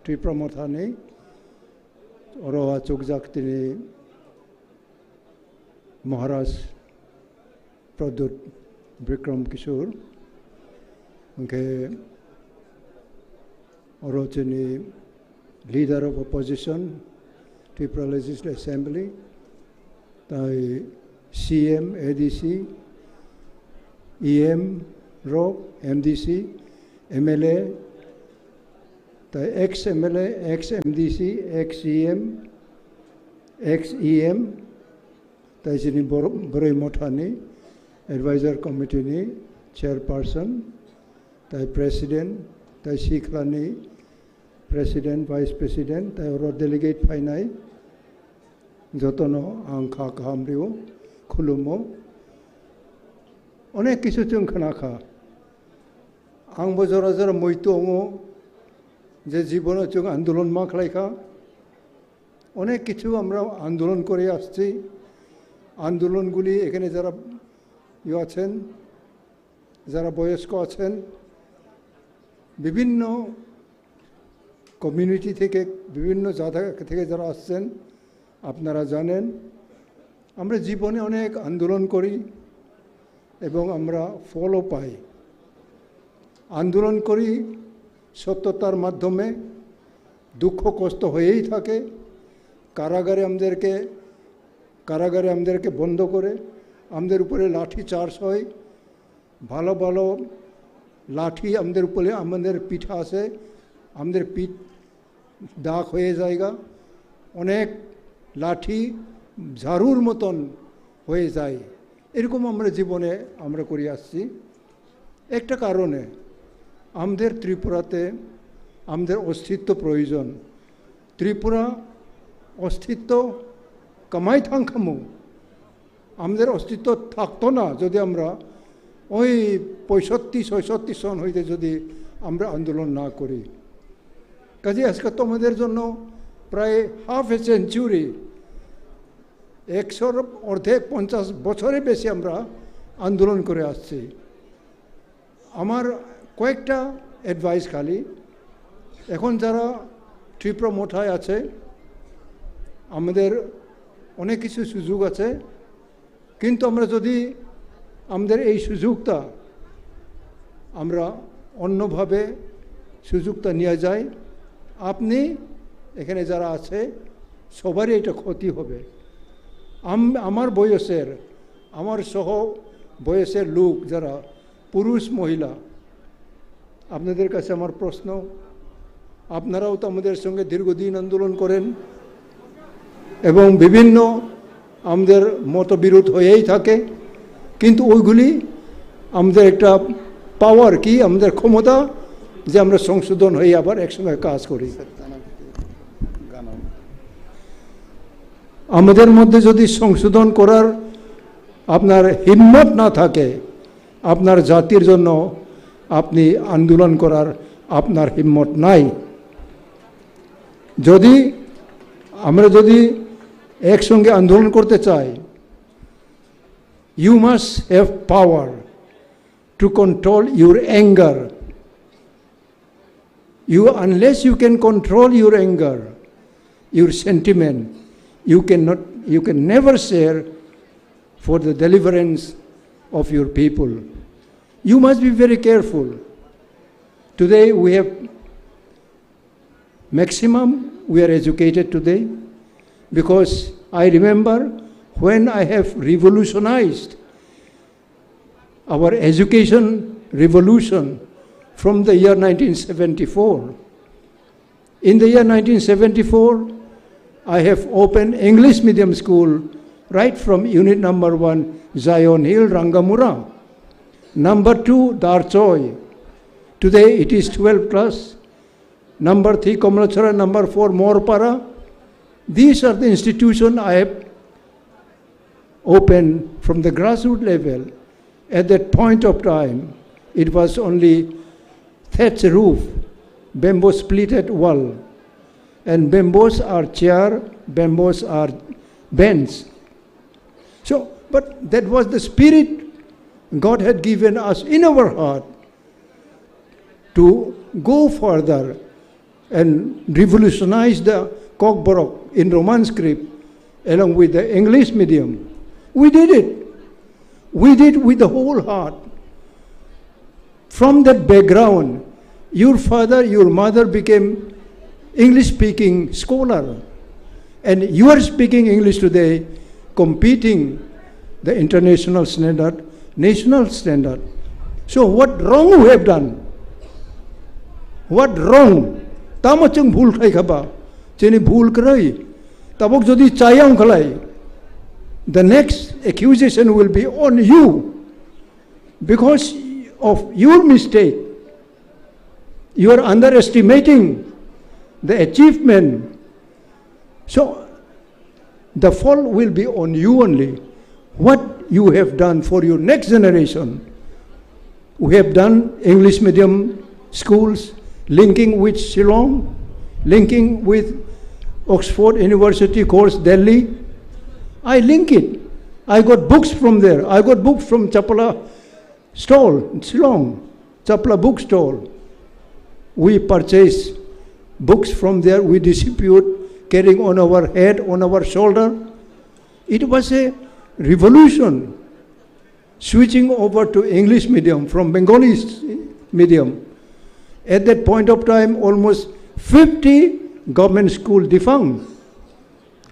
त्रिपुरा मथानि अरवा चुकजाक दिनै महाराज प्रद्युत विक्रम किशोर उनके और जोंनि leader of opposition Tripura legislative assembly ताई CM, ADC, EM, ROC, MDC, MLA, ताई ex-MLA, ex-MDC, ex-EM, ex-EM, ताई जोंनि बोराय मथानि एडवाइजर कमिटिनि चेयरपर्सन ताई प्रेसिडेंट ताई सिख्लानि प्रेसिडेंट वाइस प्रेसिडेंट ताई और डेलीगेट फाइनाय जतनो आं खा गाहामरियो खुलुमो अनेक किछु जों खोनाखा आंबो जरा जरा मैथोङो जे जीवनाव जों आंदोलन मा खालायखा अनेक किछु আমরা আন্দোলন করে আসছি আন্দোলনগুলি এখানে যারা আছেন যারা বয়স্ক আছেন বিভিন্ন কমিউনিটি থেকে বিভিন্ন জায়গা থেকে যারা আসছেন আপনারা জানেন আমরা জীবনে অনেক আন্দোলন করি এবং আমরা ফলও পাই আন্দোলন করি সত্যতার মাধ্যমে দুঃখ কষ্ট হয়েই থাকে কারাগারে আমাদেরকে বন্ধ করে আমাদের উপরে লাঠি চার্জ হয় ভালো ভালো লাঠি আমাদের উপরে আমাদের পিঠে আসে আমাদের পিঠ দাগ হয়ে যায়গা অনেক লাঠি ঝাড়ুর মতন হয়ে যায় এরকম আমরা জীবনে আমরা করে আসছি একটা কারণে আমাদের ত্রিপুরাতে আমাদের অস্তিত্ব প্রয়োজন ত্রিপুরা অস্তিত্ব কামাই থাঙ্কামু আমাদের অস্তিত্ব থাকতো না যদি আমরা ওই 65-66 সন হইতে যদি আমরা আন্দোলন না করি কাজে আজকে তোমাদের জন্য প্রায় হাফ এ সেঞ্চুরি 100 অর্ধেক 50 বছরের বেশি আমরা আন্দোলন করে আসছি আমার কয়েকটা অ্যাডভাইস খালি এখন যারা ত্রিপুরা মোথায় আছে আমাদের অনেক কিছু সুযোগ আছে কিন্তু আমরা যদি আমাদের এই সুযোগটা আমরা অন্যভাবে সুযোগটা নিয়ে যাই আপনি এখানে যারা আছে সবারই এটা ক্ষতি হবে আমার বয়সের আমার সহ বয়সের লোক যারা পুরুষ মহিলা আপনাদের কাছে আমার প্রশ্ন আপনারাও তো আমাদের সঙ্গে দীর্ঘদিন আন্দোলন করেন এবং বিভিন্ন আমাদের মতবিরোধ হয়েই থাকে কিন্তু ওইগুলি আমাদের একটা পাওয়ার কি আমাদের ক্ষমতা যে আমরা সংশোধন হয়ে আবার একসঙ্গে কাজ করি আমাদের মধ্যে যদি সংশোধন করার আপনার হিম্মত না থাকে আপনার জাতির জন্য আপনি আন্দোলন করার আপনার হিম্মত নাই যদি আমরা যদি একসঙ্গে আন্দোলন করতে চাই you must have power to control your anger unless you can control your anger your sentiment you can never share for the deliverance of your people you must be very careful today we have maximum we are educated today because I remember when I have revolutionized our education revolution from the year 1974. In the year 1974, I have opened English medium school right from unit number 1, Zion Hill, Rangamura. Number 2, Darchoy. Today it is 12 class. Number 3, Komlachara. Number 4, Morpara. These are the institutions I have opened from the grassroots level. At that point of time, it was only thatch roof, bamboo splitted wall, and bamboos are chair, bamboos are bench. So, but that was the spirit God had given us in our heart to go further and revolutionize the Kokborok in Roman script along with the English medium. We did it. We did with the whole heart. From that background, your father, your mother became English-speaking scholar. And you are speaking English today, competing the international standard, national standard. So what wrong we have done? What wrong? Tamachang bhul khai khaba. Cheni bhul krai. Tabok jodi chayang khalai. The next accusation will be on you because of your mistake. You are underestimating the achievement. So the fault will be on you only. what you have done for your next generation. We have done English medium schools, linking with Shillong, linking with Oxford University course, Delhi. I link it. I got books from there. I got books from Chapala stall, Shillong, Chapala bookstall. We purchase books from there. We distribute, carrying on our head, on our shoulder. It was a revolution, switching over to English medium from Bengali medium. At that point of time, almost 50 government schools defunct.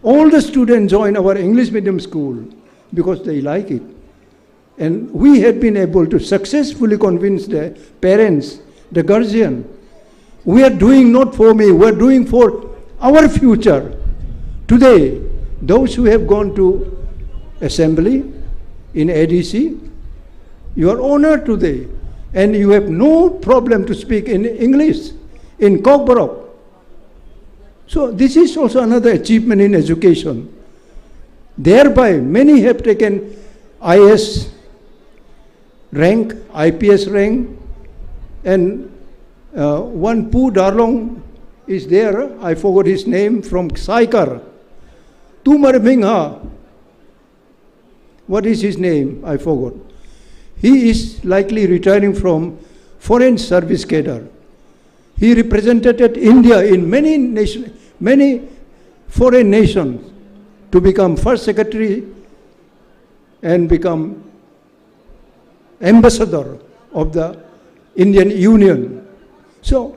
All the students join our English medium school because they like it. And we had been able to successfully convince the parents, the guardian. We are doing not for me, we are doing for our future. Today, those who have gone to assembly in ADC, you are honored today. And you have no problem to speak in English, in Kokborok. So this is also another achievement in education. Thereby, many have taken IS rank, IPS rank, and one Pu Darlong is there, I forgot his name, from Saikar. Tumar Mingha, what is his name? I forgot. He is likely retiring from foreign service cadre. He represented India in many foreign nations to become first secretary and become ambassador of the Indian Union. So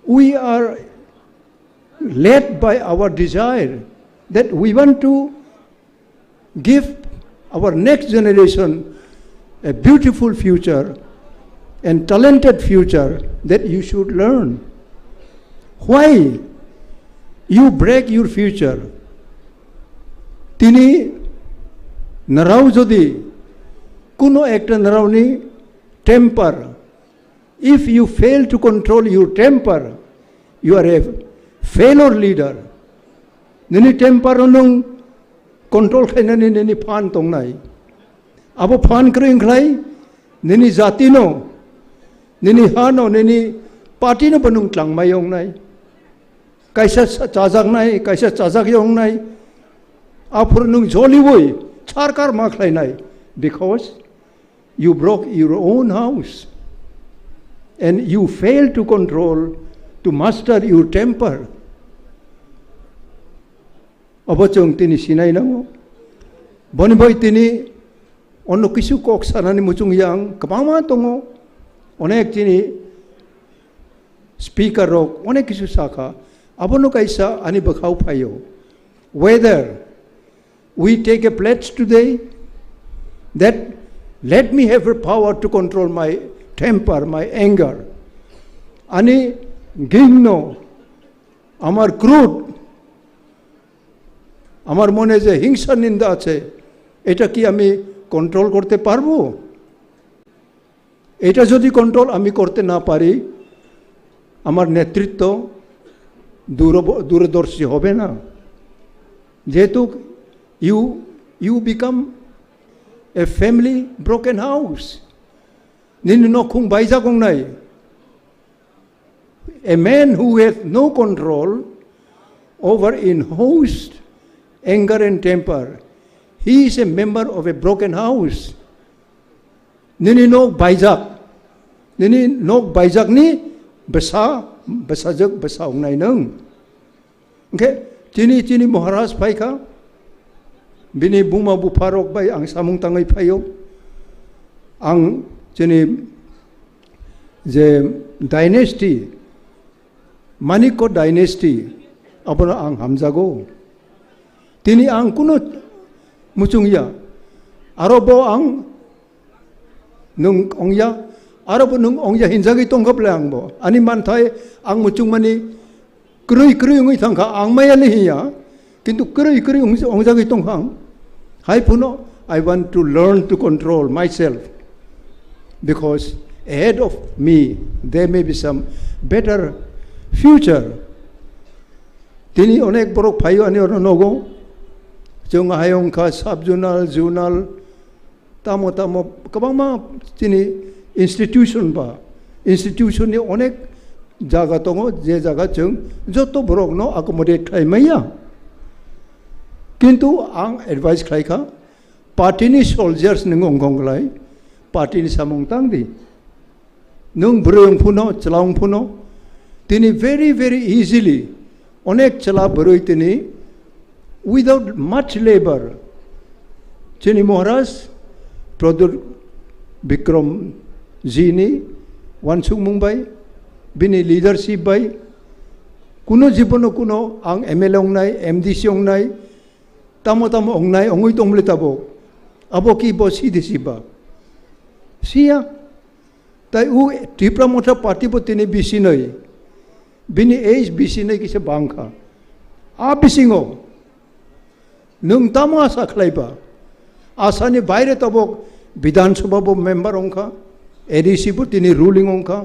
we are led by our desire that we want to give our next generation a beautiful future and talented future that you should learn. Why you break your future? Tini narao jodi kuno ekta naraoni temper. If you fail to control your temper, you are a failure leader. Nini temper nung control khaina nini fan tong nai. Abo fan kering klai nini zatino nini hano nini party no panung tlang mayong nai. Kaisa chajak nai, kaisa chajak yong nai. Apur nung joli boy charkar maklai nai, because you broke your own house and you failed to control, to master your temper. Abachong tini sinai namo. Boni boy tini ono kisu kok sanani muchung yang kapama tongo onek tini speaker rok onek kisu saka abono kaisa ani bakau payo. Whether we take a pledge today that let me have the power to control my temper, my anger. Ani gingno amar crude amar mone je hingsa ninda ache eta ki ami control করতে পারবো? এটা যদি control আমি করতে না পারি, আমার নেতৃত্ব দূরদর্শী হবে না। যেহেতু you become a family broken house. নিন নখুং বাইজা কং নাই। A man who has no control over in-house anger and temper, he is a member of a broken house. Nini nok baijak ni besajak besaung nai nang. Okay, tini Maharaj paika, bini buma buparok bay ang samung tangay payo, ang tini je dynasty, Maniko dynasty, apana ang Hamzago, tini ang kuno muchungya arobo ang nung ongya arobo nung ongya hinjagi tongkap lang bo ani manthai ang muchung mani krui ngi thangka ang maya liya kintu krui ongjagi tongkhang hai puno I want to learn to control myself, because ahead of me there may be some better future. Tini onek borok phayo ani ono nogo जों हायंखा सब जुनाल जुनाल तामो तामो गोबां मा दिनै institution बा इन्स्टिटिउसननि अनेक जागा दङ जे जागा जों जत बरकनो एकमडेट खालामैया किन्तु आं एडभाइस खालायखा पार्टीनि सल्जार्स नों अंगंलाय पार्टीनि सामं तांदि नों ब्रयं फुनो चलां फुनो दिनै very very easily अनेक चला बरय दिनै without much labor जोंनि महाराज प्रदुर विक्रम जीनि वानसुक मुंबाय बिनि लीडरशिप बाय कुनो जीवन कुनो आं एमएलए अंगनाय एमडीसी अंगनाय तामो तामो अंगनाय अंगै तंबले ताबो अबो की बो सीधी सिबा सिया ताई उ त्रिपुरा मोथा पार्टी बो तिनि बिसिनै बिनि एज बिसिनै किसे बांखा आ बिसिङो नों तामो आसा खालायबा आसानि बायरे ताबो विधानसभा बो मेम्बर अंखा एडीसी बो तिनि रूलिंग अंखा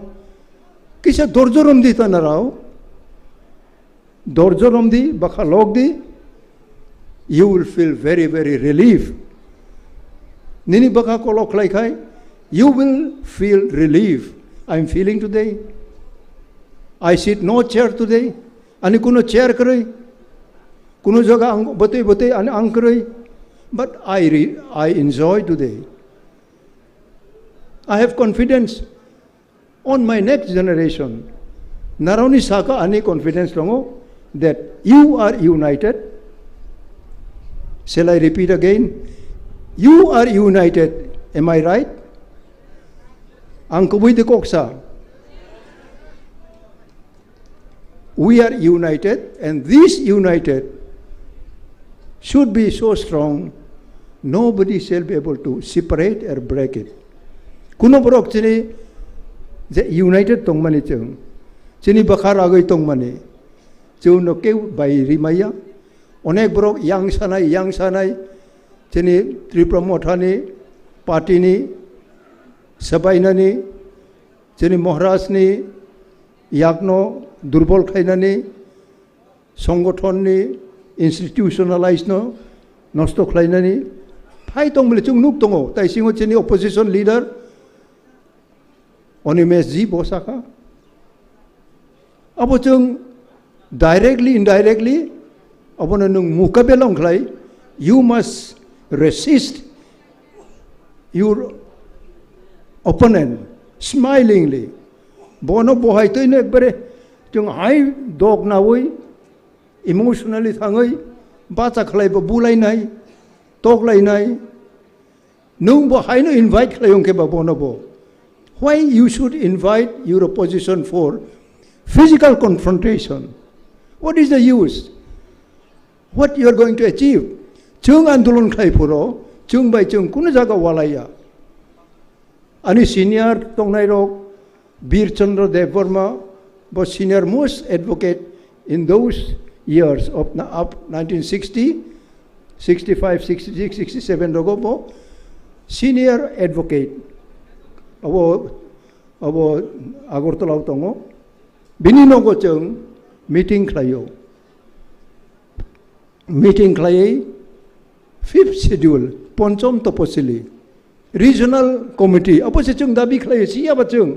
किसे दर्जरम दी तनाराव दर्जरम दी बखा लोग दी you will feel very very relief nini baka kolok lai khai you will feel relief I am feeling today I sit no chair today ani kuno chair karai kuno jaga batei batei ani ang karai but I enjoy today I have confidence on my next generation naroni saka ani confidence longo that you are united. Shall I repeat again? You are united. Am I right? Angkubui de koksa. We are united, and this united should be so strong, nobody shall be able to separate or break it. Kuno borok chini je united tongmani chung, chini bakar agai tongmani, chung no keu bai rimaya. अनेक बरक yang sanai जनि त्रिपुरा मोथानि पार्टीनि सबायनानि जनि महाराजनि यागनो दुर्बल खायनानि संगठननि इन्स्टिट्यूशनलाइजनो नष्ट खालायनानि phi दंबोले जों नुक दङ ताइ सिङाव जनि अपोजिशन लीडर अनिमेश जी बसाखा अब जों डाइरेक्टली इनडाइरेक्टली अपने नों मुकाबेला खालाय you must resist your opponent smilingly bono bohai toine ekbare जों हाय दग नावै इमोशनली थाङै बाचा खालायबो बुलायनाय तगलायनाय नों बहायनो इनभाइट खालायंकेबा बनबो why you should invite your opposition for physical confrontation what is the use what you are going to achieve जों आंदोलन खालायफोरो जों बाय जों कुनो जागा वालाया अनि सीनियर तंनाय रक वीर चंद्र देव Verma was senior most advocate in those years of up 1960 65 66 67 rogobo senior advocate abo agortala tongo bini nogo जों meeting खालायो meeting खालायै fifth schedule पंचम तपसिली regional committee अबसे जों दाबि खालायो सियाबा जों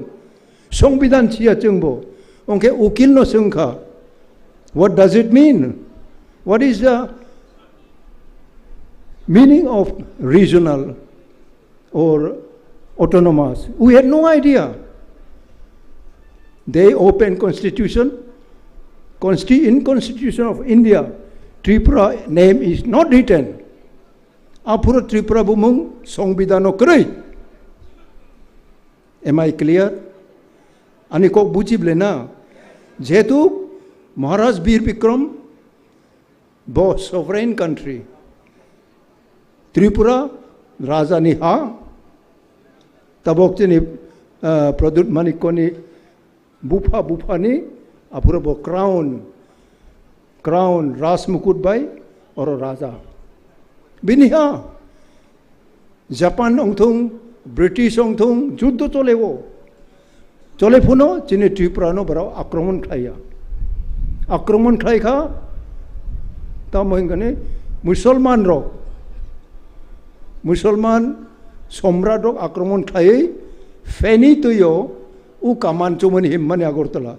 संविधान सिया जोंबो ओंके उकिल no Sankha what does it mean what is the meaning of regional or autonomous we had no idea they open constitution in constitution of India Tripura name is not written apuro Tripura bumung संविधानो करै am I clear ani ko bujible na जेहेतु महाराज वीर विक्रम बो sovereign country Tripura राजानि हा तबोक जनि प्रदुत मानिकोनि बुफानि आपुरो बो crown राजमुकुट bye और राजा बिनिहा Japan अंथों British अंथों युद्ध चलेवो चले फुनो जिनि त्रिपुरानो बराव आक्रमण खाया आक्रमण खायखा ता महिंगने मुसलमान रक मुसलमान सम्राट रक आक्रमण खाई फेनी तुयो उ कामान चुमन हिम्मन आगरतला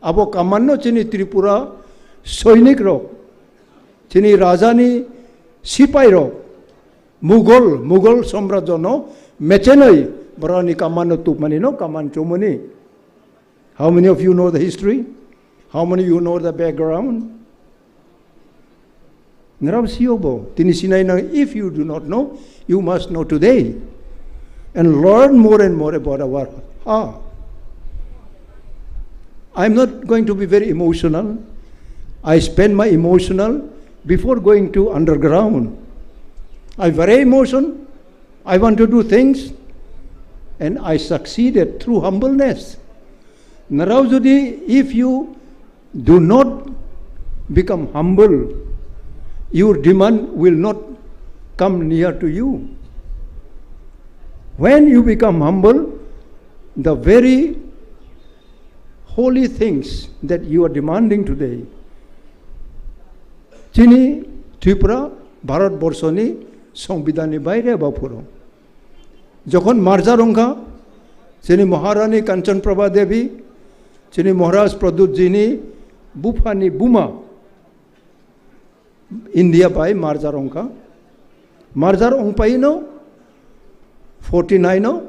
अब कामानो चिनी त्रिपुरा सैनिक रक चिनी राजानी सिपाही रक मुगल सम्राज्य नो मेचेनई बरानी कामानो तुपमानी नो कामान चुमनी How many of you know the history? How many of you know the background? If you do not know, you must know today and learn more and more about our heart. I'm not going to be very emotional. I spend my emotional before going to underground. I'm very emotional. I want to do things and I succeeded through humbleness. Naraujudi, if you do not become humble, your demand will not come near to you. When you become humble, the very holy things that you are demanding today, Chini TIPRA Bharat Borsoni Songvidani Baire Bapuro. Jokon Marja Rongka, Chini Maharani Kanchan Prabha Devi, Chini Maharaj Pradut Jini, Bufani Buma, India by Marja Rongka. Marja Rongpaino, 49,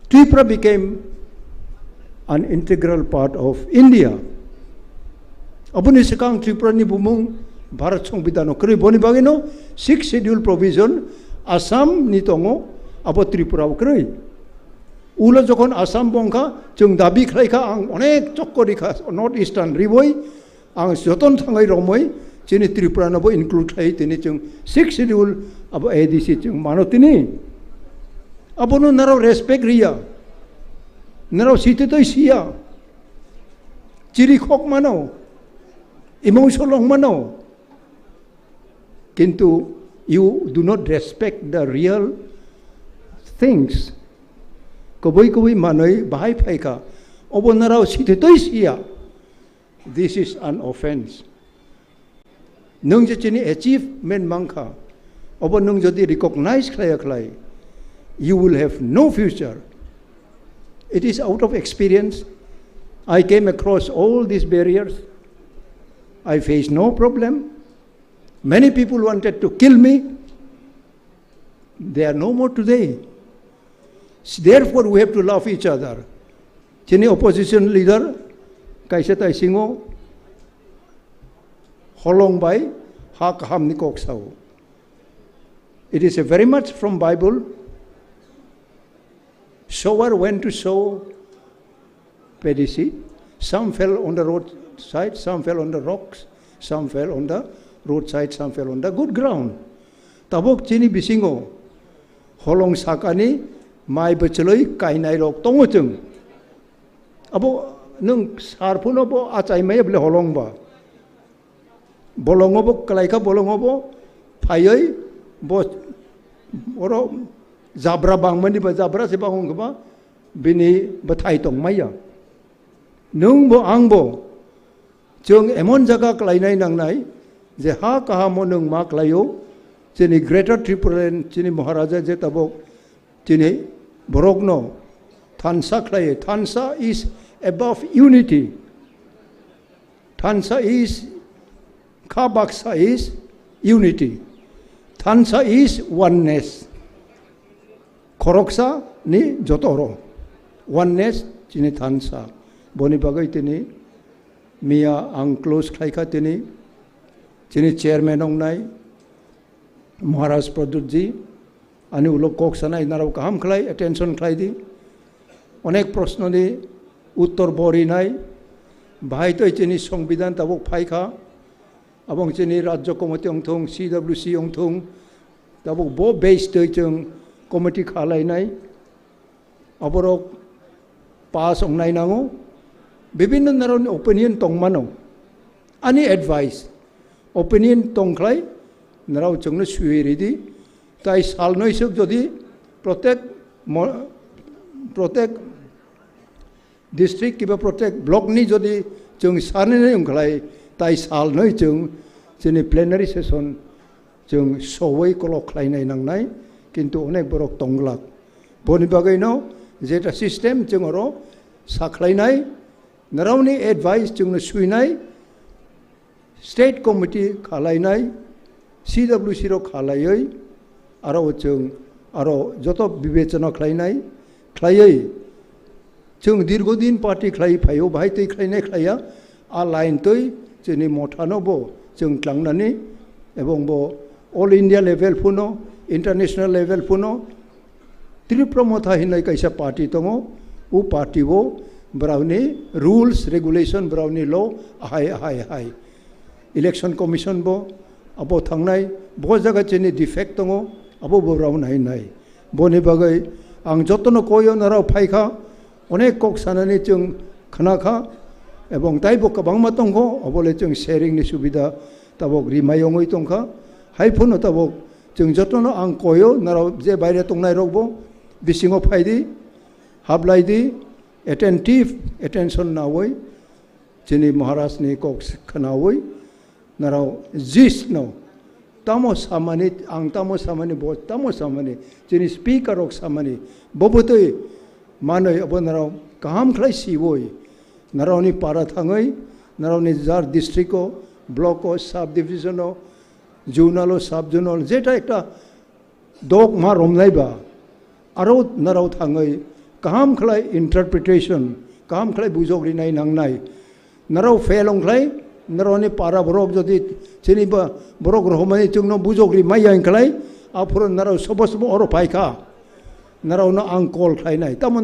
TIPRA became an integral part of India. Abuni sekang TIPRA ni bumung Bharat Songvidano kri boni bagino 6th schedule provision Assam ni tongo abo Tripura kri. Ula jokon Assam bongka jung dabi khlaika ang onek chokkori kha North Eastern riboi ang joton thangai romoi chini Tripura nabo include khai tini jung 6th schedule abo ADC jung manotini. Abo no naraw respect riya. Naraw siti to siya. Chiri khok mano. Emotional mano. Kintu you do not respect the real things. Kabui manoi bahai phaika. Obo naraw siti to siya. This is an offense. Nung chini achievement mangka. Obo nung jodi recognize khlai you will have no future. It is out of experience. I came across all these barriers. I faced no problem. Many people wanted to kill me. They are no more today. Therefore, we have to love each other. Chini opposition leader, kaisa tai singo, holong bai, ha kaham ni kok sao. It is a very much from Bible. Sower went to sow paddy seed. Some fell on the roadside, some fell on the rocks, some fell on the roadside, some fell on the good ground. Tabok chini bisingo, holong sakani, mai bacheloi kainai rok tongotung. Abo nung sarpuno bo acai mai ble holong ba. Bolongo bo kalaika bolongo bo, payoi bo oro Zabra bang mani ba zabra se bang ba bini bathai tong maya nung bo ang bo chung emon jaga klainai nang nai je ha kaha mo nung ma klayo chini greater Tripura chini Maharaja je tabok chini borogno thansa klai thansa is above unity, thansa is khabaksa is unity, thansa is oneness. Koroksa ni jotoro, oneness chini thansa. Boni bagai tini, Mia ang close khaika tini, chini chairman ong nai, Maharaj Pradutji, ani ulok koksana inaraw kaham khlai, attention khlai di, onek prosno di, uttor bori nai, bahai to chini songbidan tabok phaika, abong chini Rajya Komite ong thong, CWC ong thong, tabok bo base to chung, committee khalai nai aborok pass ong nai nango bibinno naron opinion tong mano ani advice opinion tong khlai naraw chungno suiri di tai sal noi suk jodi protek district kiba protek block ni jodi chung sarne nei khlai tai sal noi chung जोंनि प्लेनारि session जों सवै कलक खालायनाय नांनाय किन्तु अनेक बरक तंग्लाक बनि बागैनो जेटा सिस्टेम जोङो साख्लायनाय नारावनि एडभाइस जोंनो सुइनाय स्टेट कमिटि खालायनाय CWC रो खालायै आरो जों आरो जत विवेचना खालायनाय खालायै जों दीर्घदिन पार्टी खालाय फायो बाहाय तै खालायनाय खालाया आ लाइन तै जोंनि मथानो बो जों क्लांनानै एवं बो ऑल इंडिया लेवल फुनो इंटरनेशनल लेवल फुनो त्रिपुरा मोथा हिनाय कैसा पार्टी दङो उ पार्टी वो ब्राउनी रूल्स रेगुलेशन ब्राउनी लॉ हाय हाय हाय इलेक्शन कमिशन बो अब थांनाय बहुत जगह जोंनि डिफेक्ट दङो अब ब्राउन हाय नाय बनि बागै आं जतनो कोयो नाराव फायखा अनेक कक सानानै जों खोनाखा एवं ताइबो गोबां दंखो अबले जों शेयरिंनि सुबिदा ताबक रिमायङै दंखा हायफोनो ताबक जों जतनो आं कोयो नाराव जे बायरे तंनाय रगबो बिसिङाव फायदि हाबलायदि एटेंशन नावै जोंनि महाराजनि कक खोनावै नाराव जिस न तामो सामानि आं तामो सामानि बहुत तामो सामानि जोंनि स्पीकर अक सामानि बबोतै मानै अब नाराव गाहाम खालाय सिवै नारावनि पारा थाङै नारावनि जार district block sub division zonal sub zonal जेटा एकटा दग मा रमनायबा आरो नाराव थाङै गाहाम खालाय इंटरप्रिटेशन गाहाम खालाय बुजग्रिनाय नांनाय नाराव फेलंख्लाय नारावनि पारा बरक जदि जेनिबा बरक रहमानि जोंनो बुजग्रि माइयां खालाय आफोर नाराव सबस अर फायखा नारावनो आं कल खालायनाय तामोन